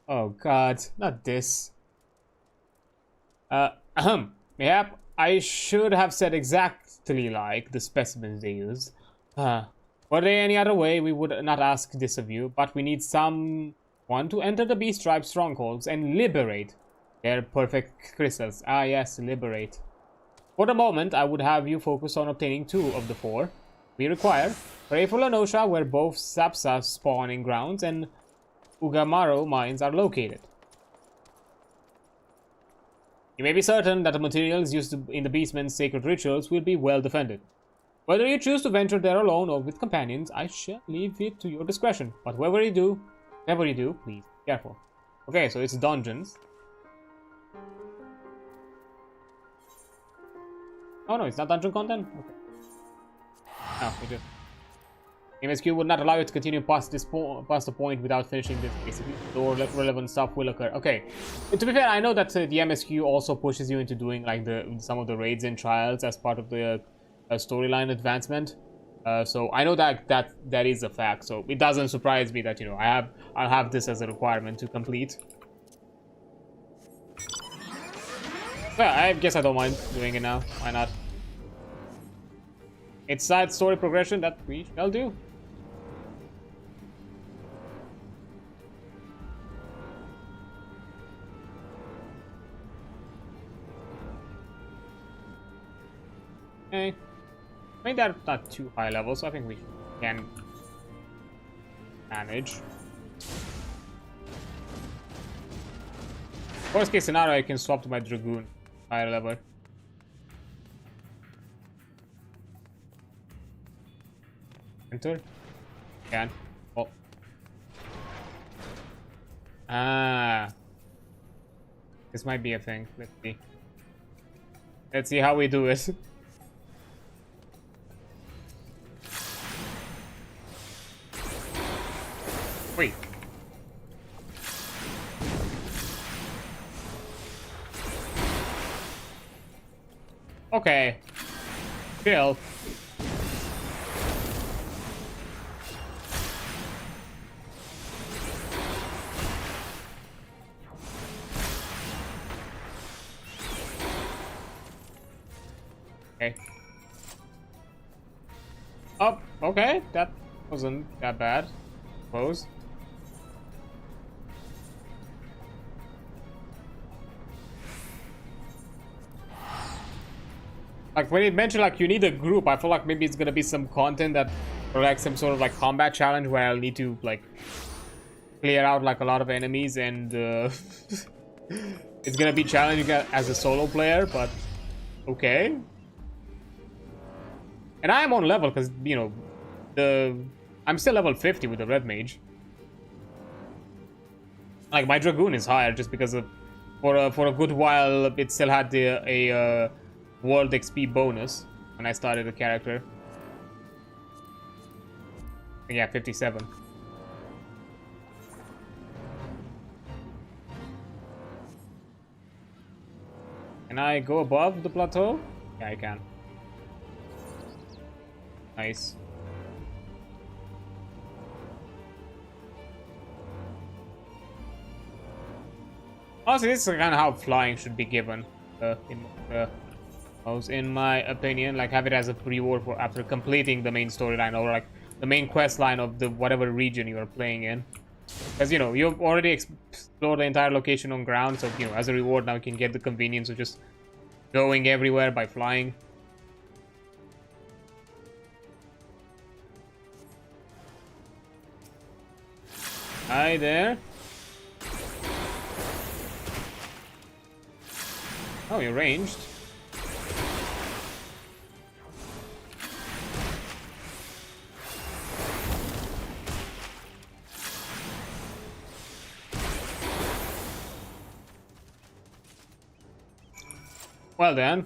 Oh god, not this. Yep, I should have said exactly like the specimens they used. Were there any other way, we would not ask this of you, but we need someone to enter the Beast Tribe strongholds and liberate their perfect crystals. Ah yes, liberate. For the moment, I would have you focus on obtaining 2 of the 4 we require. Pray for Lanosha, where both Sapsa spawning grounds and Ugamaro mines are located. You may be certain that the materials used in the Beastmen's sacred rituals will be well defended. Whether you choose to venture there alone or with companions, I shall leave it to your discretion. But whatever you do, please be careful. Okay, so it's dungeons. Oh no, it's not dungeon content? Okay. Oh, it is. MSQ would not allow you to continue past the point without finishing this, basically. Or relevant stuff will occur. Okay. To be fair, I know that the MSQ also pushes you into doing like some of the raids and trials as part of the storyline advancement. So I know that is a fact. So it doesn't surprise me that, you know, I'll have this as a requirement to complete. Well, I guess I don't mind doing it now. Why not? It's side story progression that we shall do. Okay. I mean, they're not too high level, so I think we can manage. Worst case scenario, I can swap to my Dragoon higher level. Enter. Can. Oh. Ah. This might be a thing. Let's see. Let's see how we do it. Wait. Okay. Chill. Okay. Oh, okay. That wasn't that bad. Suppose. Like when it mentioned like you need a group, I feel like maybe it's gonna be some content that, or like some sort of like combat challenge where I'll need to like clear out like a lot of enemies, and it's gonna be challenging as a solo player, but okay. And I am on level because, you know, I'm still level 50 with the red mage. Like my Dragoon is higher just because of for a good while it still had a world XP bonus when I started the character. Yeah, 57. Can I go above the plateau? Yeah, I can. Nice. Also, this is kind of how flying should be given, in my opinion. Like, have it as a reward for after completing the main storyline, or like the main quest line of the whatever region you are playing in. Because, you know, you've already explored the entire location on ground, so, you know, as a reward now you can get the convenience of just going everywhere by flying. Hi there. Oh, you're ranged. Well then.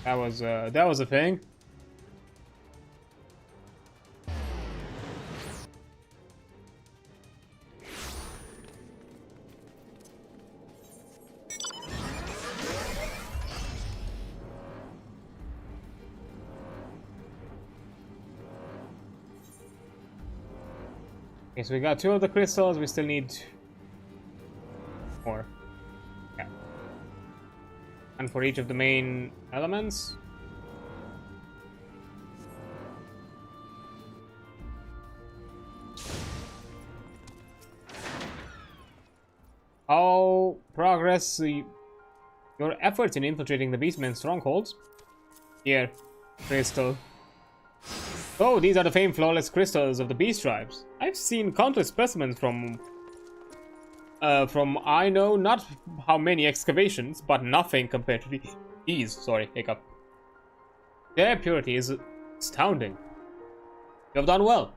That was a thing. Okay, so we got 2 of the crystals, we still need more. Yeah. And for each of the main elements. How progress your efforts in infiltrating the Beastman's strongholds? Here, crystal. Oh, these are the famed flawless crystals of the beast tribes. I've seen countless specimens from I know not how many excavations, but nothing compared to these. Sorry, hiccup. Their purity is astounding. You have done well.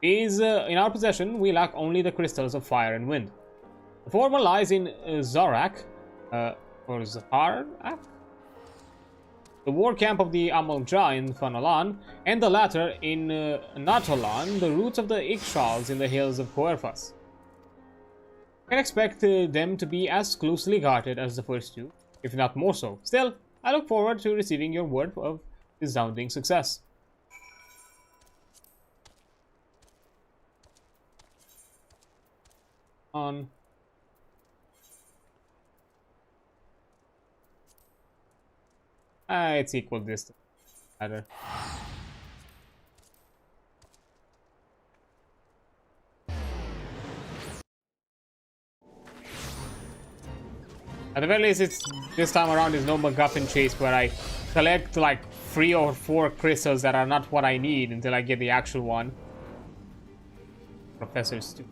These, in our possession, we lack only the crystals of fire and wind. The former lies in Zarak, or Zaharak? The war camp of the Amalja in Fanalan, and the latter in Natolan, the roots of the Ikshals in the hills of Koerfas. I can expect them to be as closely guarded as the first 2, if not more so. Still, I look forward to receiving your word of resounding success. On. It's equal distance. Matter. At the very least, it's this time around is no MacGuffin chase where I collect like 3 or 4 crystals that are not what I need until I get the actual one. Professors too.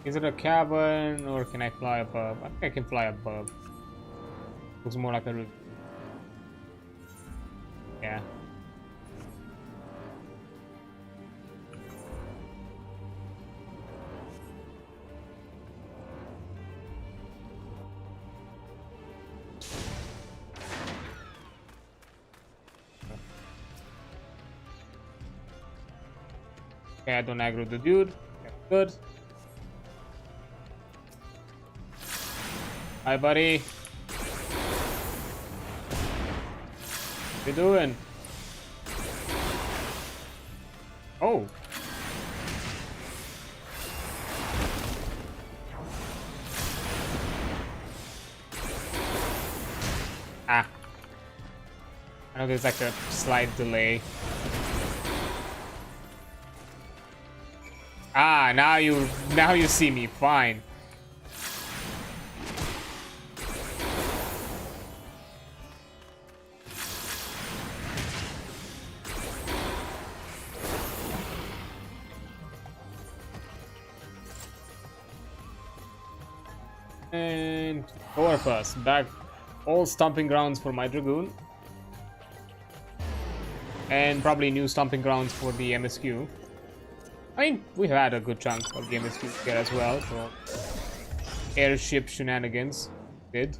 Is it a cabin or can I fly above? I think I can fly above. Looks more like a roof. Yeah. Okay, I don't aggro the dude. That's good. Hi, buddy. What you doing? Oh. Ah. I know there's like a slight delay. Ah, now you see me. Fine. And over first. Back all stomping grounds for my Dragoon. And probably new stomping grounds for the MSQ. I mean, we've had a good chunk of the MSQ here as well, so airship shenanigans did.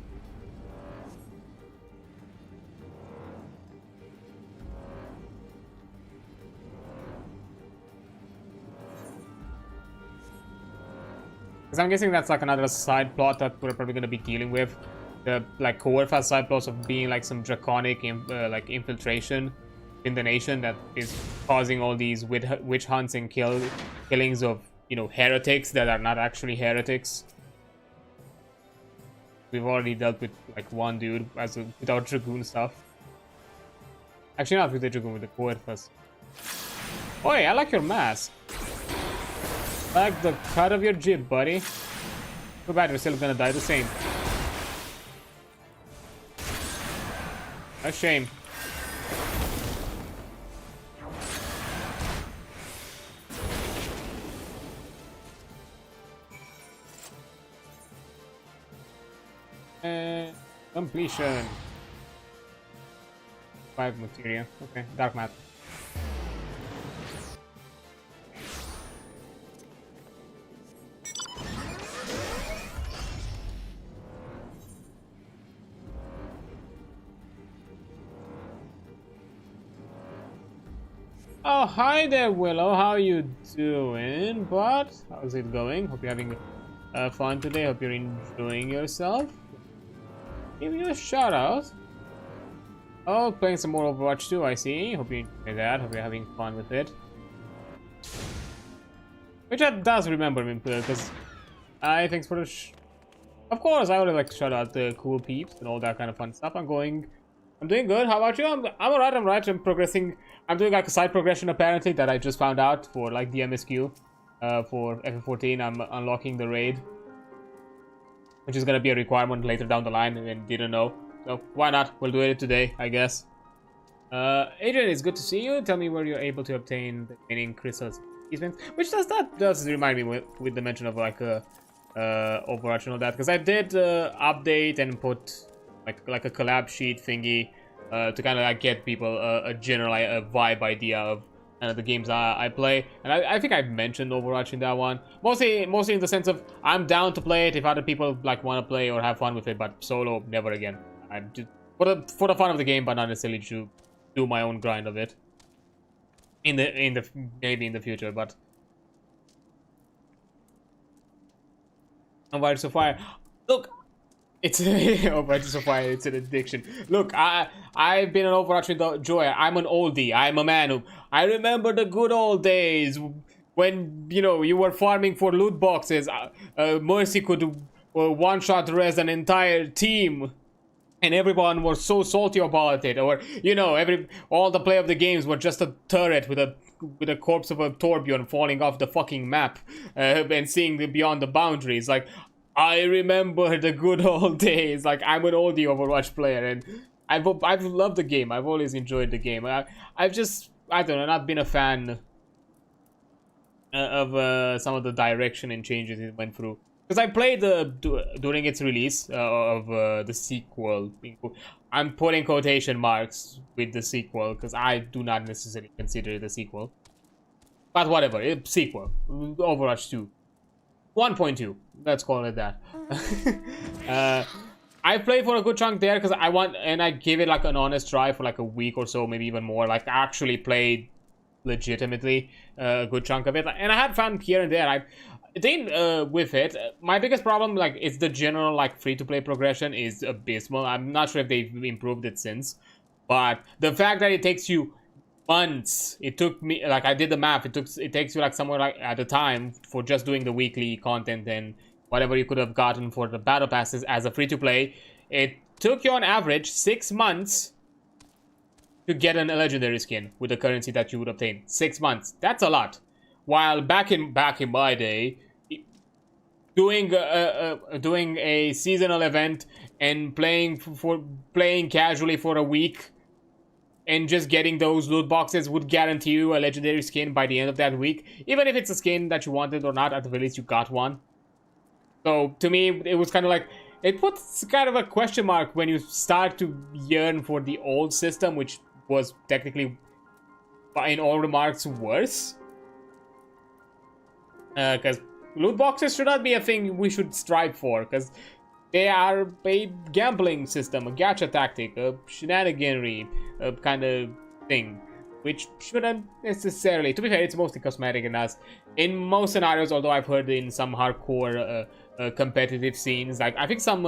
Because I'm guessing that's like another side plot that we're probably going to be dealing with. The like Coerth has side plots of being like some draconic like infiltration in the nation that is causing all these witch hunts and killings of, you know, heretics that are not actually heretics. We've already dealt with like one dude with our Dragoon stuff. Actually, not with the Dragoon, with the Coerth first. Oi, I like your mask. I like the cut of your jib, buddy. Too bad we're still gonna die the same. A shame. Completion. 5 materia. Okay, dark matter. Oh, hi there, Willow. How you doing, bud? How's it going? Hope you're having fun today. Hope you're enjoying yourself. Give you a shout out. Oh, playing some more Overwatch 2, I see. Hope you enjoy that. Hope you're having fun with it. Which does remember me, because I thanks for the of course, I would like to shout out the cool peeps and all that kind of fun stuff. I'm doing good. How about you? I'm alright. I'm progressing. I'm doing like a side progression apparently that I just found out for like the MSQ. For FF14, I'm unlocking the raid, which is gonna be a requirement later down the line, and didn't know. So why not? We'll do it today, I guess. Adrian, it's good to see you. Tell me where you're able to obtain the remaining crystals, which does remind me with the mention of like Overwatch and all that, because I did update and put like a collab sheet thingy to kind of like get people a general vibe idea of the games I play, and I think I mentioned Overwatch in that one. Mostly in the sense of I'm down to play it if other people like want to play or have fun with it, but solo, never again. I just for the fun of the game, but not necessarily to do my own grind of it. Maybe in the future, but Overwatch of Fire. Look, it's Overwatch of Fire. It's an addiction. Look, I've been an Overwatch with joy. I'm an oldie. I'm a man who I remember the good old days when you were farming for loot boxes. Mercy could one-shot res an entire team, and everyone was so salty about it. Or all the play of the games were just a turret with a with a corpse of a Torbjorn falling off the fucking map and seeing beyond the boundaries. Like, I remember the good old days. Like, I'm an oldie Overwatch player, and I've loved the game. I've always enjoyed the game. I've just, I don't know, not been a fan of some of the direction and changes it went through. Because I played during its release of the sequel. I'm putting quotation marks with the sequel because I do not necessarily consider it a sequel. But whatever, it's sequel. Overwatch 2. 1.2. Let's call it that. I played for a good chunk there because I gave it like an honest try for like a week or so, maybe even more. Like, I actually played legitimately a good chunk of it. And I had fun here and there. With it, my biggest problem, like, is the general, like, free-to-play progression is abysmal. I'm not sure if they've improved it since, but the fact that it takes you months, it took me, like, I did the math, it takes you, like, somewhere, like, at a time for just doing the weekly content and whatever you could have gotten for the battle passes as a free-to-play. It took you on average 6 months to get a legendary skin with the currency that you would obtain. 6 months. That's a lot. While back in my day, doing a seasonal event and playing casually for a week and just getting those loot boxes would guarantee you a legendary skin by the end of that week, even if it's a skin that you wanted or not. At the very least, you got one. So to me, it was kind of like, it puts kind of a question mark when you start to yearn for the old system, which was technically, in all remarks, worse. Because loot boxes should not be a thing we should strive for, because they are a gambling system, a gacha tactic, a shenaniganry kind of thing, which shouldn't necessarily, to be fair, it's mostly cosmetic in most scenarios, although I've heard in some hardcore competitive scenes, like I think some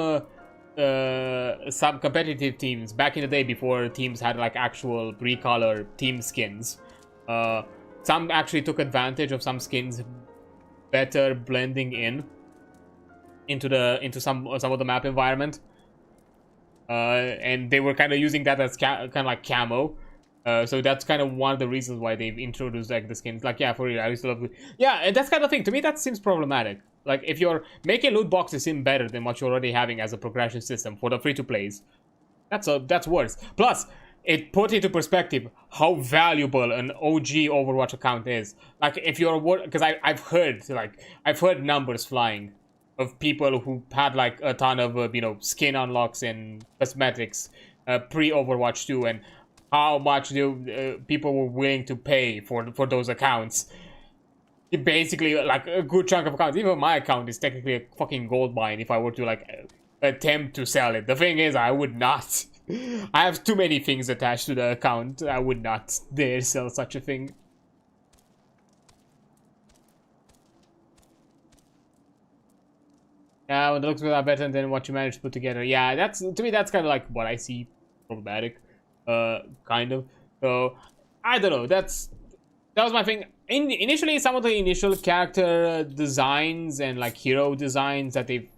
competitive teams back in the day before teams had like actual recolor team skins, some actually took advantage of some skins better blending into some of the map environment, and they were kind of using that as kind of like camo. So that's kind of one of the reasons why they've introduced like the skins. Like, yeah, for real, I used to love and that's kind of thing. To me, that seems problematic. Like, if you're making loot boxes seem better than what you're already having as a progression system for the free-to-plays, that's worse. Plus, it put into perspective how valuable an OG Overwatch account is. Like, if you're, because I've heard numbers flying of people who had like a ton of skin unlocks and cosmetics pre-Overwatch 2, and how much people were willing to pay for those accounts. Basically, like, a good chunk of accounts. Even my account is technically a fucking gold mine if I were to like attempt to sell it. The thing is, I would not. I have too many things attached to the account. I would not dare sell such a thing. Yeah, when the looks are better than what you managed to put together. Yeah, that's, to me, that's kind of like what I see problematic. Kind of. So, I don't know. That was my thing. Initially, some of the initial character designs and like hero designs that they've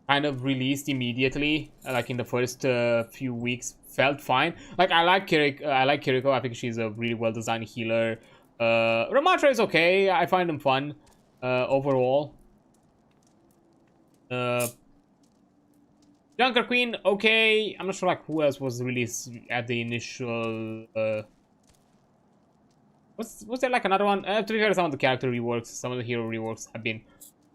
kind of released immediately, like in the first few weeks, felt fine. Like, I like Kiriko. I think she's a really well designed healer. Ramatra is okay. I find them fun overall. Junker Queen, okay. I'm not sure like who else was released at the initial. Was there like another one? To be fair, some of the character reworks, some of the hero reworks have been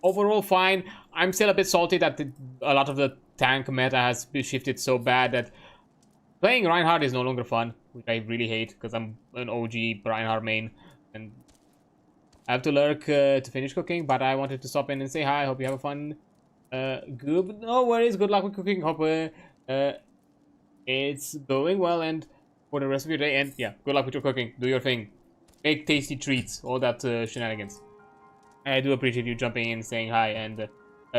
overall fine. I'm still a bit salty that a lot of the tank meta has shifted so bad that playing Reinhardt is no longer fun, which I really hate because I'm an OG Reinhardt main and I have to lurk to finish cooking. But I wanted to stop in and say hi. Hope you have a fun goob. No worries. Good luck with cooking. Hope it's going well and for the rest of your day. And yeah, good luck with your cooking. Do your thing. Make tasty treats. All that shenanigans. I do appreciate you jumping in, saying hi, and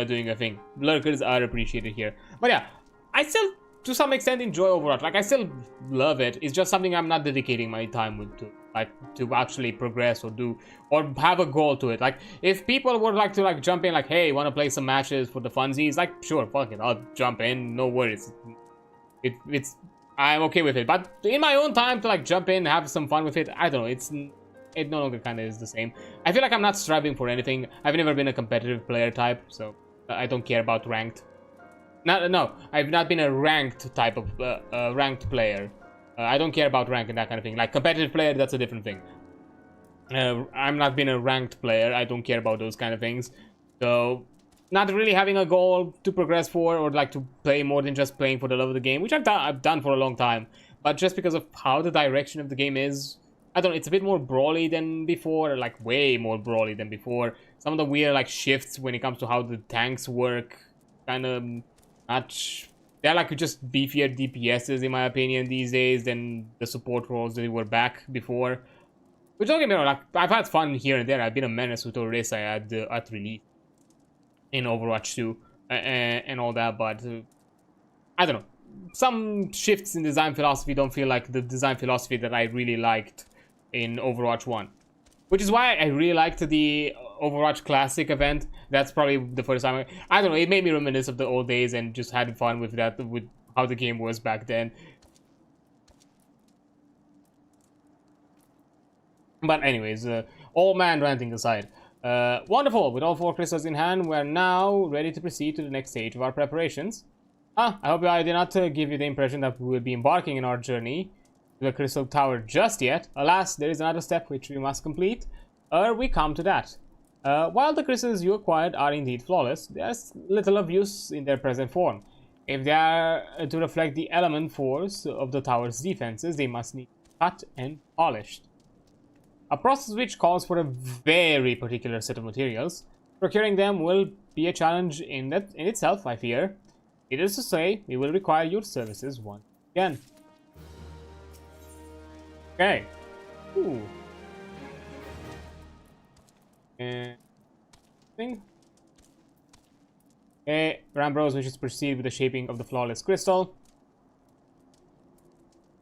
doing a thing. Lurkers are appreciated here. But yeah, I still, to some extent, enjoy Overwatch. Like, I still love it. It's just something I'm not dedicating my time to, like, to actually progress or do, or have a goal to it. Like, if people would like to, like, jump in, like, hey, want to play some matches for the funsies? Like, sure, fuck it, I'll jump in, no worries. I'm okay with it. But in my own time to, like, jump in, have some fun with it, I don't know, it no longer kind of is the same. I feel like I'm not striving for anything. I've never been a competitive player type, so I don't care about ranked. No, I've not been a ranked type of ranked player. I don't care about rank and that kind of thing. Like competitive player, that's a different thing. I'm not been a ranked player. I don't care about those kind of things. So, not really having a goal to progress for, or like to play more than just playing for the love of the game, which I've done for a long time. But just because of how the direction of the game is, I don't know, it's a bit more brawly than before, like way more brawly than before. Some of the weird like shifts when it comes to how the tanks work, kind of not. They're like just beefier DPSs in my opinion these days than the support roles that were back before. Which don't get me wrong, like I've had fun here and there. I've been a menace with Orisa at release in Overwatch 2 and all that, but I don't know. Some shifts in design philosophy don't feel like the design philosophy that I really liked in Overwatch 1. Which is why I really liked the Overwatch Classic event. That's probably the first time I don't know, it made me reminisce of the old days and just had fun with that, with how the game was back then. But anyways, all man ranting aside. Wonderful, with all 4 crystals in hand, we are now ready to proceed to the next stage of our preparations. I hope I did not give you the impression that we will be embarking in our journey to the Crystal Tower just yet. Alas, there is another step which we must complete, ere we come to that. While the crystals you acquired are indeed flawless, there's little of use in their present form. If they are to reflect the element force of the tower's defenses, they must need cut and polished. A process which calls for a very particular set of materials. Procuring them will be a challenge in itself, I fear. It is to say, we will require your services once again. Okay. Ooh. Thing. Okay, Rambros wishes to proceed with the shaping of the flawless crystal.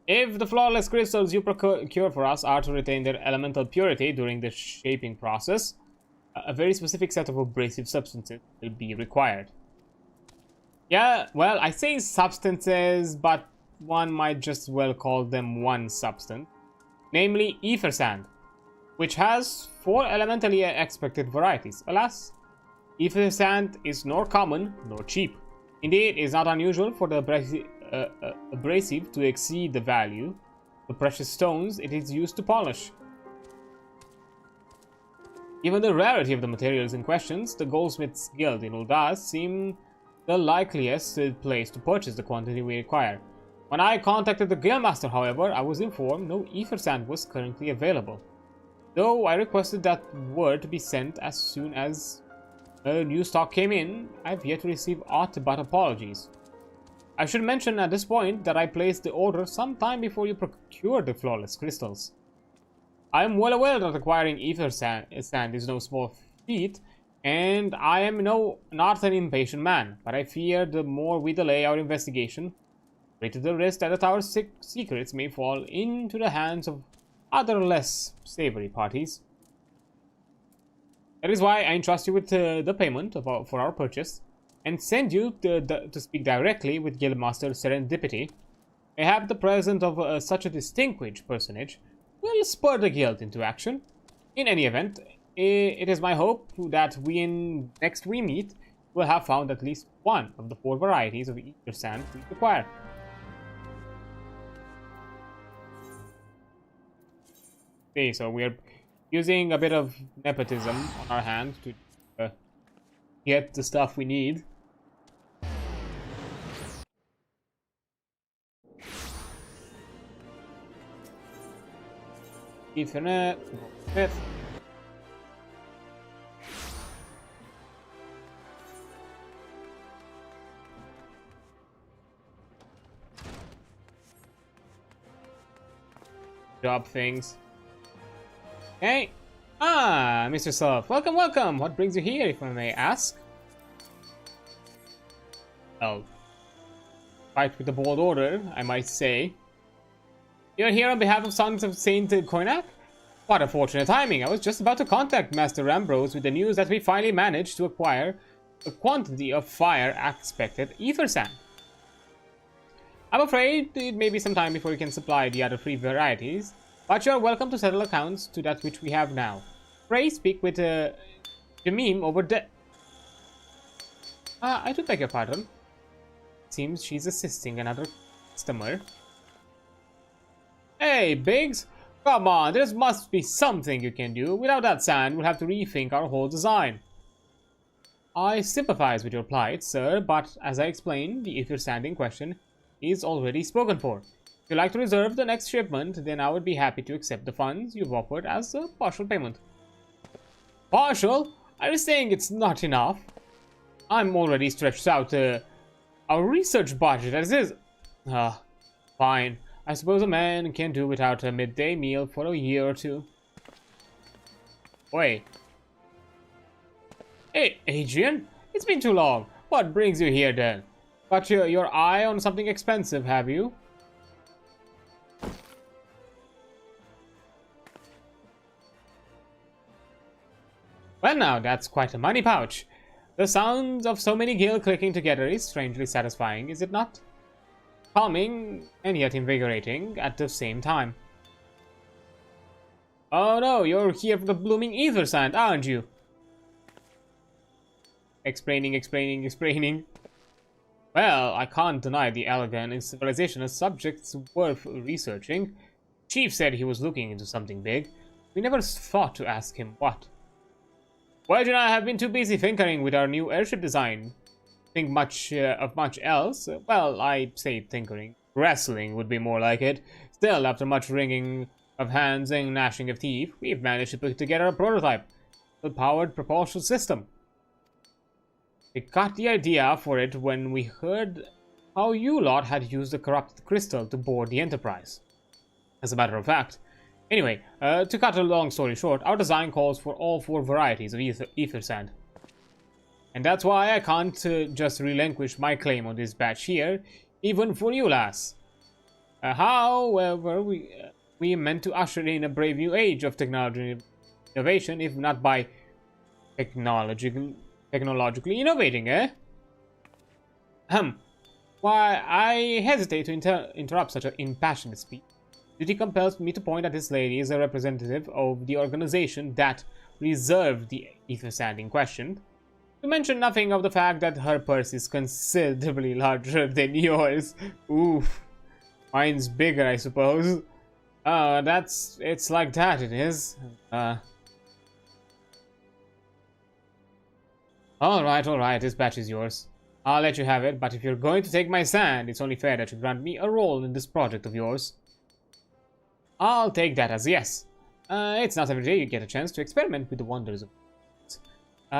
If the flawless crystals you procure for us are to retain their elemental purity during the shaping process, a very specific set of abrasive substances will be required. Yeah, well, I say substances, but one might just well call them one substance, namely ether sand, which has 4 elementally expected varieties. Alas, ether sand is nor common nor cheap. Indeed, it is not unusual for the abrasive to exceed the value of precious stones it is used to polish. Given the rarity of the materials in question, the Goldsmiths Guild in Ul'dah seem the likeliest place to purchase the quantity we require. When I contacted the Guildmaster, however, I was informed no ether sand was currently available, though I requested that word to be sent as soon as new stock came in. I have yet to receive aught but apologies. I should mention at this point that I placed the order some time before you procured the flawless crystals. I am well aware that acquiring ether sand is no small feat, and I am not an impatient man, but I fear the more we delay our investigation, the greater the risk that the tower's secrets may fall into the hands of other less savory parties. That is why I entrust you with the payment for our purchase, and send you to speak directly with Guildmaster Serendipity. Mayhap the presence of such a distinguished personage will spur the guild into action. In any event, it is my hope that next we meet will have found at least one of the 4 varieties of ether sand we require. Okay, so we're using a bit of nepotism on our hand to get the stuff we need. Ethernet, fifth. Job things. Hey! Ah, Mr. Sulph. Welcome, welcome! What brings you here, if I may ask? Well, fight with the bold order, I might say. You're here on behalf of Sons of Saint Koinak? What a fortunate timing! I was just about to contact Master Rambros with the news that we finally managed to acquire a quantity of fire-expected ether sand. I'm afraid it may be some time before we can supply the other 3 varieties. But you are welcome to settle accounts to that which we have now. Pray speak with Jamim over there. I do beg your pardon. Seems she's assisting another customer. Hey, Biggs! Come on, there must be something you can do. Without that sand, we'll have to rethink our whole design. I sympathize with your plight, sir, but as I explained, the ether sand in question is already spoken for. If you'd like to reserve the next shipment, then I would be happy to accept the funds you've offered as a partial payment. Partial? Are you saying it's not enough? I'm already stretched out our research budget as is. Fine. I suppose a man can do without a midday meal for a year or two. Wait. Hey, Adrian, it's been too long. What brings you here then? Got your eye on something expensive, have you? Well now, that's quite a money pouch. The sound of so many gills clicking together is strangely satisfying, is it not? Calming and yet invigorating at the same time. Oh no, you're here for the blooming ether sand, aren't you? Explaining. Well, I can't deny the elegant in civilization as subjects worth researching. Chief said he was looking into something big. We never thought to ask him what. Wedge and I have been too busy tinkering with our new airship design. Think much of much else. Well, I say tinkering. Wrestling would be more like it. Still, after much wringing of hands and gnashing of teeth, we've managed to put together a prototype. A powered propulsion system. We got the idea for it when we heard how you lot had used the corrupted crystal to board the Enterprise. As a matter of fact. Anyway, to cut a long story short, our design calls for all 4 varieties of ether sand. And that's why I can't just relinquish my claim on this batch here, even for you, lass. However, we meant to usher in a brave new age of technology innovation, if not by technologically innovating, eh? Why, I hesitate to interrupt such an impassioned speech. Duty compels me to point that this lady is a representative of the organization that reserved the ether sand in question. To mention nothing of the fact that her purse is considerably larger than yours. Oof. Mine's bigger, I suppose. It's like that, it is. Alright, this batch is yours. I'll let you have it, but if you're going to take my sand, it's only fair that you grant me a role in this project of yours. I'll take that as yes. It's not every day you get a chance to experiment with the wonders of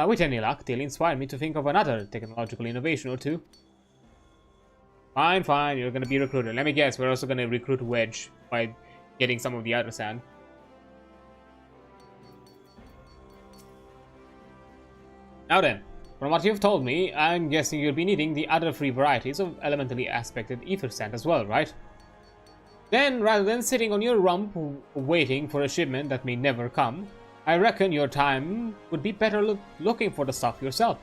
with any luck, they'll inspire me to think of another technological innovation or two. Fine, you're gonna be recruited. Let me guess, we're also gonna recruit Wedge by getting some of the other sand. Now then, from what you've told me, I'm guessing you'll be needing the other 3 varieties of elementally aspected ether sand as well, right? Then, rather than sitting on your rump waiting for a shipment that may never come, I reckon your time would be better looking for the stuff yourself.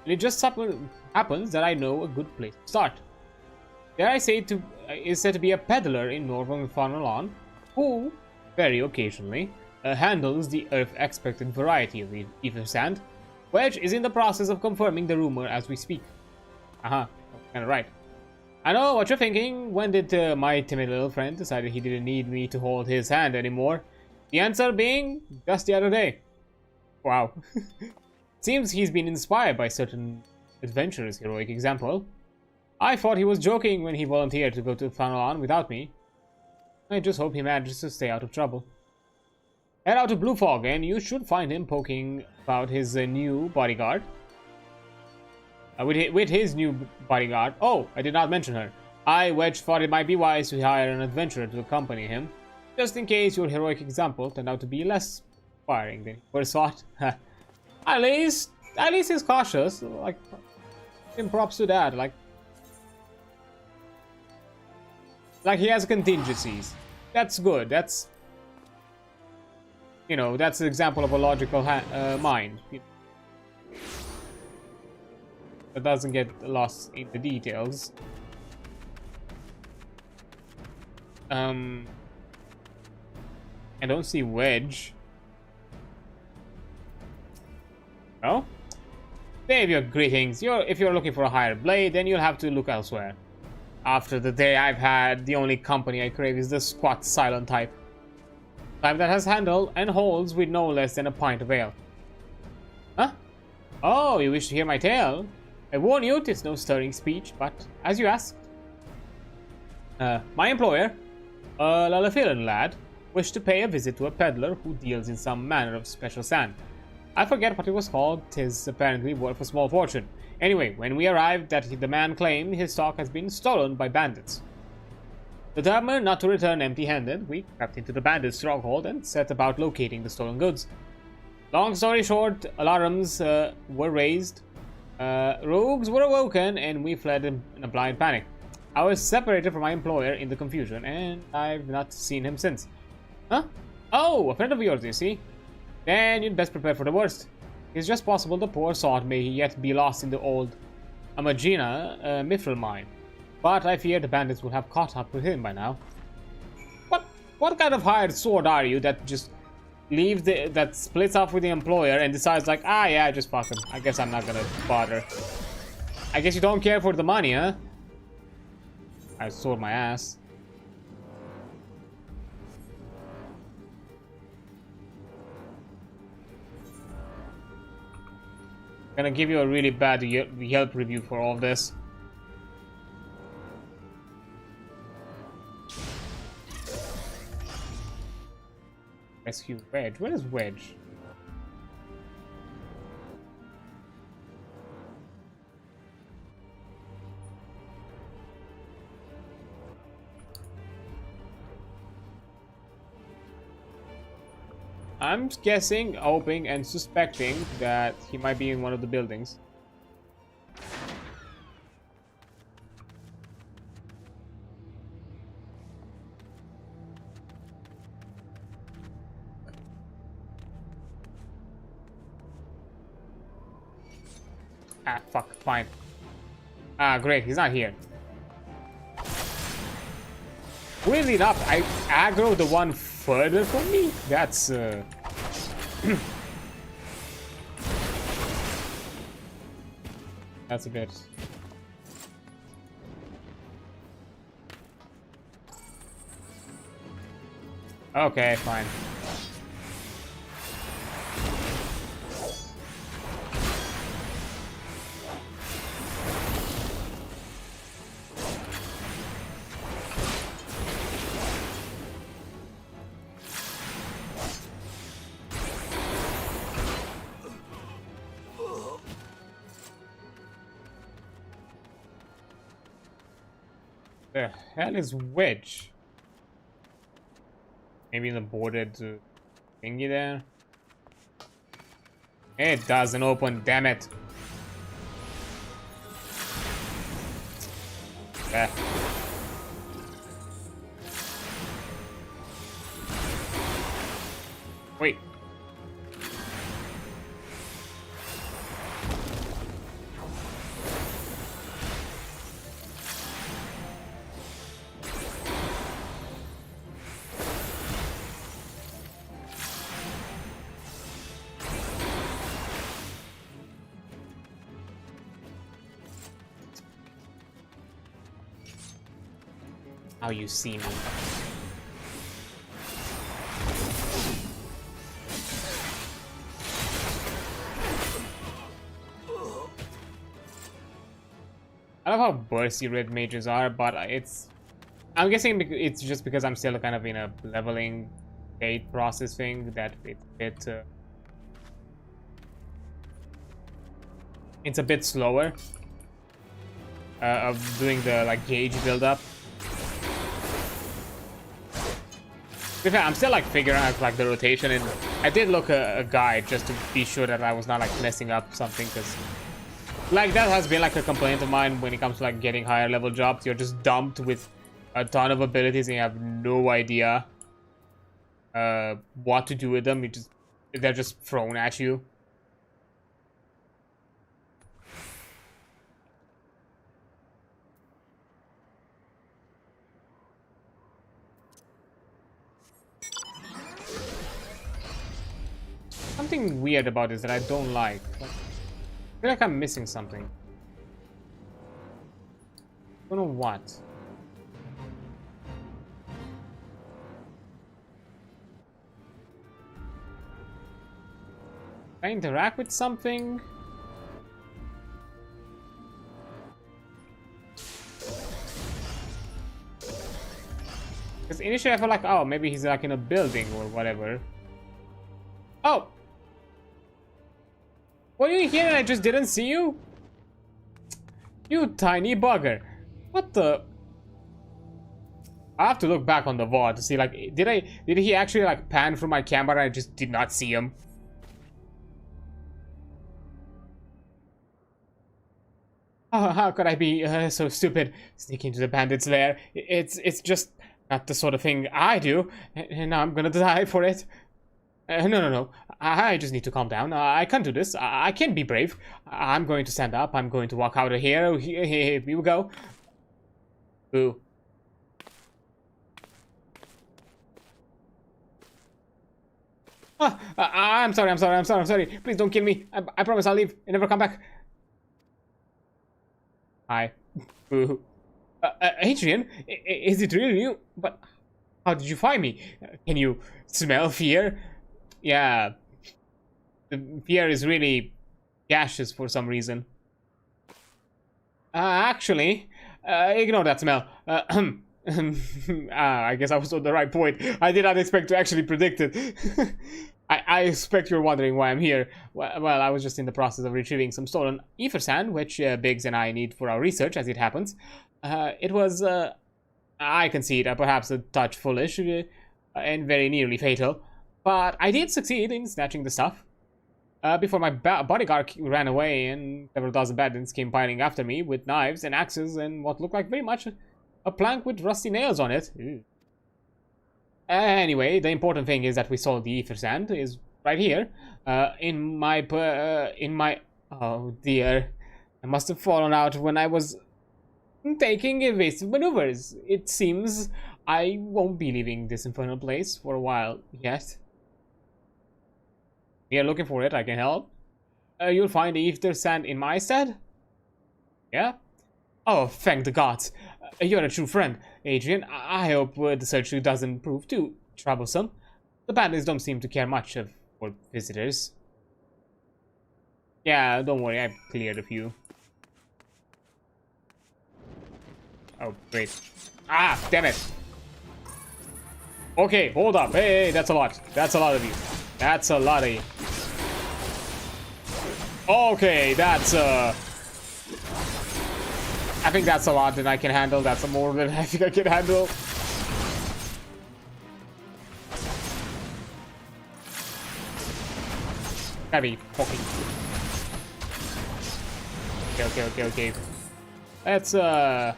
And it just happens that I know a good place to start. There I say is said to be a peddler in northern Fanalon who, very occasionally, handles the Earth-expected variety of ether sand. Wedge is in the process of confirming the rumor as we speak. Kinda right. I know what you're thinking. When did my timid little friend decide he didn't need me to hold his hand anymore? The answer being, just the other day. Wow. Seems he's been inspired by certain adventurers' heroic example. I thought he was joking when he volunteered to go to Fanalon without me. I just hope he manages to stay out of trouble. Head out to Blue Fog and you should find him poking about his new bodyguard. With his new bodyguard. Oh, I did not mention her. Wedge thought it might be wise to hire an adventurer to accompany him, just in case your heroic example turned out to be less inspiring than he first thought. At least he's cautious. Like, give props to that. Like he has contingencies. That's good. That's, you know, that's an example of a logical mind. That doesn't get lost in the details. I don't see Wedge. Oh? Save your greetings. If you're looking for a higher blade, then you'll have to look elsewhere. After the day I've had, the only company I crave is the squat, silent type. Type that has handle and holds with no less than a pint of ale. Huh? Oh, you wish to hear my tale? I warn you, 'tis no stirring speech, but as you asked. My employer, a Lalafilan lad, wished to pay a visit to a peddler who deals in some manner of special sand. I forget what it was called, 'tis apparently worth a small fortune. Anyway, when we arrived, the man claimed his stock has been stolen by bandits. Determined not to return empty-handed, we crept into the bandits' stronghold and set about locating the stolen goods. Long story short, alarms were raised, rogues were awoken, and we fled in a blind panic. I was separated from my employer in the confusion, and I've not seen him since. Huh? Oh, a friend of yours, you see? Then you'd best prepare for the worst. It's just possible the poor sort may yet be lost in the old Amagina mithril mine. But I fear the bandits will have caught up with him by now. What kind of hired sword are you that just leaves that splits off with the employer and decides like, ah yeah, just fuck him. I guess I'm not gonna bother. I guess you don't care for the money, huh? I sold my ass. Gonna give you a really bad Yelp review for all this. Rescue Wedge. Where is Wedge? I'm guessing, hoping, and suspecting that he might be in one of the buildings. Ah, fuck, fine. Ah, great, he's not here. Weirdly enough, I aggro the one further from me? That's, That's a bit... Okay, fine. The hell is Wedge? Maybe in the boarded thingy there? It doesn't open, damn it. Yeah. Wait. How you see me. I love how bursty red mages are, but I'm guessing it's just because I'm still kind of in a leveling gate process thing that it's a bit slower of doing the like gauge build up. I'm still like figuring out like the rotation, and I did look a guide just to be sure that I was not like messing up something, because like that has been like a complaint of mine when it comes to like getting higher level jobs. You're just dumped with a ton of abilities and you have no idea what to do with them. They're just thrown at you. something weird about this that I don't like. I feel like I'm missing something. I don't know what. Can I interact with something? Because initially I felt like, oh, maybe he's like in a building or whatever. Oh! Were you here and I just didn't see you? You tiny bugger. What the? I have to look back on the VOD to see, like, did he actually like pan from my camera and I just did not see him? Oh, how could I be so stupid sneaking into the bandit's lair? It's just not the sort of thing I do, and now I'm gonna die for it. No. I just need to calm down. I can't do this. I can't be brave. I'm going to stand up. I'm going to walk out of here. Here we go. Boo. I'm sorry. Please don't kill me. I promise I'll leave and never come back. Hi. Boo. Adrian, is it really you? But how did you find me? Can you smell fear? Yeah. The fear is really gaseous for some reason. Actually, ignore that smell. I guess I was on the right point. I did not expect to actually predict it. I expect you're wondering why I'm here. Well, I was just in the process of retrieving some stolen ether sand, which Biggs and I need for our research, as it happens. It was, I concede, perhaps a touch foolish and very nearly fatal. But I did succeed in snatching the stuff. Before my bodyguard ran away and several dozen bandits came piling after me with knives and axes and what looked like very much a plank with rusty nails on it. Ew. Anyway, the important thing is that we sold the ether sand is right here. In my oh dear, I must have fallen out when I was taking evasive maneuvers. It seems I won't be leaving this infernal place for a while yet. You're looking for it, I can help. You'll find the ether sand in my stead? Yeah? Oh, thank the gods. You're a true friend, Adrian. I hope the search doesn't prove too troublesome. The bandits don't seem to care much for visitors. Yeah, don't worry, I've cleared a few. Oh, great. Ah, damn it. Okay, hold up. Hey, that's a lot. That's a lot of you. That's a lot of you. Okay, that's I think that's a lot that I can handle. That's more than I think I can handle. Heavy. Okay. Let's fine,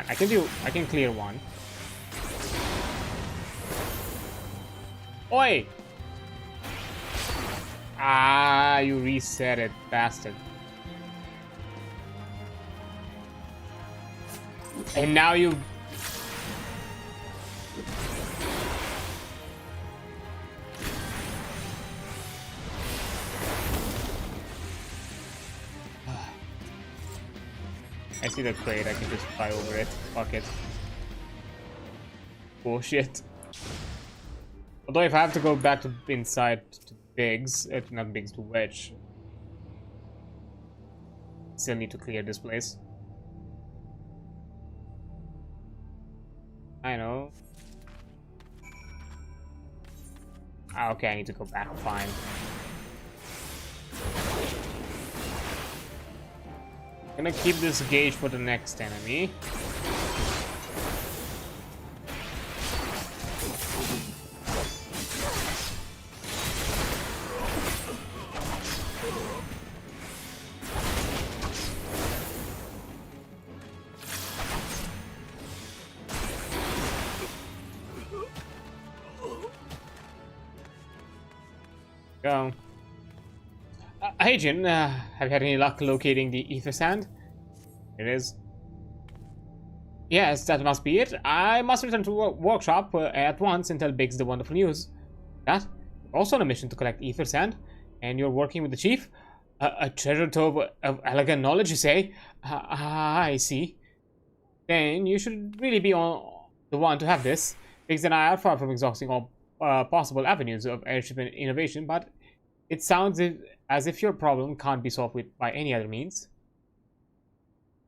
I can clear one. Oi! Ah, you reset it, bastard. And now you... I see the crate, I can just fly over it. Fuck it. Bullshit. Although if I have to go back to inside to Biggs, not Biggs, to Wedge. Still need to clear this place. I know. Ah, okay, I need to go back, fine. Gonna keep this gauge for the next enemy. Go. Hey Jin, have you had any luck locating the ether sand? It is. Yes, that must be it. I must return to workshop at once and tell Biggs the wonderful news. That? Also on a mission to collect ether sand, and you're working with the chief? A treasure trove of elegant knowledge, you say? I see. Then you should really be on the one to have this. Biggs and I are far from exhausting all possible avenues of airship and innovation, but it sounds as if your problem can't be solved by any other means.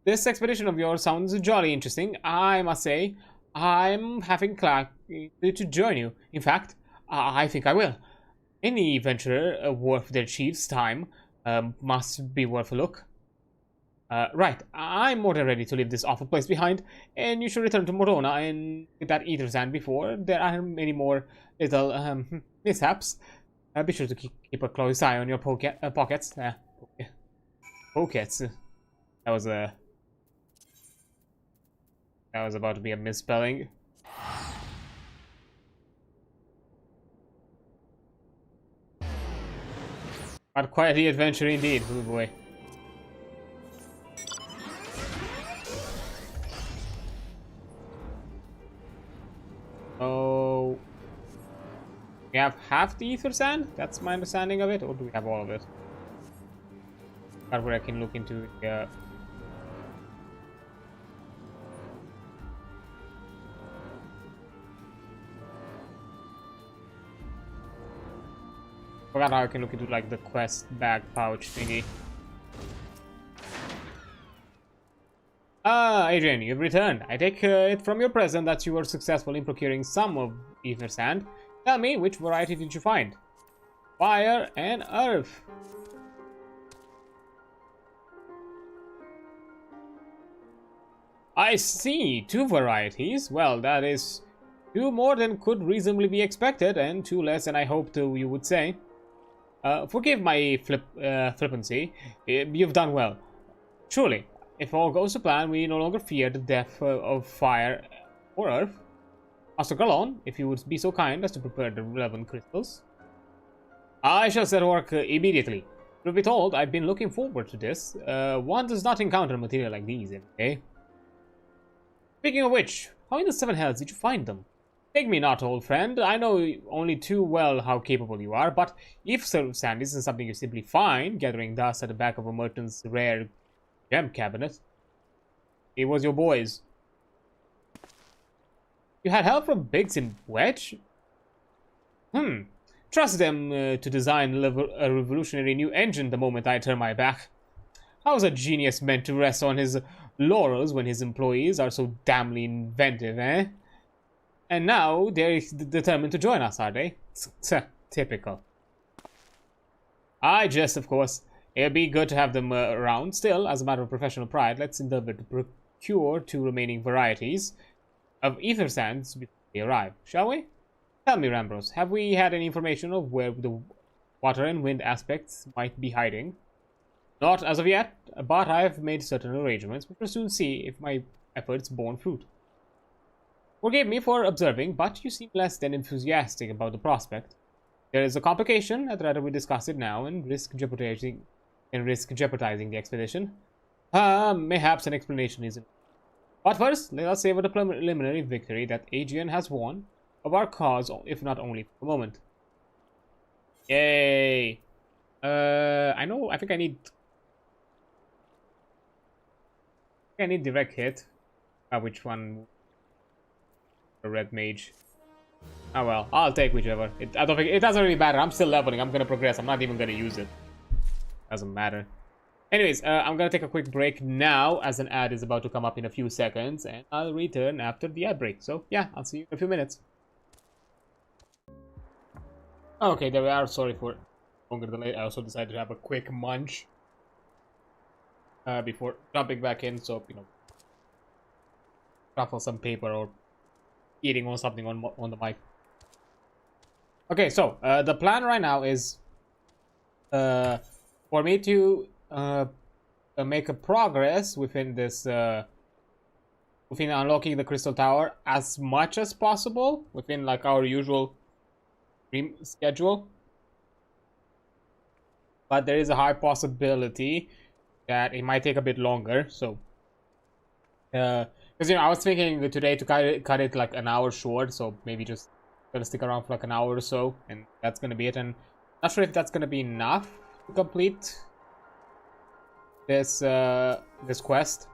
This expedition of yours sounds jolly interesting, I must say. I'm having Clark to join you. In fact, I think I will. Any venturer worth their chief's time must be worth a look. Right, I'm more than ready to leave this awful place behind, and you should return to Morona and get that ether sand before there are many more little mishaps. Be sure to keep a close eye on your pockets. Pockets. That was about to be a misspelling. But quite the adventure indeed, oh boy. Oh, we have half the ether sand? That's my understanding of it, or do we have all of it? That's where I can look into forgot how I can look into like the quest bag pouch thingy. Ah, Adrian, you've returned. I take it from your present that you were successful in procuring some of ether sand. Tell me, which variety did you find? Fire and earth. I see, 2 varieties. Well, that is 2 more than could reasonably be expected, and 2 less than I hoped you would say. Forgive my flippancy. You've done well. Truly, if all goes to plan, we no longer fear the death of fire or earth. Master Galon, if you would be so kind as to prepare the relevant crystals. I shall set to work immediately. Truth be told, I've been looking forward to this. One does not encounter material like these every day. Speaking of which, how in the 7 hells did you find them? Take me not, old friend. I know only too well how capable you are, but if sand isn't something you simply find, gathering dust at the back of a merchant's rare gem cabinet, it was your boys. You had help from Biggs and Wedge? Trust them to design a revolutionary new engine the moment I turn my back. How's a genius meant to rest on his laurels when his employees are so damnly inventive, eh? And now they're determined to join us, are they? Typical. I jest, of course. It'd be good to have them around. Still, as a matter of professional pride, let's endeavor to procure 2 remaining varieties of ether sands before they arrive, shall we? Tell me, Rambros, have we had any information of where the water and wind aspects might be hiding? Not as of yet, but I've made certain arrangements. We will soon see if my efforts borne fruit. Forgive me for observing, but you seem less than enthusiastic about the prospect. There is a complication. I'd rather we discuss it now and risk jeopardizing the expedition. Mayhaps an explanation isn't. But first, let us savor the preliminary victory that Adrian has won of our cause, if not only for a moment. Yay! I think I need direct hit. Which one? A red mage. Oh well, I'll take whichever. I don't think it doesn't really matter. I'm still leveling. I'm gonna progress. I'm not even gonna use it. Doesn't matter. Anyways, I'm gonna take a quick break now, as an ad is about to come up in a few seconds, and I'll return after the ad break. So yeah, I'll see you in a few minutes. Okay, there we are. Sorry for longer delay. I also decided to have a quick munch before jumping back in. So ruffle some paper or eating on something on the mic. Okay, so the plan right now is for me to make a progress within this within unlocking the crystal tower as much as possible within like our usual stream schedule, but there is a high possibility that it might take a bit longer. So Because, you know, I was thinking today to cut it like an hour short, so maybe just gonna stick around for like an hour or so, and that's gonna be it. And not sure if that's gonna be enough to complete this this quest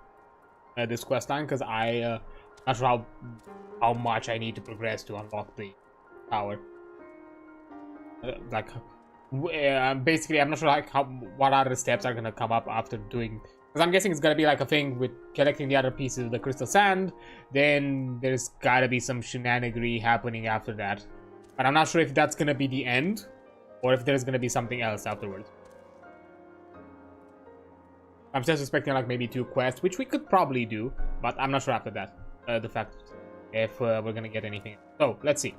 line, because I not sure how much I need to progress to unlock the tower. Basically, I'm not sure like what other steps are gonna come up after doing. Because I'm guessing it's gonna be like a thing with collecting the other pieces of the crystal sand. Then there's gotta be some shenanigery happening after that. But I'm not sure if that's gonna be the end, or if there's gonna be something else afterwards. I'm just expecting like maybe 2 quests, which we could probably do, but I'm not sure after that. The fact if we're gonna get anything. So let's see.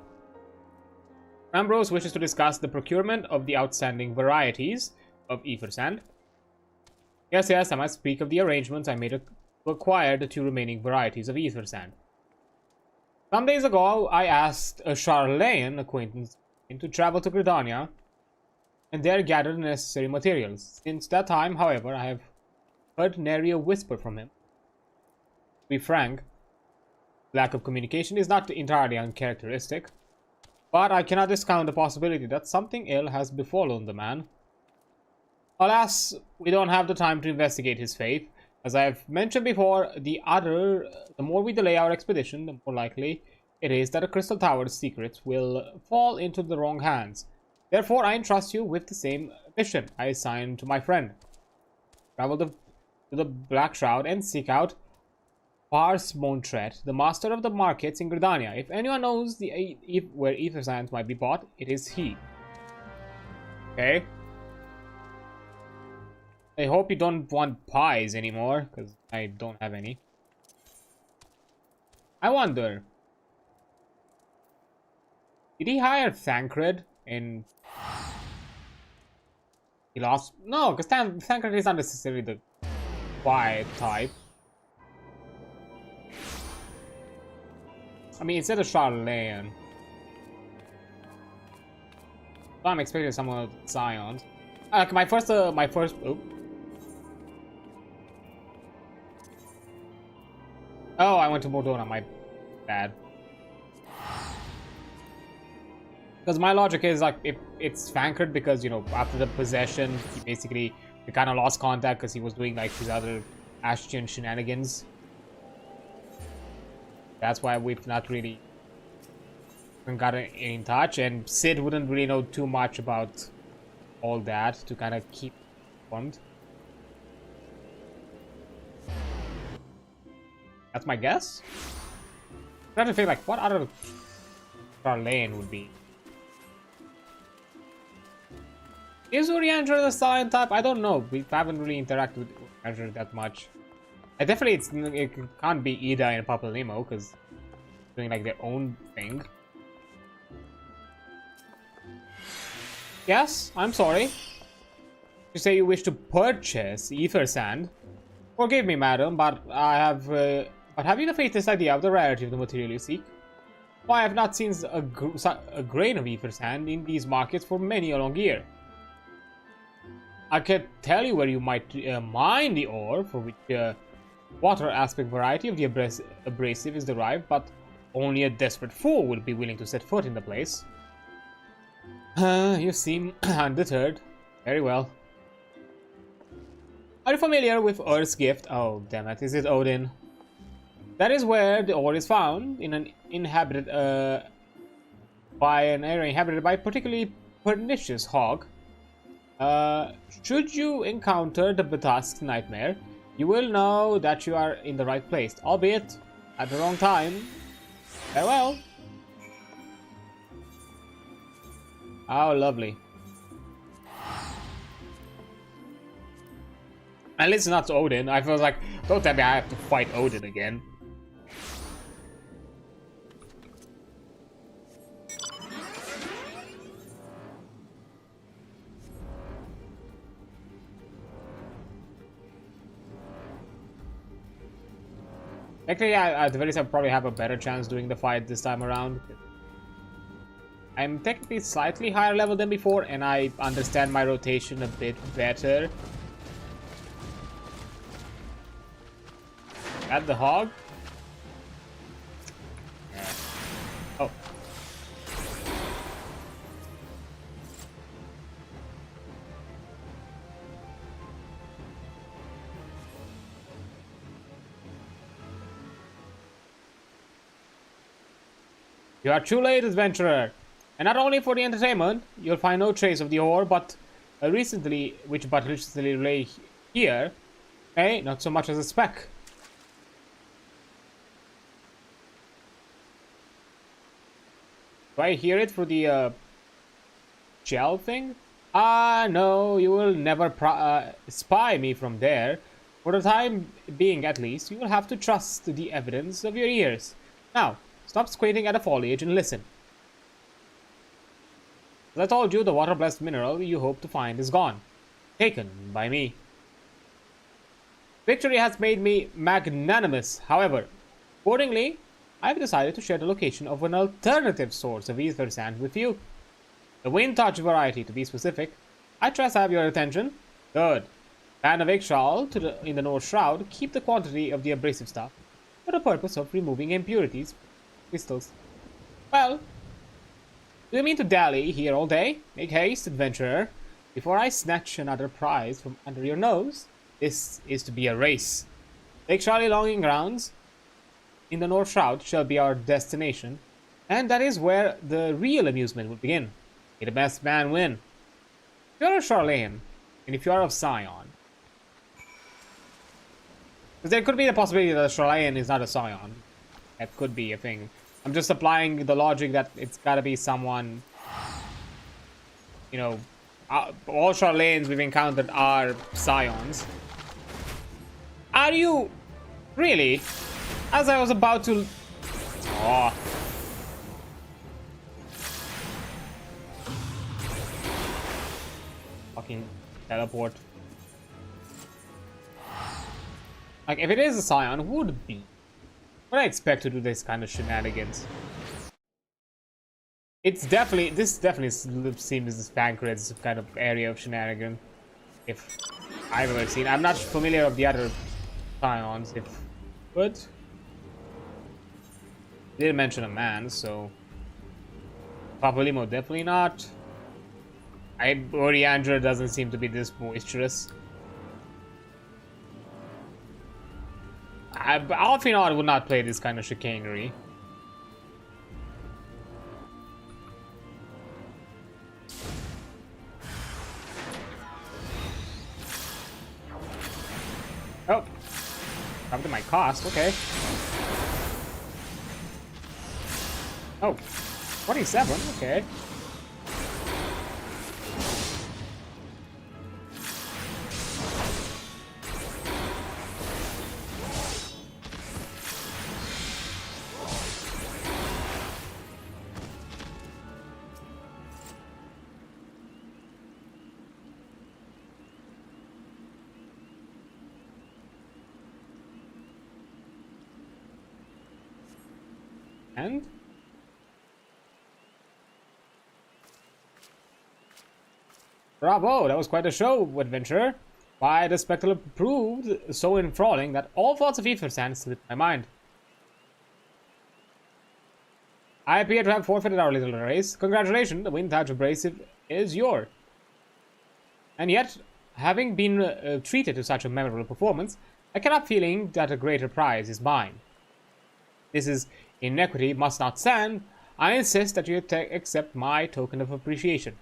Ambrose wishes to discuss the procurement of the outstanding varieties of ether sand. Yes, I must speak of the arrangements I made to acquire the 2 remaining varieties of ether sand. Some days ago, I asked a Charleyan acquaintance to travel to Gridania and there gather the necessary materials. Since that time, however, I have heard nary a whisper from him. To be frank, lack of communication is not entirely uncharacteristic, but I cannot discount the possibility that something ill has befallen the man. Alas, we don't have the time to investigate his fate. As I have mentioned before, the more we delay our expedition, the more likely it is that the Crystal Tower's secrets will fall into the wrong hands. Therefore, I entrust you with the same mission I assigned to my friend. Travel to the Black Shroud and seek out Pars Montret, the master of the markets in Gridania. If anyone knows where ether sands might be bought, it is he. Okay. I hope you don't want pies anymore, because I don't have any. I wonder, did he hire Thancred in... He lost... No, because Thancred is not necessarily the quiet type. I mean, instead of Charlene. So I'm expecting someone with Scions. My first... Oh, I went to Mordona, my bad. Because my logic is, like, if it's Thancred, because, you know, after the possession, he kind of lost contact because he was doing, like, his other Ashtian shenanigans. That's why we've not really gotten in touch, and Sid wouldn't really know too much about all that to kind of keep informed. That's my guess. I'm trying to think, like, what other Charlene would be. Is Uriandra the Scion type? I don't know. We haven't really interacted with Uriandra that much. Definitely, it can't be Ida and Papa Limo, because doing like their own thing. Yes, I'm sorry. You say you wish to purchase ether sand. Forgive me, madam, but have you the faintest idea of the rarity of the material you seek? Why, I have not seen a grain of ether sand in these markets for many a long year. I could tell you where you might mine the ore, for which water aspect variety of the abrasive is derived, but only a desperate fool would be willing to set foot in the place. You seem undeterred. Very well. Are you familiar with Earth's gift? Oh, damn it. Is it Odin? That is where the ore is found, in an by an area inhabited by a particularly pernicious hog. Should you encounter the Batask nightmare, you will know that you are in the right place, albeit at the wrong time. Farewell. Oh, lovely. At least not Odin. I was like, don't tell me I have to fight Odin again. Actually, at the very least, I probably have a better chance doing the fight this time around. I'm technically slightly higher level than before, and I understand my rotation a bit better. At the hog? You are too late, adventurer. And not only for the entertainment, you'll find no trace of the ore, but recently lay here. Hey, not so much as a speck. Do I hear it through the gel thing? Ah, no, you will never spy me from there. For the time being, at least, you will have to trust the evidence of your ears. Now, stop squinting at the foliage and listen. As I told you, the water-blessed mineral you hope to find is gone. Taken by me. Victory has made me magnanimous, however. Accordingly, I have decided to share the location of an alternative source of ether sand with you. The wind touch variety, to be specific. I trust I have your attention. Good. Band of eggshell in the North Shroud. Keep the quantity of the abrasive stuff for the purpose of removing impurities. Crystals. Well, do you mean to dally here all day? Make haste, adventurer. Before I snatch another prize from under your nose, this is to be a race. Eggshell longing grounds in the North Shroud shall be our destination, and that is where the real amusement will begin. May the best man win. If you're a Charlene, and if you're of Scion, because there could be the possibility that a Charlene is not a Scion. That could be a thing. I'm just applying the logic that it's gotta be someone, you know, all Charlenes we've encountered are Scions. Are you? Really? As I was about to... Oh. Fucking teleport. Like, if it is a Scion, who would it be? Would I expect to do this kind of shenanigans? It's definitely... This definitely seems this Pancred's kind of area of shenanigans. If I've ever seen. I'm not familiar with the other Scions, if... But... Didn't mention a man, so... Papalimo definitely not. Oriandra doesn't seem to be this boisterous. Alfinod would not play this kind of chicanery. Oh. Up to my cost, okay. Oh. 27, okay. And bravo, that was quite a show, adventurer. Why, the spectacle proved so enthralling that all thoughts of ether sand slipped my mind. I appear to have forfeited our little race. Congratulations, the wind touch abrasive is yours. And yet, having been treated to such a memorable performance, I cannot feeling that a greater prize is mine. This is inequity must not stand. I insist that you accept my token of appreciation.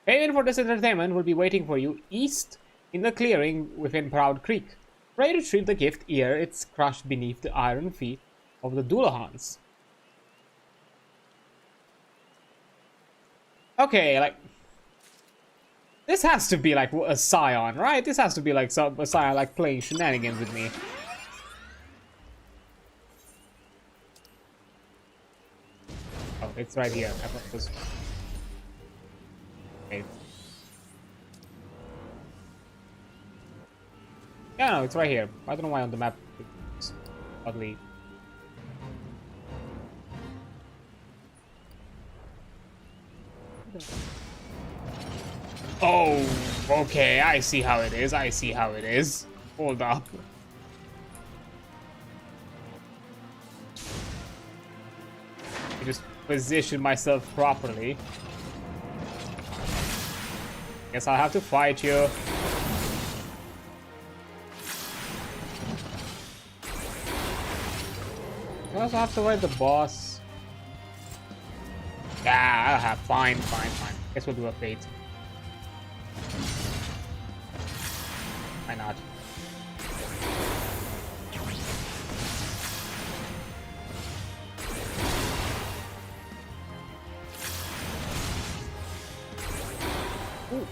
Payment for this entertainment will be waiting for you east in the clearing within Proud Creek. Pray retrieve the gift ere it's crushed beneath the iron feet of the Dullahans. Okay, like... This has to be like a Scion, right? This has to be like a Scion like playing shenanigans with me. Oh, it's right here. I thought it was... Okay. Yeah, no, it's right here. I don't know why on the map it's oddly... Oh, okay, I see how it is. I see how it is. Hold up. I just position myself properly. Guess I'll have to fight you. I also have to fight the boss. Yeah, I'll have. Fine. Guess we'll do a fate. Why not? Ooh.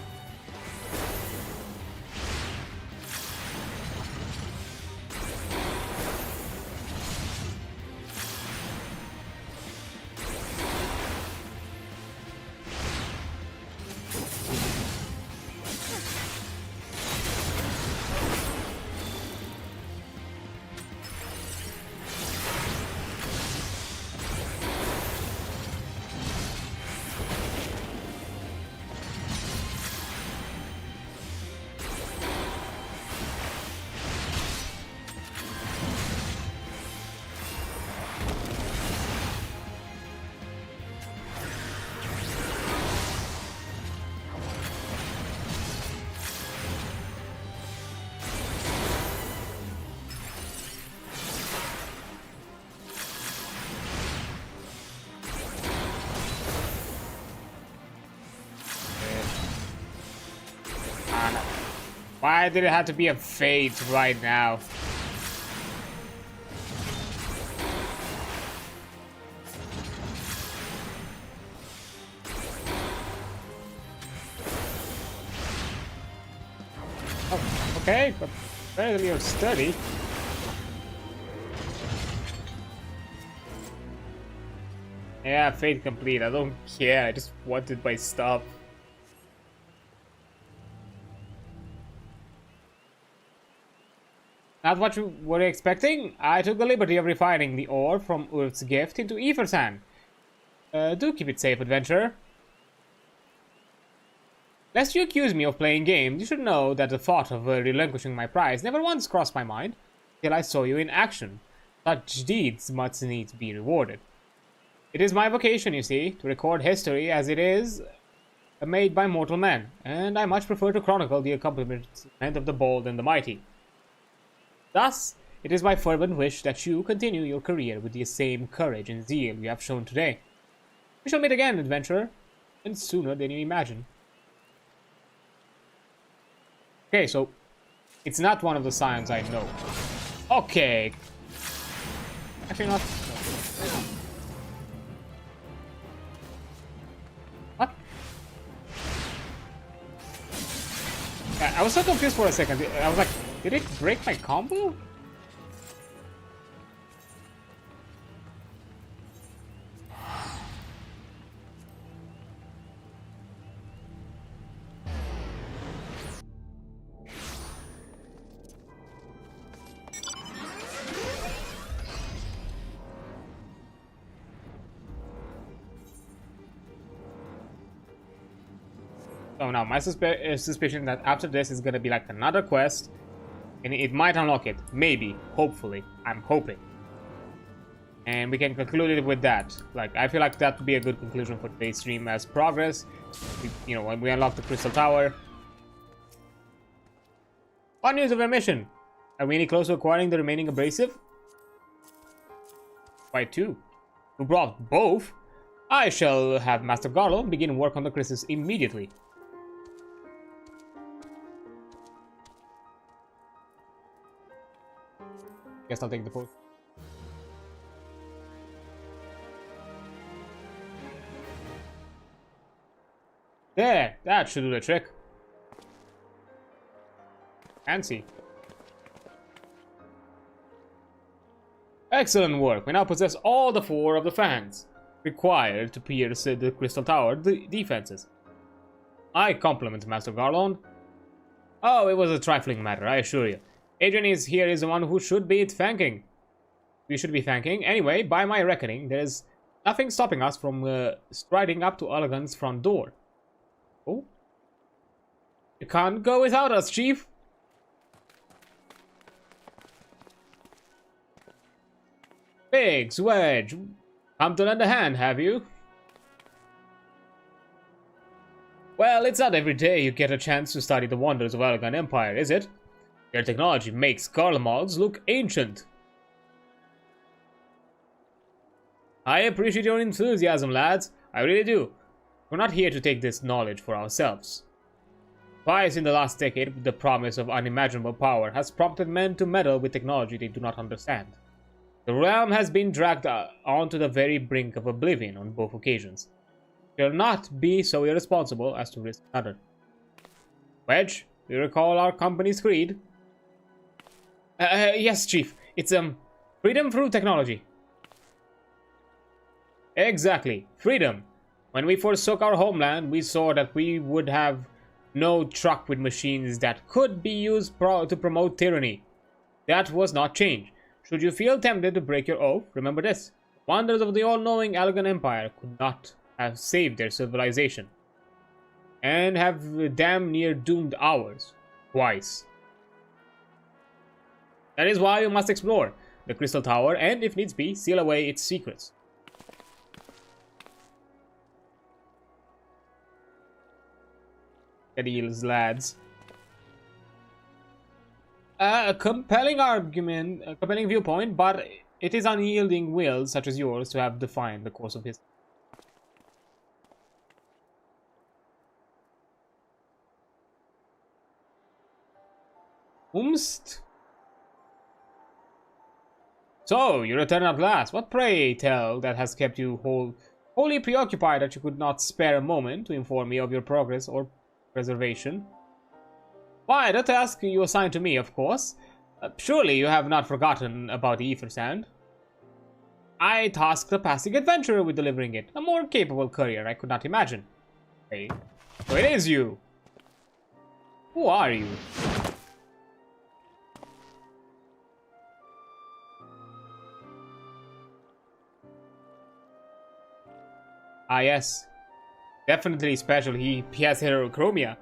Why did it have to be a fate right now? Oh, okay, but better than you're sturdy. Yeah, fate complete. I don't care. I just wanted my stuff. Not what you were expecting? I took the liberty of refining the ore from Earth's gift into ether sand. Do keep it safe, adventurer. Lest you accuse me of playing games, you should know that the thought of relinquishing my prize never once crossed my mind till I saw you in action. Such deeds must needs be rewarded. It is my vocation, you see, to record history as it is made by mortal men, and I much prefer to chronicle the accomplishments of the bold and the mighty. Thus, it is my fervent wish that you continue your career with the same courage and zeal you have shown today. We shall meet again, adventurer, and sooner than you imagine. Okay, so it's not one of the signs I know. Okay. Actually not. What? I was so confused for a second. I was like, did it break my combo? So now my suspicion that after this is gonna be like another quest, and it might unlock it, maybe, hopefully, I'm hoping, and we can conclude it with that. Like, I feel like that would be a good conclusion for today's stream as progress. You know, when we unlock the Crystal Tower. What news of our mission? Are we any closer to acquiring the remaining abrasive? Quite two. Who brought both? I shall have Master Garlo begin work on the crystals immediately. Guess I'll take the post. There, that should do the trick. Fancy. Excellent work. We now possess all the 4 of the fans required to pierce the Crystal Tower defenses. I compliment Master Garland. Oh, it was a trifling matter, I assure you. Adrian is the one who should be thanking. We should be thanking. Anyway, by my reckoning, there is nothing stopping us from striding up to Allegan's front door. Oh? You can't go without us, Chief. Biggs, Wedge, come to lend a hand, have you? Well, it's not every day you get a chance to study the wonders of Allegan Empire, is it? Their technology makes Garlemald's look ancient. I appreciate your enthusiasm, lads. I really do. We're not here to take this knowledge for ourselves. Twice in the last decade, the promise of unimaginable power has prompted men to meddle with technology they do not understand. The realm has been dragged onto the very brink of oblivion on both occasions. We shall not be so irresponsible as to risk another. Wedge, do you recall our company's creed? Yes, Chief. It's, freedom through technology. Exactly. Freedom. When we forsook our homeland, we saw that we would have no truck with machines that could be used to promote tyranny. That was not change. Should you feel tempted to break your oath, remember this. The wonders of the all-knowing Allegan Empire could not have saved their civilization. And have damn near doomed ours. Twice. That is why you must explore the Crystal Tower and, if needs be, seal away its secrets. Deals, lads. A compelling argument, a compelling viewpoint, but it is unyielding will such as yours to have defined the course of history. Umst? So, you return at last. What pray tell that has kept you wholly preoccupied that you could not spare a moment to inform me of your progress or preservation? Why, the task you assigned to me, of course. Surely you have not forgotten about the ether sand. I tasked a passing adventurer with delivering it. A more capable courier I could not imagine. Hey, so it is you. Who are you? Ah, yes. Definitely special. He has heterochromia.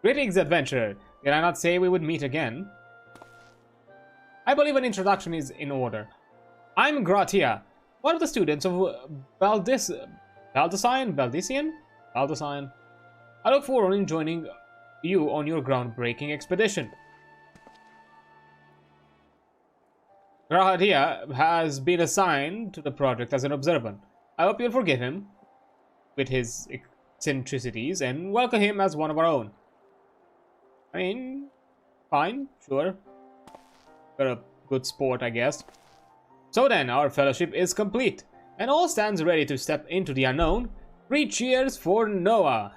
Greetings, adventurer. Did I not say we would meet again? I believe an introduction is in order. I'm Gratia, one of the students of Baldician? I look forward to joining you on your groundbreaking expedition. Gratia has been assigned to the project as an observer. I hope you'll forgive him with his eccentricities and welcome him as one of our own. I mean, fine, sure. You're a good sport, I guess. So then, our fellowship is complete, and all stands ready to step into the unknown. 3 cheers for Noah!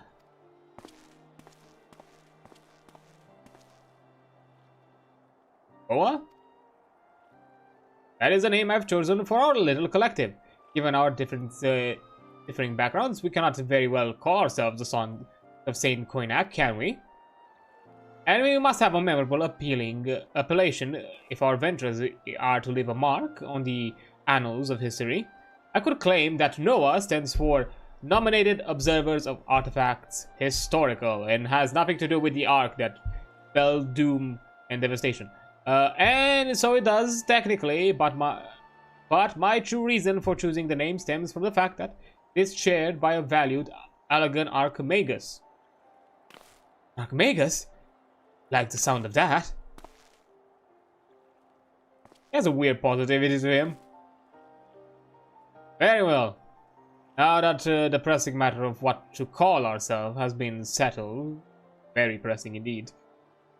Noah? That is the name I've chosen for our little collective. Given our differing backgrounds, we cannot very well call ourselves the son of Saint Koinak, can we? And we must have a memorable, appealing appellation if our ventures are to leave a mark on the annals of history. I could claim that NOAA stands for Nominated Observers of Artifacts Historical and has nothing to do with the ark that fell doom and devastation. And so it does, technically, but my true reason for choosing the name stems from the fact that it is shared by a valued Allegan Archimagus. Archimagus? Like the sound of that. He has a weird positivity to him. Very well. Now that the pressing matter of what to call ourselves has been settled, very pressing indeed,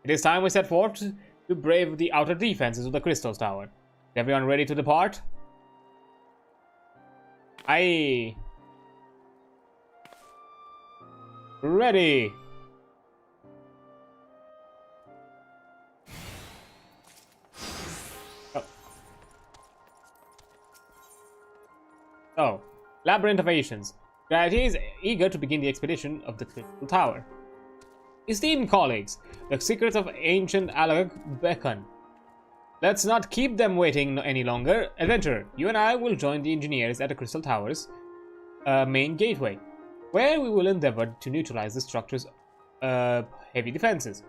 it is time we set forth to brave the outer defenses of the Crystal Tower. Is everyone ready to depart? Aye. Ready. So, Labyrinth of Ancients. Gravity is eager to begin the expedition of the Crystal Tower. Esteemed colleagues, the secrets of ancient Allag beckon. Let's not keep them waiting any longer. Adventurer, you and I will join the engineers at the Crystal Tower's main gateway, where we will endeavor to neutralize the structure's heavy defenses.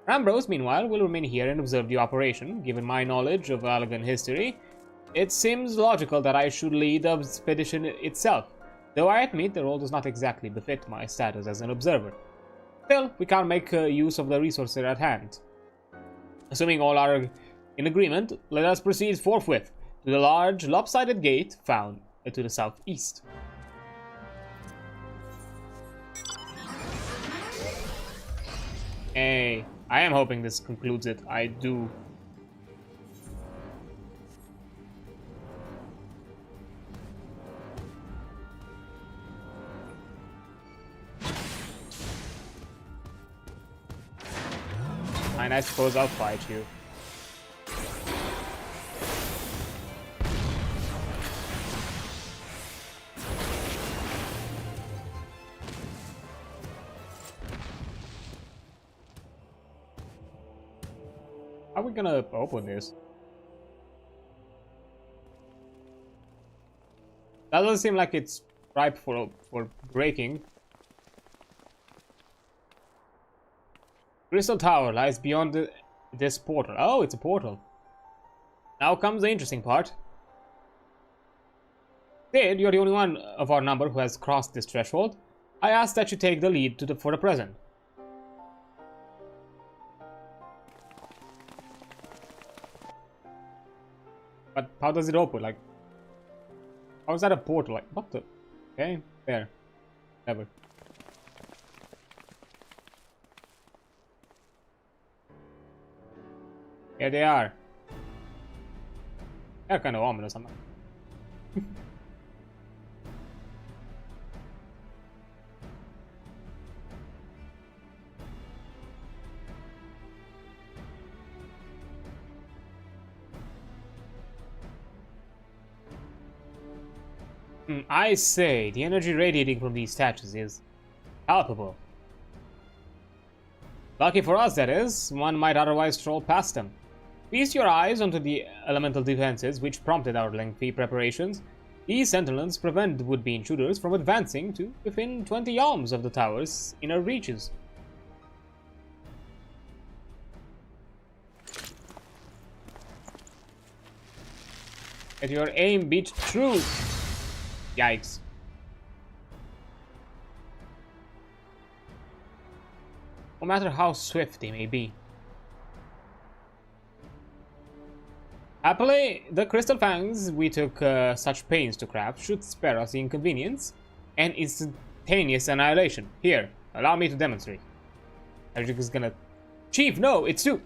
Ambrose, meanwhile, will remain here and observe the operation. Given my knowledge of Allegan history, it seems logical that I should lead the expedition itself, though I admit the role does not exactly befit my status as an observer. Still, we can't make use of the resources at hand. Assuming all are in agreement, let us proceed forthwith to the large, lopsided gate found to the southeast. Hey, I am hoping this concludes it. I do. Fine, I suppose I'll fight you. How are we gonna open this? That doesn't seem like it's ripe for breaking. Crystal Tower lies beyond this portal. Oh, it's a portal. Now comes the interesting part. Sid, you're the only one of our number who has crossed this threshold. I ask that you take the lead for the present. But how does it open? Like, how is that a portal? Like, what the? Okay, there. Never. Here they are. They're kind of ominous, I'm not. I say, the energy radiating from these statues is palpable. Lucky for us, that is. One might otherwise stroll past them. Feast your eyes onto the elemental defenses which prompted our lengthy preparations. These sentinels prevent would-be intruders from advancing to within 20 yalms of the tower's inner reaches. Let your aim be true. Yikes. No matter how swift they may be. Happily, the crystal fangs we took such pains to craft should spare us the inconvenience and instantaneous annihilation. Here, allow me to demonstrate. Adric is gonna... Chief, no, it's too...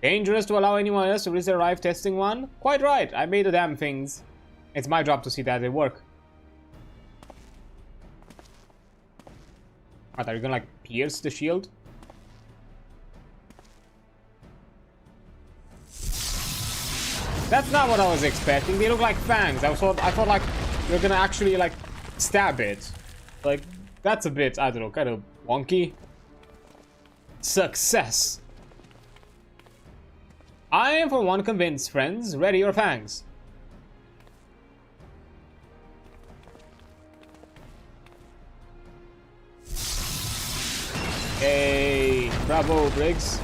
Dangerous to allow anyone else to risk their life testing one? Quite right, I made the damn things. It's my job to see that they work. What, are you gonna like pierce the shield? That's not what I was expecting. They look like fangs. I thought like you're gonna actually like stab it. Like that's a bit, I don't know, kind of wonky. Success. I am for one convinced, friends. Ready your fangs. Hey, bravo, Briggs.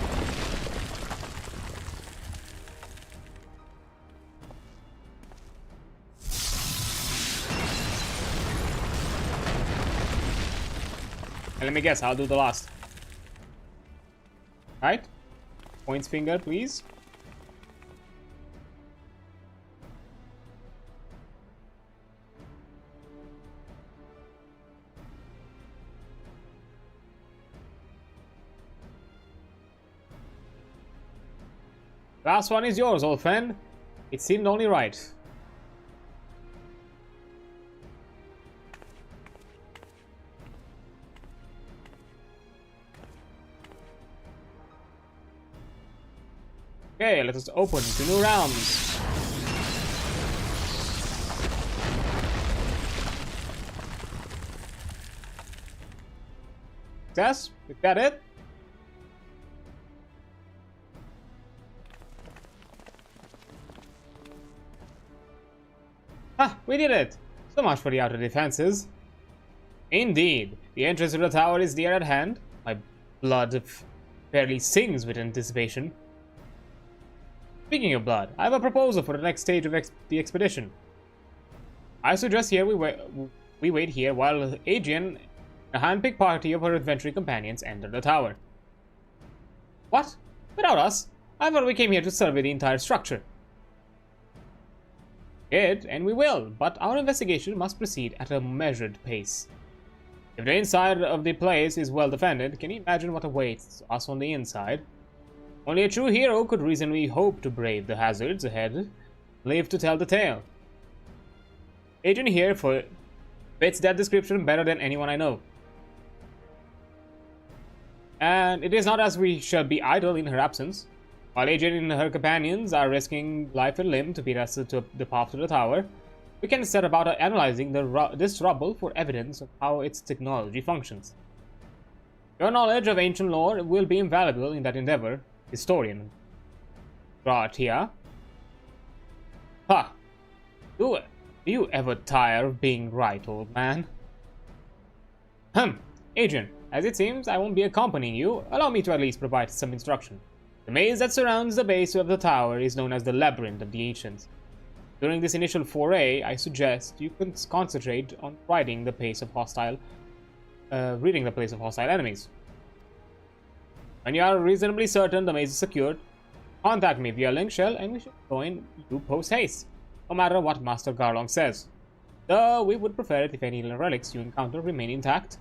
And let me guess, I'll do the last. Right? Points finger, please. Last one is yours, old friend. It seemed only right. Okay, let us open to new realms. Success? Is that it? Ah, we did it! So much for the outer defenses. Indeed, the entrance to the tower is near at hand. My blood fairly sings with anticipation. Speaking of blood, I have a proposal for the next stage of the expedition. I suggest here we wait here while Adrian, a hand-picked party of her adventuring companions, enter the tower. What? Without us? I thought we came here to survey the entire structure. It, and we will, but our investigation must proceed at a measured pace. If the inside of the place is well defended, can you imagine what awaits us on the inside? Only a true hero could reasonably hope to brave the hazards ahead, live to tell the tale. Agent here fits that description better than anyone I know. And it is not as we shall be idle in her absence. While Agent and her companions are risking life and limb to beat us to the path to the tower, we can set about analyzing this rubble for evidence of how its technology functions. Your knowledge of ancient lore will be invaluable in that endeavor, historian. Gratia. Ha! Do you ever tire of being right, old man? Agent, as it seems I won't be accompanying you, allow me to at least provide some instruction. The maze that surrounds the base of the tower is known as the Labyrinth of the Ancients. During this initial foray, I suggest you can concentrate on reading the place of hostile enemies. When you are reasonably certain the maze is secured, contact me via link shell and we should join you post-haste, no matter what Master Garlong says. Though we would prefer it if any relics you encounter remain intact.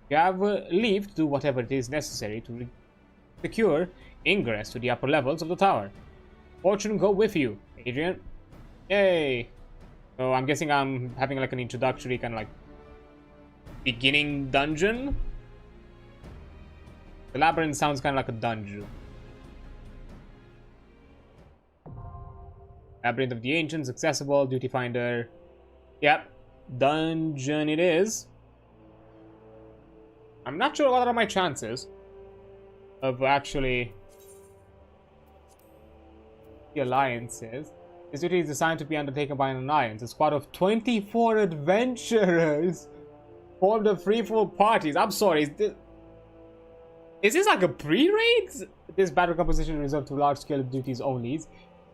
You have leave to do whatever it is necessary to secure ingress to the upper levels of the tower. Fortune go with you, Adrian. Yay! So I'm guessing I'm having like an introductory kind of like beginning dungeon. The labyrinth sounds kind of like a dungeon. Labyrinth of the Ancients, accessible, duty finder. Yep, dungeon it is. I'm not sure what are my chances of actually the alliances. This duty is designed to be undertaken by an alliance. A squad of 24 adventurers formed of free-for parties. I'm sorry, is this like a pre-raid? This battle composition is reserved to large-scale duties only.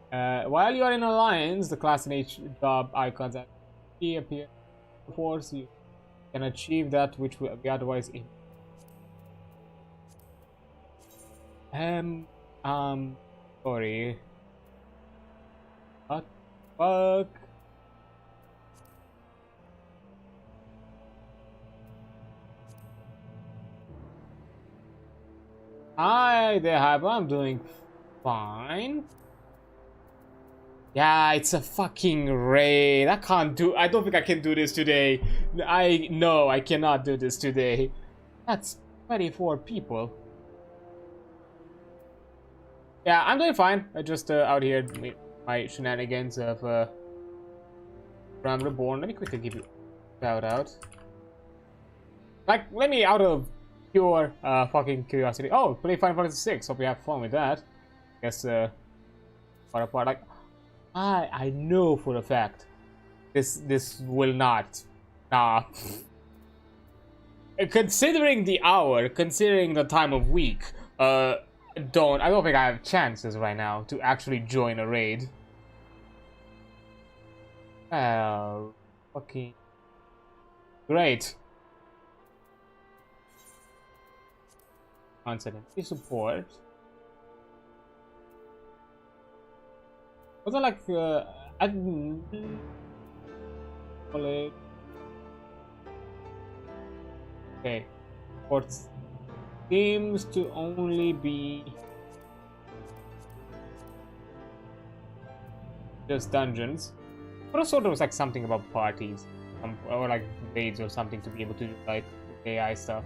While you are in alliance, the class and H job icons appear. Of course, you can achieve that which will be otherwise in. Sorry. What the fuck? Hi there, Hyper. I'm doing fine. Yeah, it's a fucking raid. I don't think I can do this today. No, I cannot do this today. That's 24 people. Yeah, I'm doing fine. I just out here with my shenanigans of Realm Reborn. Let me quickly give you a shout out. Like, let me out of pure fucking curiosity. Oh, play Final Fantasy VI. Hope you have fun with that. Guess far apart. Like, I know for a fact this will not. Considering the hour, considering the time of week, I don't think I have chances right now to actually join a raid. Well, fucking great. Constantly support. Was it like okay, sports seems to only be just dungeons. But also there was like something about parties, or like raids or something to be able to do like AI stuff.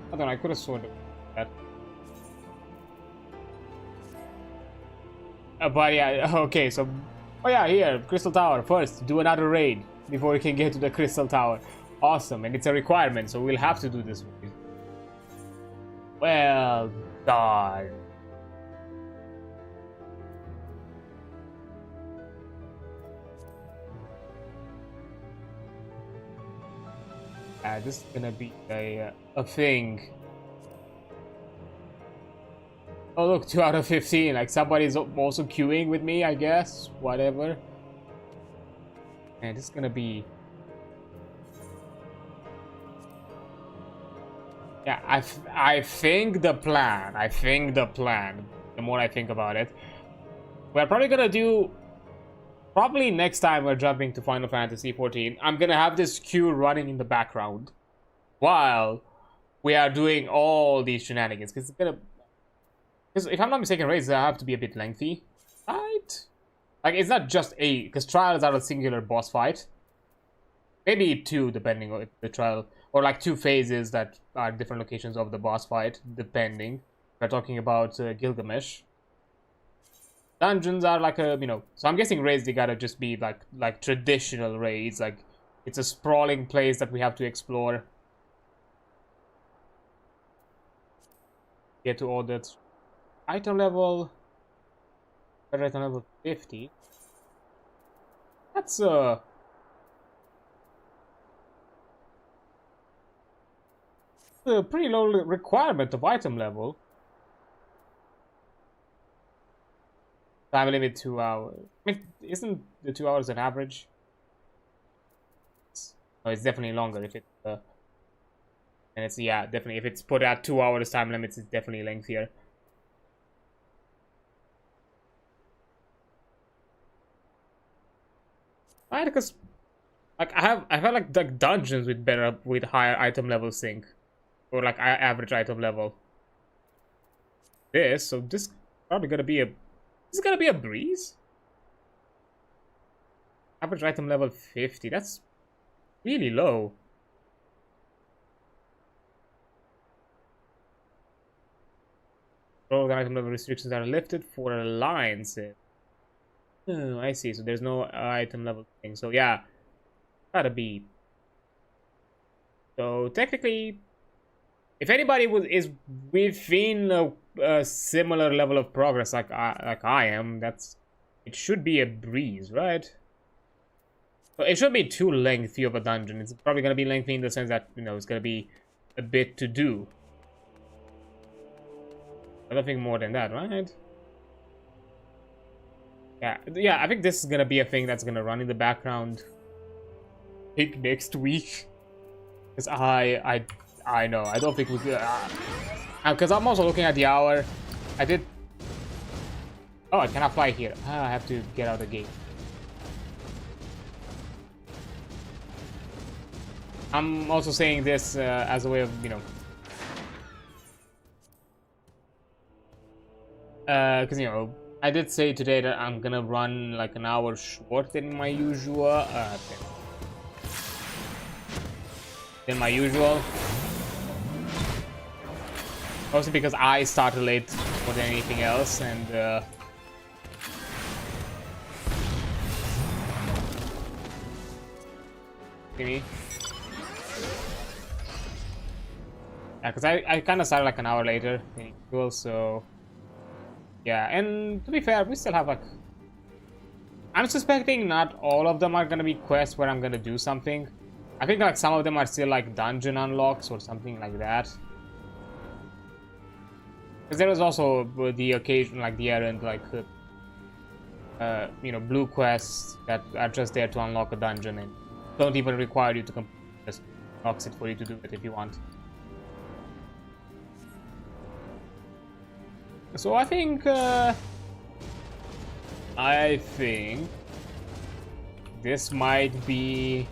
I don't know, I could have sworn that. But yeah, okay, so... Oh yeah, here, Crystal Tower. First, do another raid before we can get to the Crystal Tower. Awesome, and it's a requirement, so we'll have to do this raid. Well done. This is gonna be a thing. Oh look, 2 out of 15. Like somebody's also queuing with me, I guess. Whatever. Man, this is gonna be. Yeah, I think the plan. The more I think about it, we're probably gonna do probably next time we're jumping to Final Fantasy XIV, I'm gonna have this queue running in the background while we are doing all these shenanigans. Because if I'm not mistaken, raids have to be a bit lengthy, right? Like, it's not just because trials are a singular boss fight. Maybe 2, depending on the trial, or like 2 phases that are different locations of the boss fight, depending. We're talking about Gilgamesh. Dungeons are like a, so I'm guessing raids, they gotta just be like traditional raids, like it's a sprawling place that we have to explore. Get to all that item level. Item level 50. That's a pretty low requirement of item level. Time limit 2 hours. I mean, isn't the 2 hours an average? No, it's definitely longer if it. And it's, yeah, definitely if it's put at 2 hours time limits, it's definitely lengthier. Right, because like I've had like dungeons with higher item level sync, or like average item level. So this probably gonna be a. This is gonna be a breeze. Average item level 50. That's really low. All item level restrictions are lifted for alliances. Oh, I see. So there's no item level thing. So yeah, gotta be. So technically, if anybody is within a similar level of progress like I am, it should be a breeze, right? So it shouldn't be too lengthy of a dungeon. It's probably gonna be lengthy in the sense that it's gonna be a bit to do. I don't think more than that, right? Yeah. I think this is gonna be a thing that's gonna run in the background. I think next week, because I know I don't think we could. Because I'm also looking at the hour. I did. Oh, I cannot fly here. I have to get out of the gate. I'm also saying this as a way of, because I did say today that I'm gonna run like an hour short than my usual. Also because I started late more than anything else, and see me? Yeah, because I kind of started like an hour later than usual, so yeah. And to be fair, we still have like, I'm suspecting not all of them are gonna be quests where I'm gonna do something. I think like some of them are still like dungeon unlocks or something like that. Because there was also the occasion, like the errand, like blue quests that are just there to unlock a dungeon and don't even require you to complete, just unlocks it for you to do it if you want. So I think this might be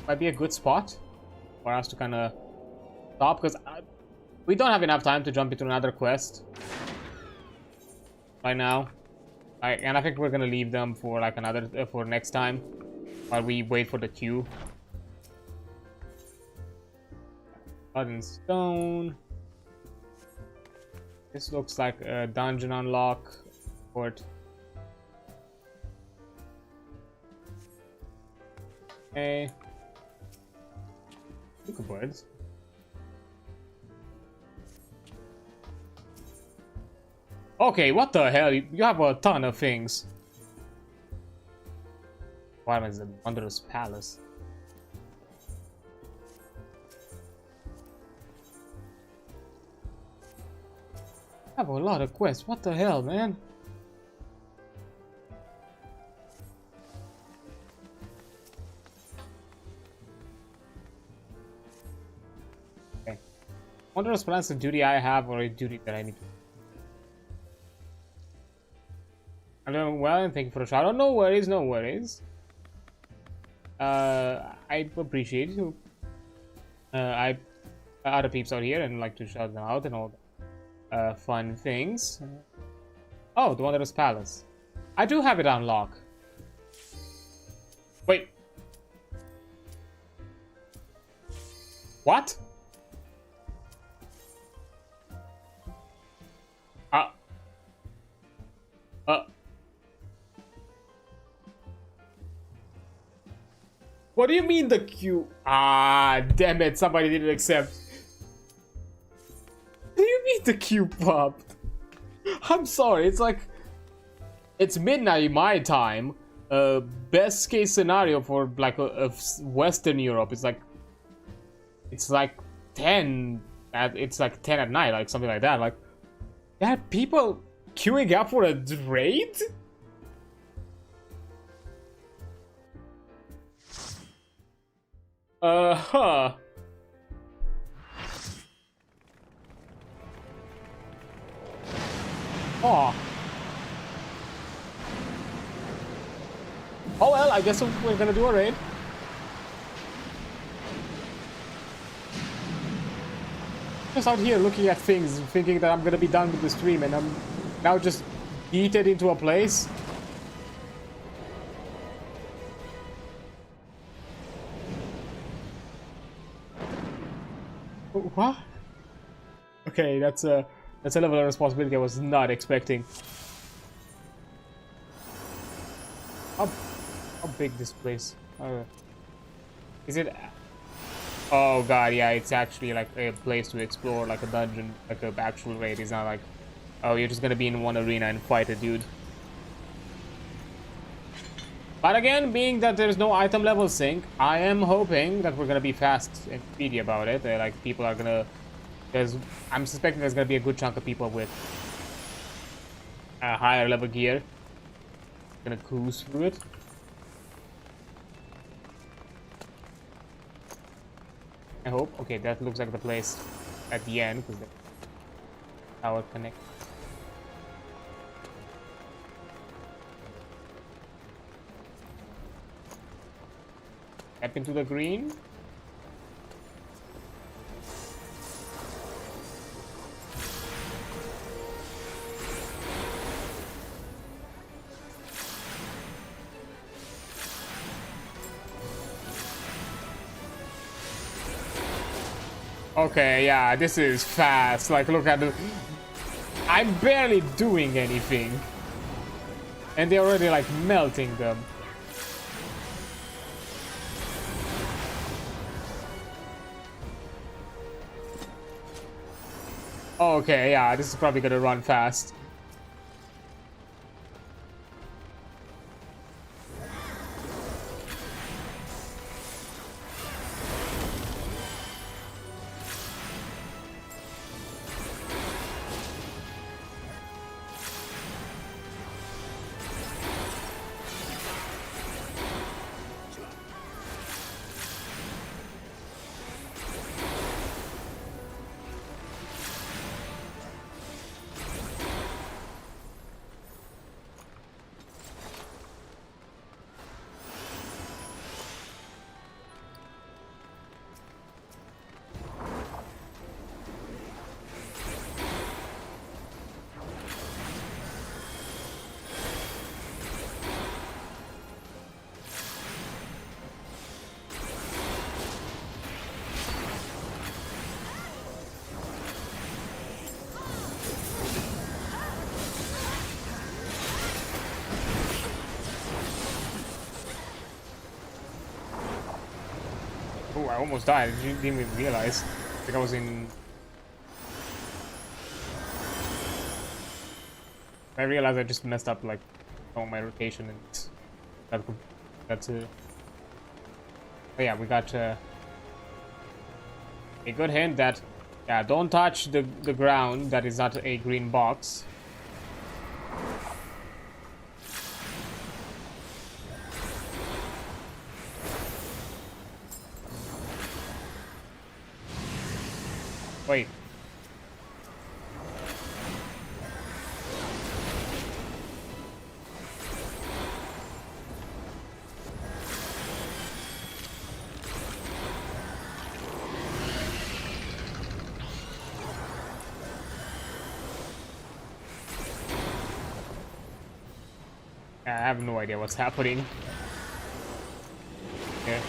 a good spot for us to kind of stop, because we don't have enough time to jump into another quest right now. And I think we're gonna leave them for like for next time while we wait for the queue. Blood and stone. This looks like a dungeon unlock port. Okay. Look at birds. Okay, what the hell? You have a ton of things. What is the wondrous palace? I have a lot of quests. What the hell, man? Okay. Wondrous plans, a duty I have or a duty that I need to. well, and thank you for the shout out. No worries, no worries. I appreciate you. Other peeps out here and like to shout them out and all fun things. Oh, the Wanderer's Palace. I do have it on lock. Wait. What? What do you mean the queue? Ah, damn it, somebody didn't accept. What do you mean the queue popped? I'm sorry, it's like... It's midnight my time. Best case scenario for like Western Europe. It's like 10 it's like 10 at night, like something like that. Like, there are people queuing up for a raid? Huh. Oh. Oh well, I guess we're gonna do a raid. Just out here looking at things, thinking that I'm gonna be done with the stream, and I'm now just yeeted into a place. What? Okay, that's a level of responsibility I was not expecting. How big this place? Is it? Oh god, yeah, it's actually like a place to explore, like a dungeon, like an actual raid. It's not like, oh, you're just gonna be in one arena and fight a dude. But again, being that there's no item level sync, I am hoping that we're gonna be fast and speedy about it. Like, people are gonna... I'm suspecting there's gonna be a good chunk of people with higher level gear. Gonna cruise through it. I hope. Okay, that looks like the place at the end, because the tower connects. Step into the green. Okay, yeah, this is fast. Like, look at the... I'm barely doing anything. And they're already, like, melting them. Okay, yeah, this is probably gonna run fast. Oh, I almost died. I didn't even realize. I think I was in... I realized I just messed up, like, on my rotation, and that's it. Oh yeah, we got a good hint that, yeah, don't touch the ground that is not a green box. Wait. I have no idea what's happening. Yeah.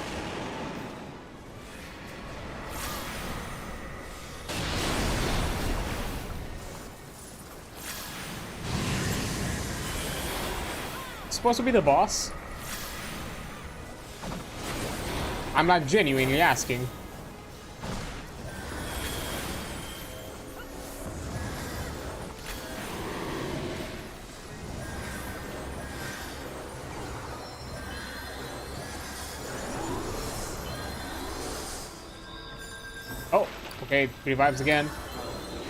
It's supposed to be the boss? I'm not genuinely asking. Oh, okay, revives again.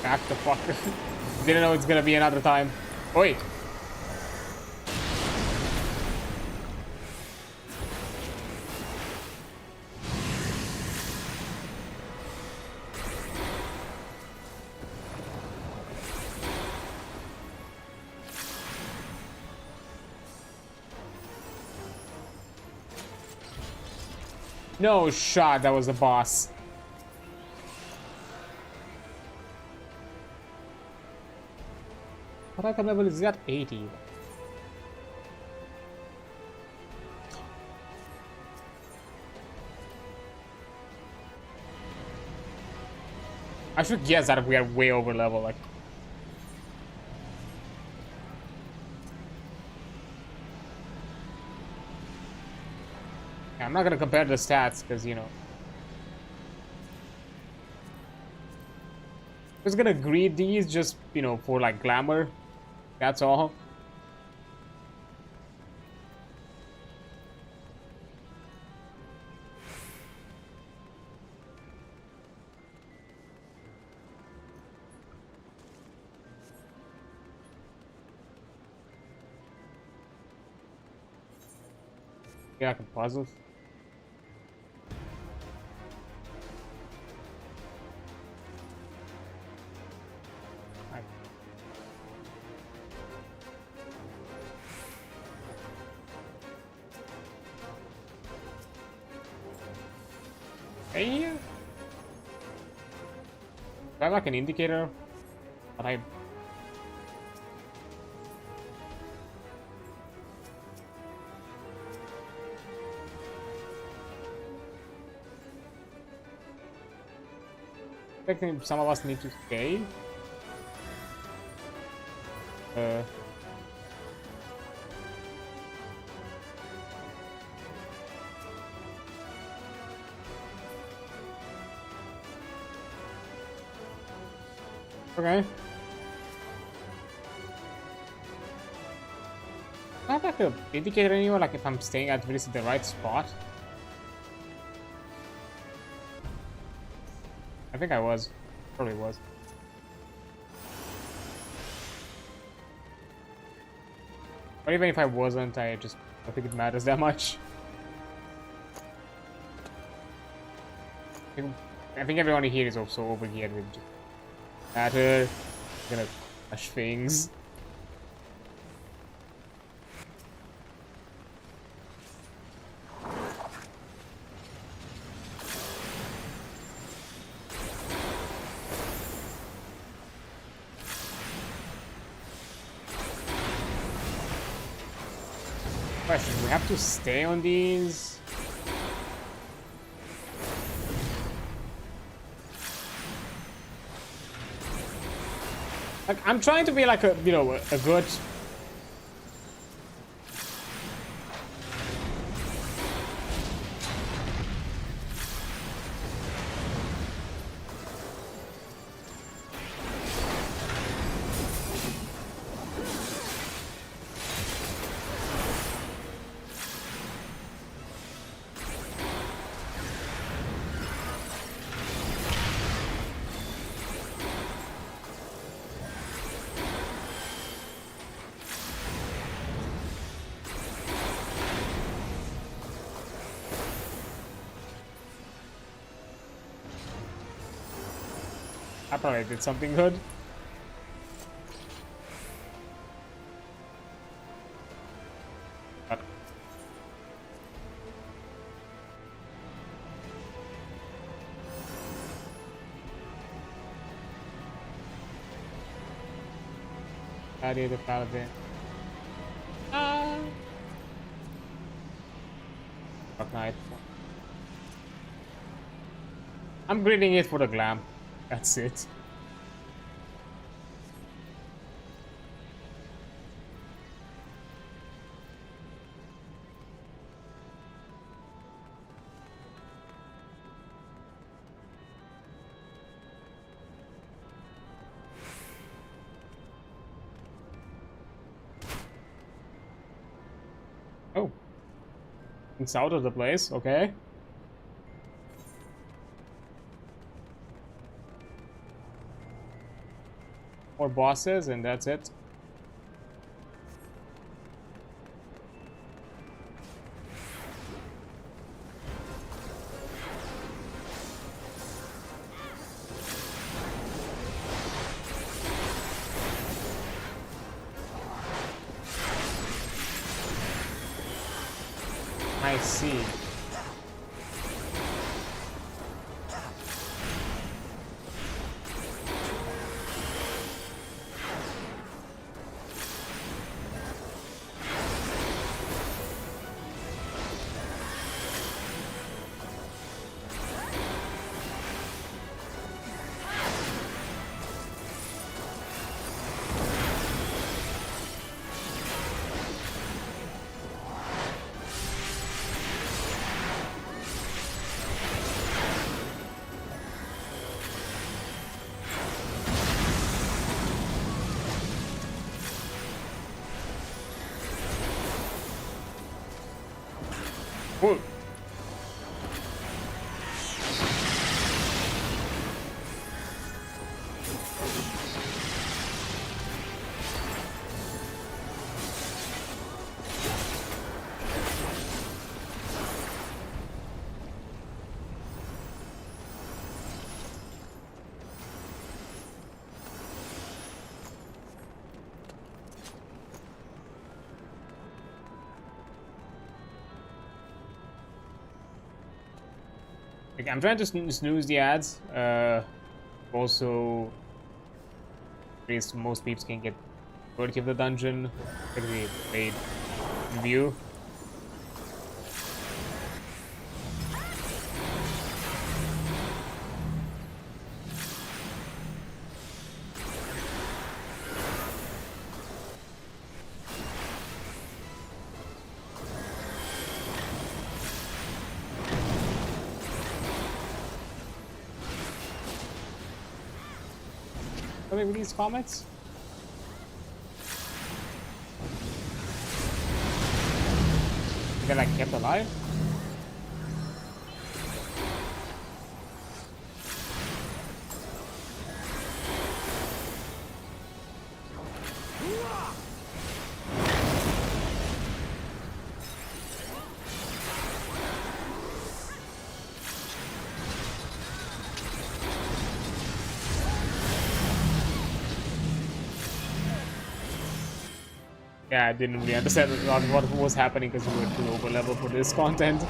Back the fuck. Didn't know it's gonna be another time. Wait. No shot, that was the boss. What item level is that? 80. I should guess that we are way over level, like. I'm not gonna compare the stats because, you know, I'm just gonna greed these just, you know, for like glamour. That's all. Yeah, I can puzzles. Hey, do I have like an indicator? But I. I think some of us need to stay. Okay. I have like a indicator anywhere, like if I'm staying at least the right spot. I think I was. Probably was. But even if I wasn't, I don't think it matters that much. I think everyone here is also over here with matter. I'm gonna crush things. Question, we have to stay on these? Like, I'm trying to be like a, you know, a good... I probably did something good. But I did the paladin. Dark Knight. I'm grading it for the glam. That's it. Oh. It's out of the place, okay. More bosses, and that's it. I see. Whoa. Okay, I'm trying to snooze the ads. Also, at least most peeps can get majority of the dungeon. Maybe paid view. Are they release comics? They're like kept alive? Yeah, I didn't really understand what was happening because we were too over level for this content.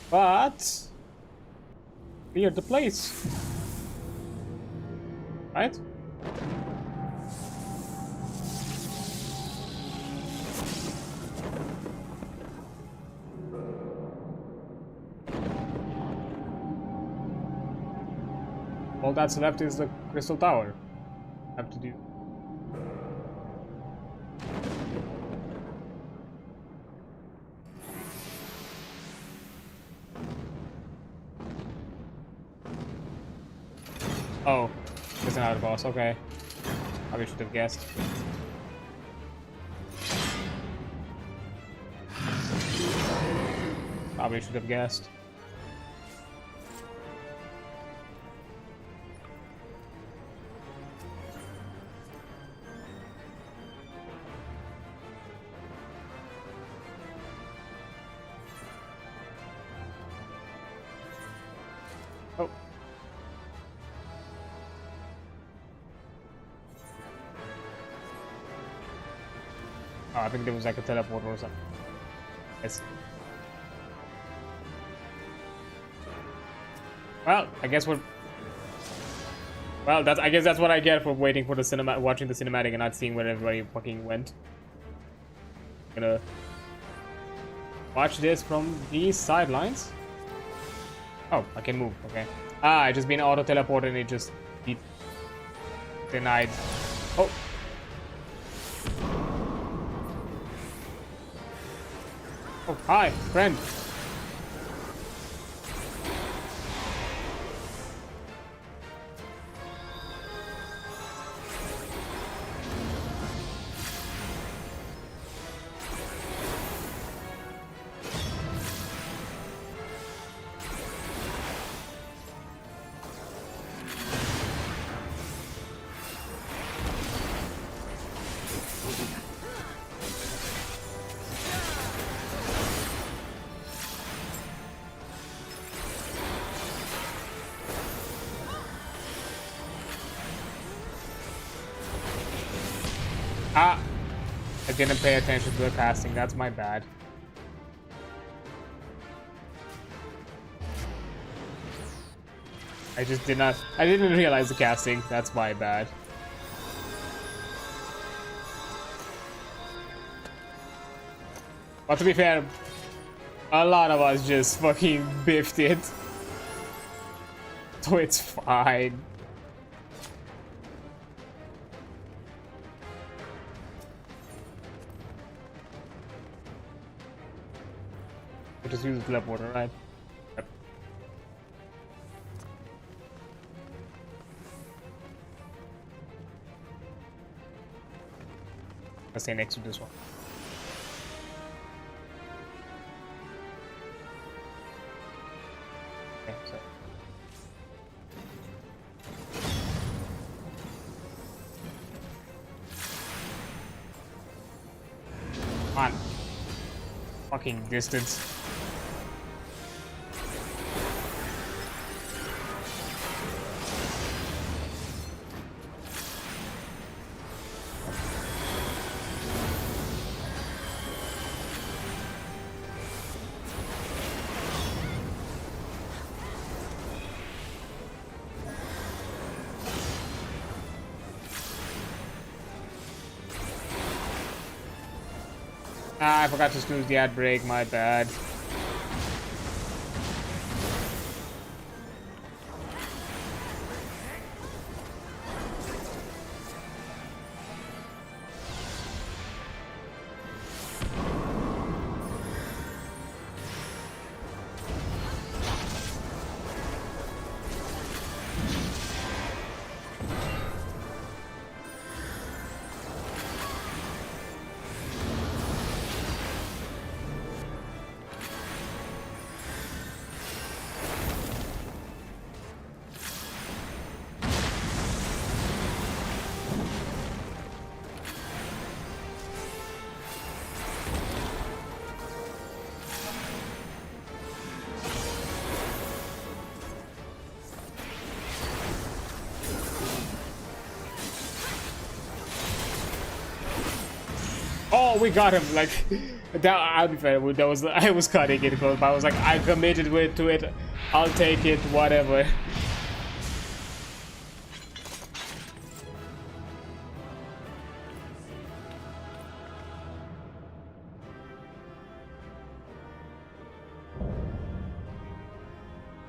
But cleared the place. Right? All that's left is the Crystal Tower. Have to do. Oh, there's another boss. Okay, probably should have guessed. Probably should have guessed. Oh. Oh, I think there was like a teleport or something. Yes. Well, I guess we're Well, I guess that's what I get for waiting for the cinema, watching the cinematic and not seeing where everybody fucking went. I'm gonna watch this from these sidelines. Oh, I can move. Okay. Ah, I just been auto teleported and it just denied. Oh. Oh, hi, friend. Ah, I didn't pay attention to the casting. That's my bad. I just did not. I didn't realize the casting. That's my bad. But to be fair, a lot of us just fucking biffed it. So it's fine. I just use teleporter, right? Yep. I'll stay next to this one. Okay, so. Come on. Fucking distance. Ah, I forgot to snooze the ad break, my bad. Oh, we got him! Like that. I'll be fair. That was I was cutting it close, but I was like, I committed to it. I'll take it, whatever.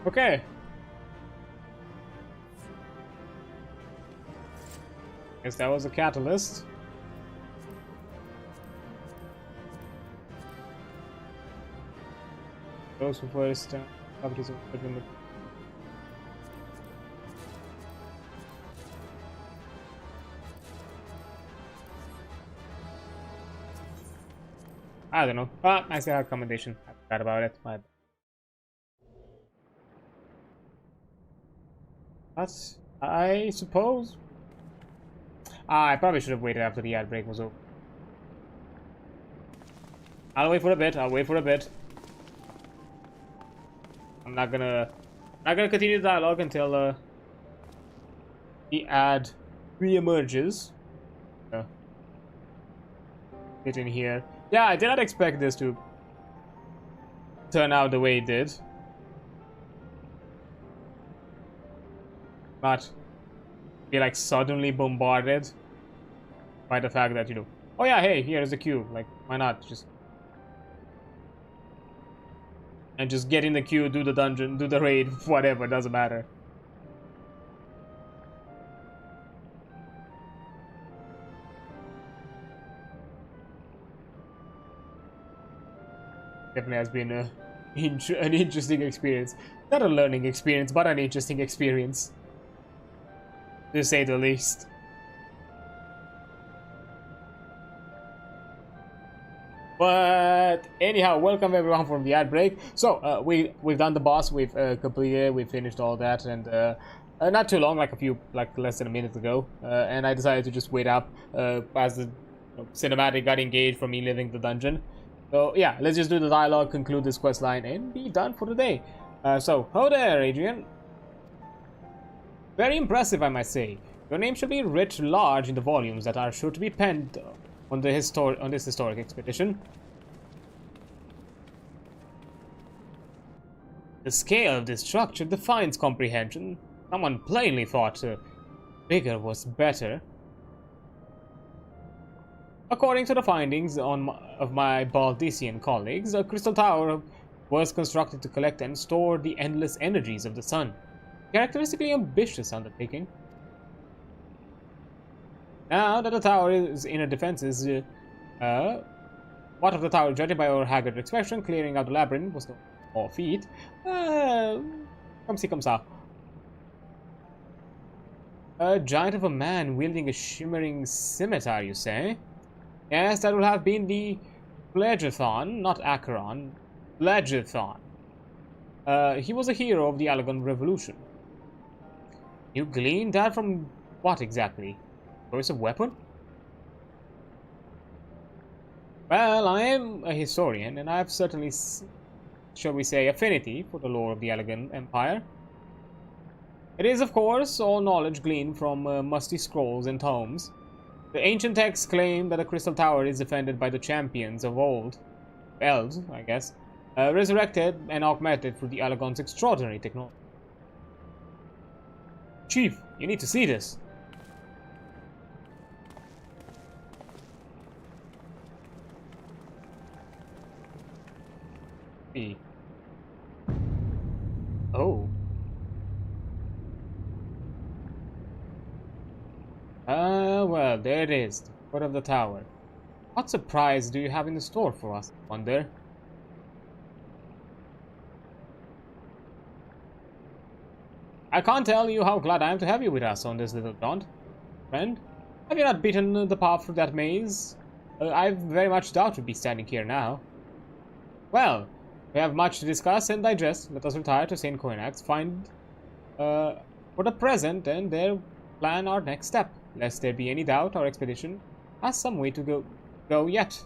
Okay. Guess that was a catalyst. Those who first properties of the I don't know. Ah, I see our accommodation. I forgot about it. My bad. But I suppose I probably should have waited after the ad break was over. I'll wait for a bit. I'll wait for a bit. I'm not gonna continue the dialogue until the ad re-emerges. Get in here. Yeah, I did not expect this to turn out the way it did. But be like suddenly bombarded by the fact that, you know, oh yeah, hey, here's a queue. Like, why not just and just get in the queue, do the dungeon, do the raid, whatever, doesn't matter. Definitely has been an interesting experience. Not a learning experience, but an interesting experience, to say the least. But anyhow, welcome everyone from the ad break. So we've done the boss, we've completed, we've finished all that, and not too long, like less than a minute ago. And I decided to just wait up as the cinematic got engaged for me leaving the dungeon. So yeah, let's just do the dialogue, conclude this quest line, and be done for the day. So, ho there, Adrian. Very impressive, I must say. Your name should be writ large in the volumes that are sure to be penned on this historic expedition. The scale of this structure defines comprehension. Someone plainly thought bigger was better. According to the findings of my Baldician colleagues, a crystal tower was constructed to collect and store the endless energies of the sun. Characteristically ambitious undertaking. Now that the tower's inner defenses, what of the tower, judging by our haggard expression, clearing out the labyrinth was no more feat. Come see, come saw. A giant of a man wielding a shimmering scimitar, you say? Yes, that will have been the Phlegathon, not Acheron. Phlegathon. He was a hero of the Allegan Revolution. You gleaned that from what exactly? Choice of weapon? Well, I am a historian, and I have certainly, shall we say, affinity for the lore of the Allegan Empire. It is, of course, all knowledge gleaned from musty scrolls and tomes. The ancient texts claim that the Crystal Tower is defended by the champions of old, elves, I guess, resurrected and augmented through the Allegan's extraordinary technology. Chief, you need to see this. Oh. Well, there it is, the foot of the tower. What surprise do you have in the store for us, I wonder? I can't tell you how glad I am to have you with us on this little jaunt, friend. Have you not beaten the path through that maze? I very much doubt we'd be standing here now. Well, we have much to discuss and digest. Let us retire to St. Coinax, find, for the present, and there plan our next step. Lest there be any doubt, our expedition has some way to go yet.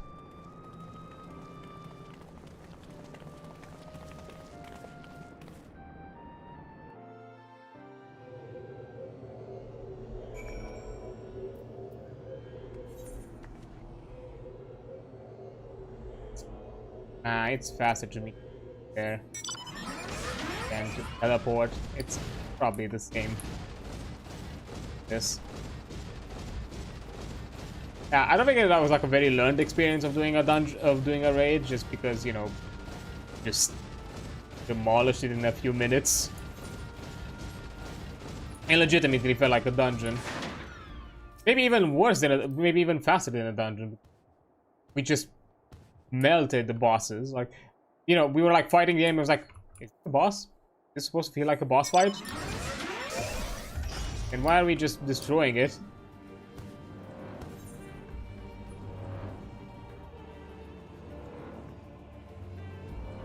It's faster to me there than to teleport. It's probably the same. This. Yeah, I don't think that was like a very learned experience of doing a raid, just because, you know, just demolished it in a few minutes. It legitimately felt like a dungeon. Maybe even worse than maybe even faster than a dungeon. We just melted the bosses. Like, you know, we were like fighting the enemy. It was like, is this a boss? Is this supposed to feel like a boss fight? And why are we just destroying it?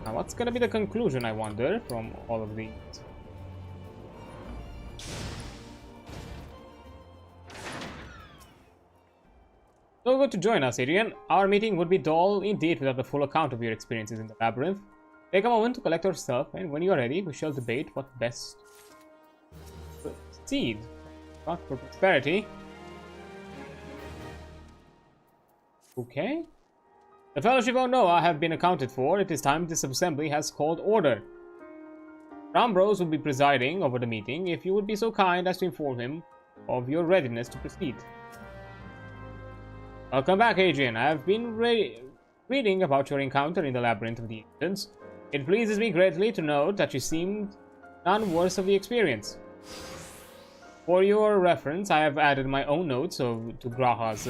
Now, what's gonna be the conclusion, I wonder, from all of these? So good to join us, Adrian. Our meeting would be dull indeed without the full account of your experiences in the labyrinth. Take a moment to collect your stuff, and when you are ready, we shall debate what best proceed. Not for prosperity. Okay. The Fellowship of Noah have been accounted for. It is time this assembly has called order. Rambrose will be presiding over the meeting. If you would be so kind as to inform him of your readiness to proceed. Welcome back, Adrian. I have been reading about your encounter in the Labyrinth of the Ancients. It pleases me greatly to note that you seemed none worse of the experience. For your reference, I have added my own notes to Graha's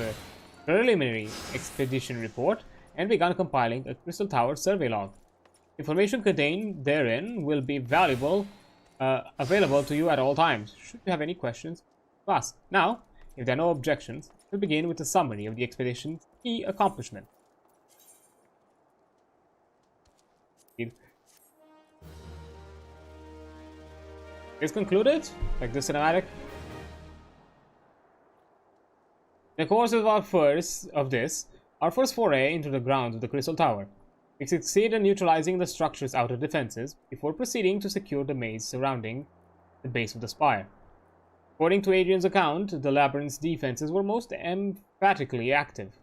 preliminary expedition report and begun compiling a Crystal Tower survey log. Information contained therein will be available to you at all times, should you have any questions to ask. Now, if there are no objections, we'll begin with a summary of the expedition's key accomplishments. Is concluded, like the cinematic. In the course of our first foray into the grounds of the Crystal Tower, we succeed in neutralizing the structure's outer defenses before proceeding to secure the maze surrounding the base of the spire. According to Adrian's account, the labyrinth's defenses were most emphatically active.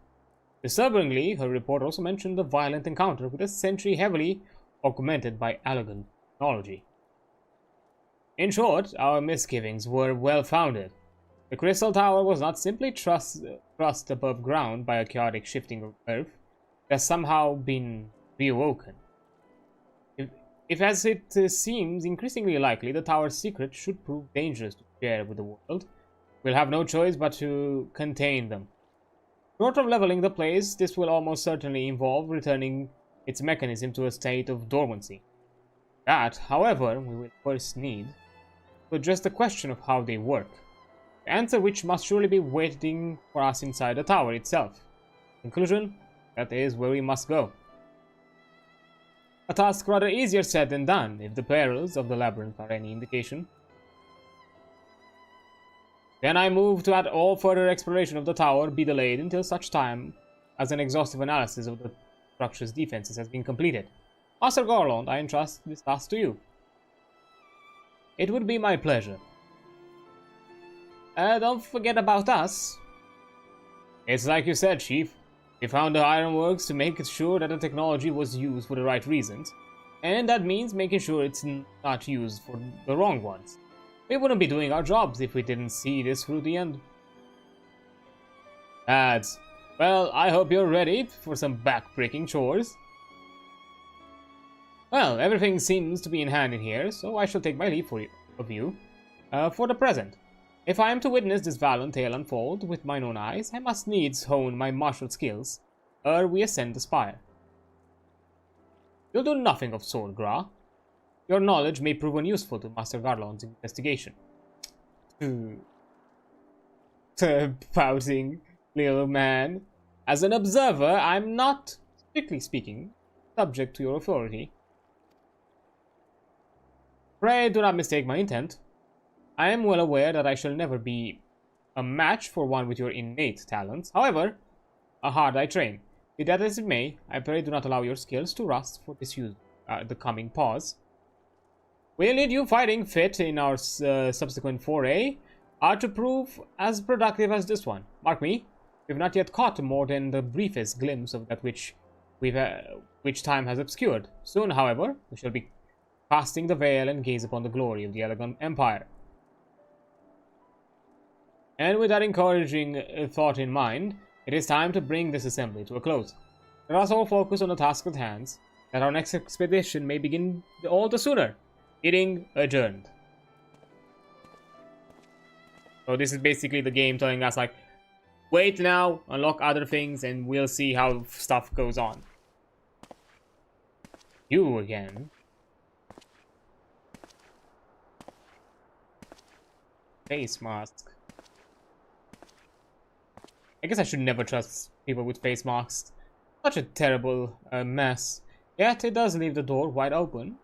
Disturbingly, her report also mentioned the violent encounter with a sentry heavily augmented by elegant technology. In short, our misgivings were well-founded. The Crystal Tower was not simply thrust above ground by a chaotic shifting of earth. It has somehow been reawoken. If as it seems increasingly likely the tower's secret should prove dangerous to share with the world, we'll have no choice but to contain them. Short of leveling the place, this will almost certainly involve returning its mechanism to a state of dormancy. That, however, we will first need to address the question of how they work. The answer which must surely be waiting for us inside the tower itself. Conclusion, that is where we must go. A task rather easier said than done, if the perils of the labyrinth are any indication. Then I move to that all further exploration of the tower be delayed until such time as an exhaustive analysis of the structure's defenses has been completed. Master Garland, I entrust this task to you. It would be my pleasure. Don't forget about us. It's like you said, Chief. We found the ironworks to make sure that the technology was used for the right reasons, and that means making sure it's not used for the wrong ones. We wouldn't be doing our jobs if we didn't see this through the end. Lads, well, I hope you're ready for some back-breaking chores. Well, everything seems to be in hand in here, so I shall take my leave of you for the present. If I am to witness this valiant tale unfold with mine own eyes, I must needs hone my martial skills ere we ascend the spire. You'll do nothing of sort, Gra. Your knowledge may prove unuseful to Master Garland's investigation. Pouting little man. As an observer, I'm not, strictly speaking, subject to your authority. Pray do not mistake my intent. I am well aware that I shall never be a match for one with your innate talents. However, a hard I train. Be that as it may, I pray do not allow your skills to rust for disuse the coming pause. We'll need you fighting fit in our subsequent foray are to prove as productive as this one. Mark me, we've not yet caught more than the briefest glimpse of that which time has obscured. Soon, however, we shall be casting the veil and gaze upon the glory of the elegant empire. And with that encouraging thought in mind, it is time to bring this assembly to a close. Let us all focus on the task at hand, that our next expedition may begin all the sooner. Meeting adjourned. So this is basically the game telling us, like, wait now, unlock other things, and we'll see how stuff goes on. You again. Face mask. I guess I should never trust people with face masks. Such a terrible mess. Yet it does leave the door wide open.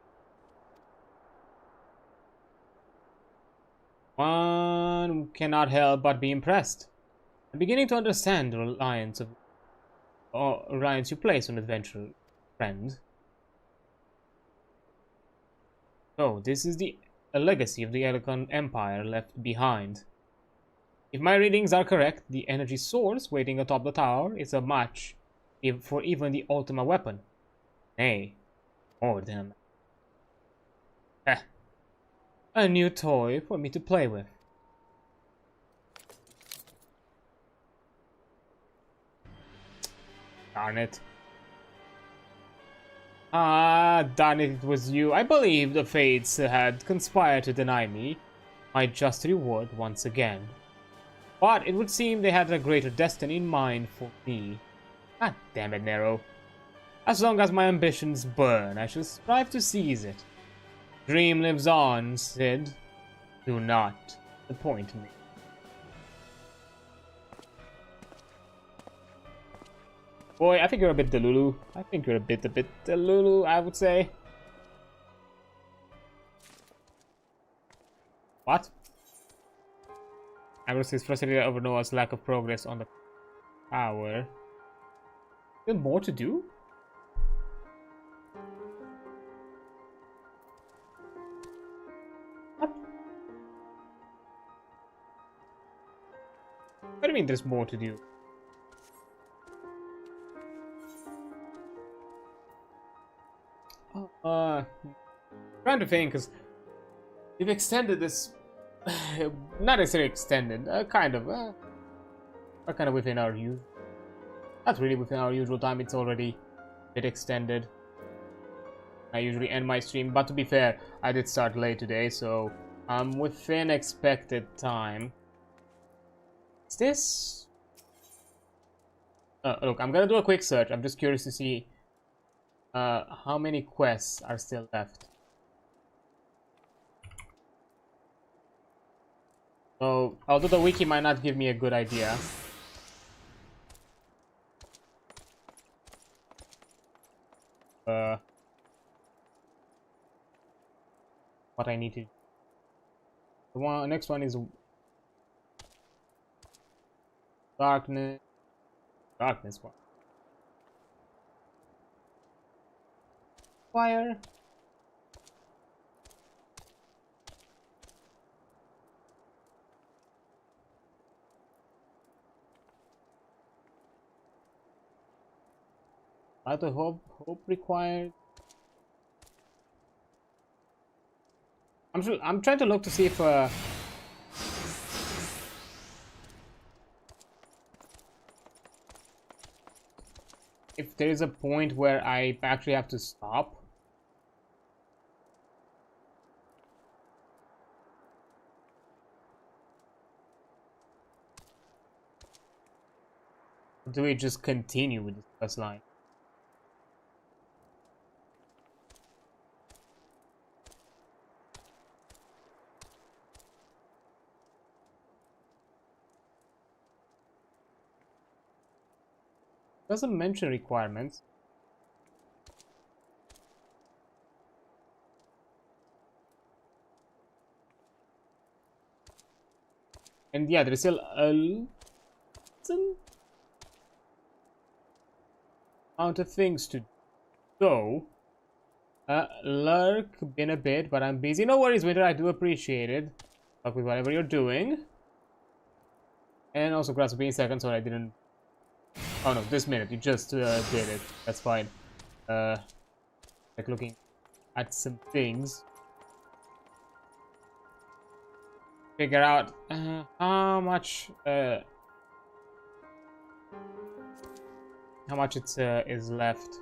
One cannot help but be impressed. I'm beginning to understand the reliance you place on adventure, friend. So, this is a legacy of the elegant empire left behind. If my readings are correct, the energy source waiting atop the tower is a match for even the Ultima weapon. Nay, more than a new toy for me to play with. Darn it. Ah, darn it, it was you. I believe the fates had conspired to deny me my just reward once again. But it would seem they had a greater destiny in mind for me. God damn it, Nero. As long as my ambitions burn, I shall strive to seize it. Dream lives on, Sid. Do not disappoint me. Boy, I think you're a bit delulu. I think you're a bit delulu, I would say. What? Agros is frustrated over Noah's lack of progress on the tower. Still more to do? What? What do you mean there's more to do? Trying to think, because we've extended this, not necessarily extended, kind of within our usual, not really within our usual time. It's already a bit extended. I usually end my stream, but to be fair, I did start late today, so I'm within expected time. Is this? Look, I'm gonna do a quick search. I'm just curious to see how many quests are still left. So, although the wiki might not give me a good idea, what I need to. The next one is darkness. Darkness one. Fire. Out of hope required. I'm trying to look to see if there is a point where I actually have to stop. Or do we just continue with this quest line? Doesn't mention requirements. And yeah, there is still a amount of things to do. Lurk, been a bit, but I'm busy. No worries, Winter, I do appreciate it. Talk with whatever you're doing. And also, grass for being second, so I didn't. Oh no, this minute, you just did it. That's fine. Like looking at some things. Figure out how much it is left.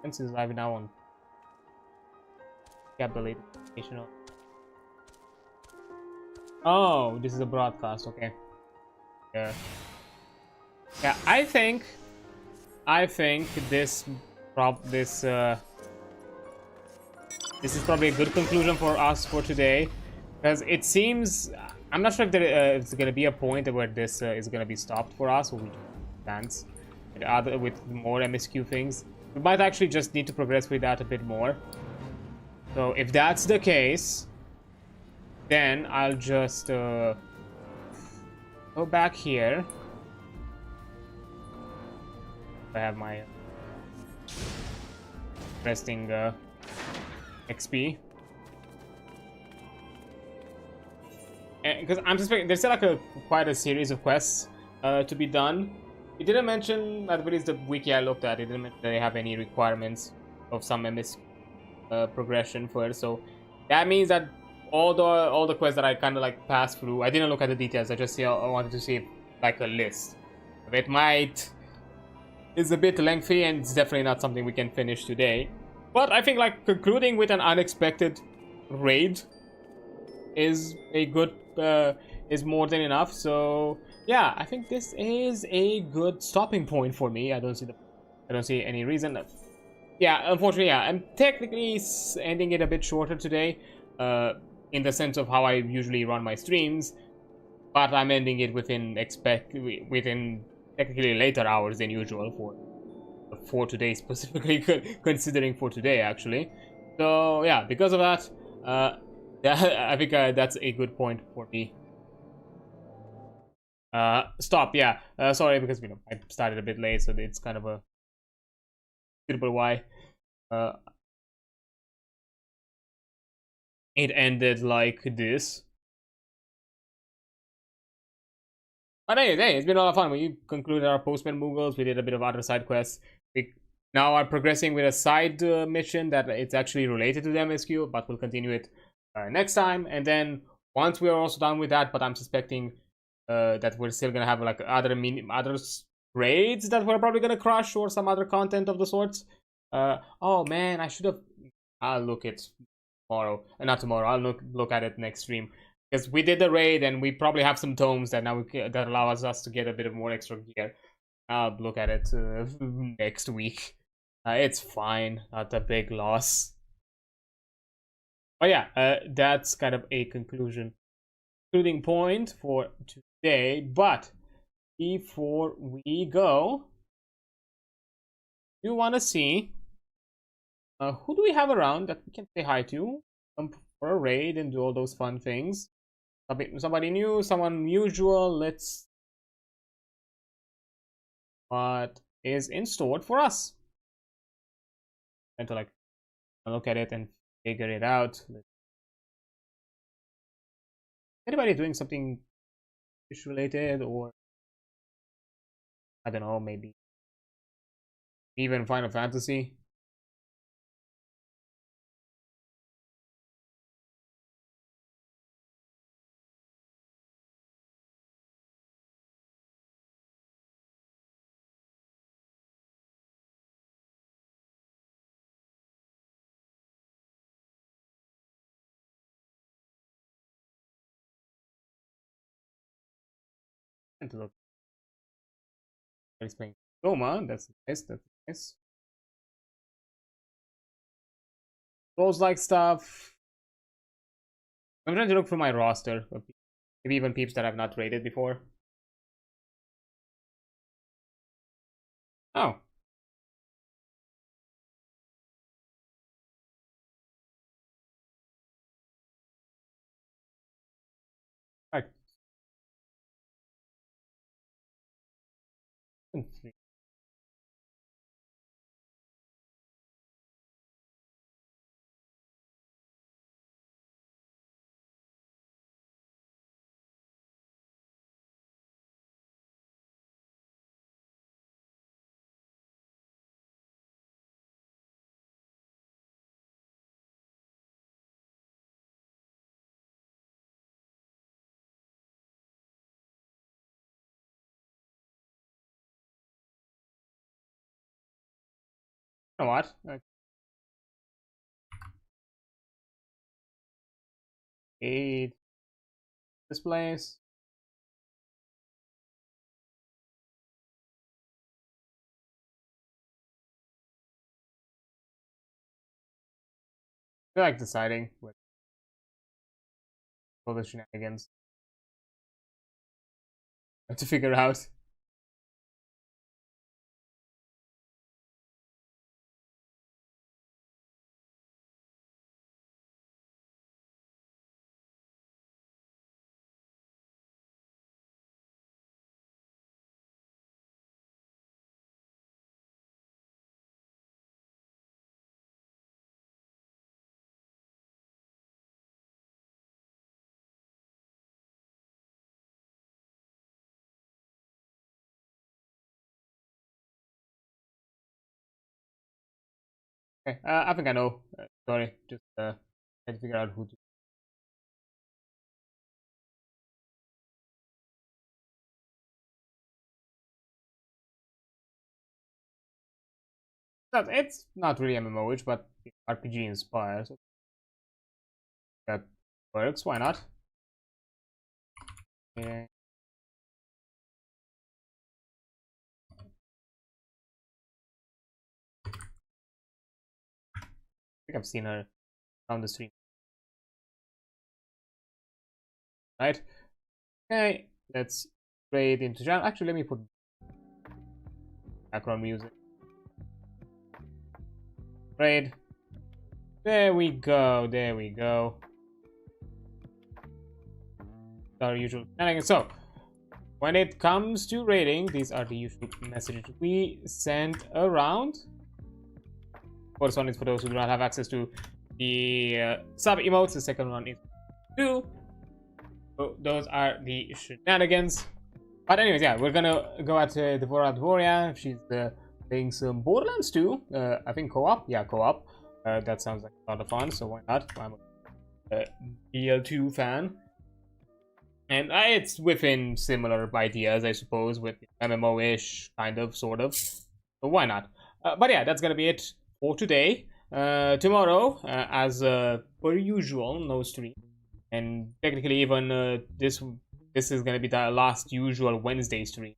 Since it's live now on capitalization. Oh, this is a broadcast, okay. Yeah. Yeah, I think this is probably a good conclusion for us for today, because it seems I'm not sure if it's gonna be a point where this is gonna be stopped for us, or we dance with more MSQ things. We might actually just need to progress with that a bit more. So if that's the case, then I'll just go back here. I have my resting XP, because I'm suspecting there's still like quite a series of quests to be done. It didn't mention, at least the wiki I looked at, it didn't mention that they have any requirements of some MS progression first. So that means that all the quests that I kind of like passed through, I didn't look at the details. I just I wanted to see like a list. It might is a bit lengthy, and it's definitely not something we can finish today. But I think like concluding with an unexpected raid is a good is more than enough. So yeah, I think this is a good stopping point for me. I don't see any reason. Yeah, unfortunately, yeah, I'm technically ending it a bit shorter today, in the sense of how I usually run my streams, but I'm ending it within technically later hours than usual for today specifically, considering for today actually. So yeah, because of that, I think that's a good point for me. Stop. Yeah. Sorry, because I started a bit late, so it's kind of a suitable why. Uh, it ended like this. But anyways, hey, it's been a lot of fun. We concluded our postman Moogles. We did a bit of other side quests. We now are progressing with a side mission that it's actually related to the MSQ, but we'll continue it next time. And then once we are also done with that, but I'm suspecting that we're still gonna have like other raids that we're probably gonna crush, or some other content of the sorts. Oh man, I should have. I'll look it tomorrow. Not tomorrow. I'll look at it next stream. Because we did the raid, and we probably have some tomes that now that allows us to get a bit of more extra gear. I'll look at it next week. It's fine, not a big loss. But yeah, that's kind of a concluding point for today. But before we go, you want to see who do we have around that we can say hi to for a raid and do all those fun things. Somebody new, someone unusual. Let's what is in store for us. And to like look at it and figure it out. Anybody doing something fish related, or I don't know, maybe even Final Fantasy? And to look, he's playing Roma. That's nice. That's nice. Those like stuff. I'm trying to look for my roster. Maybe even peeps that I've not rated before. Oh. Right. You know what? Okay. This place. I feel like deciding with all the shenanigans. I have to figure out. Okay, I think I know. Sorry, just had to figure out who to. It's not really MMO-ish, but RPG inspired. So that works. Why not? Yeah. I think I've seen her on the stream. Right? Okay, let's trade into jam. Actually, let me put background music. Trade. There we go. There we go. Our usual shenanigans. So, when it comes to raiding, these are the usual messages we send around. First one is for those who do not have access to the sub emotes. The second one is 2. So those are the shenanigans. But anyways, yeah, we're gonna go at Devora Dvoria. She's playing some Borderlands 2. I think co-op. Yeah, co-op. That sounds like a lot of fun. So why not? I'm a BL2 fan. And it's within similar ideas, I suppose, with MMO-ish, kind of, sort of. So why not? But yeah, that's gonna be it for today. Tomorrow, as per usual, no stream. And technically, even this is gonna be the last usual Wednesday stream.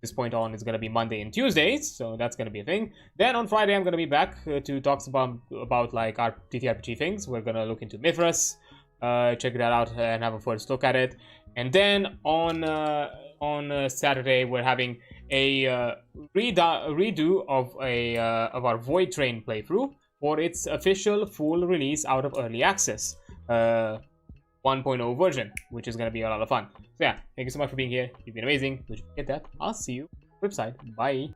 This point on, it's gonna be Monday and Tuesdays, so that's gonna be a thing. Then on Friday, I'm gonna be back to talk about like our TTRPG things. We're gonna look into Mithras, check that out and have a first look at it. And then on Saturday, we're having a redo of our Void Train playthrough for its official full release out of early access. 1.0 version, which is going to be a lot of fun. So yeah, thank you so much for being here. You've been amazing. Don't forget that. I'll see you flip side. Bye.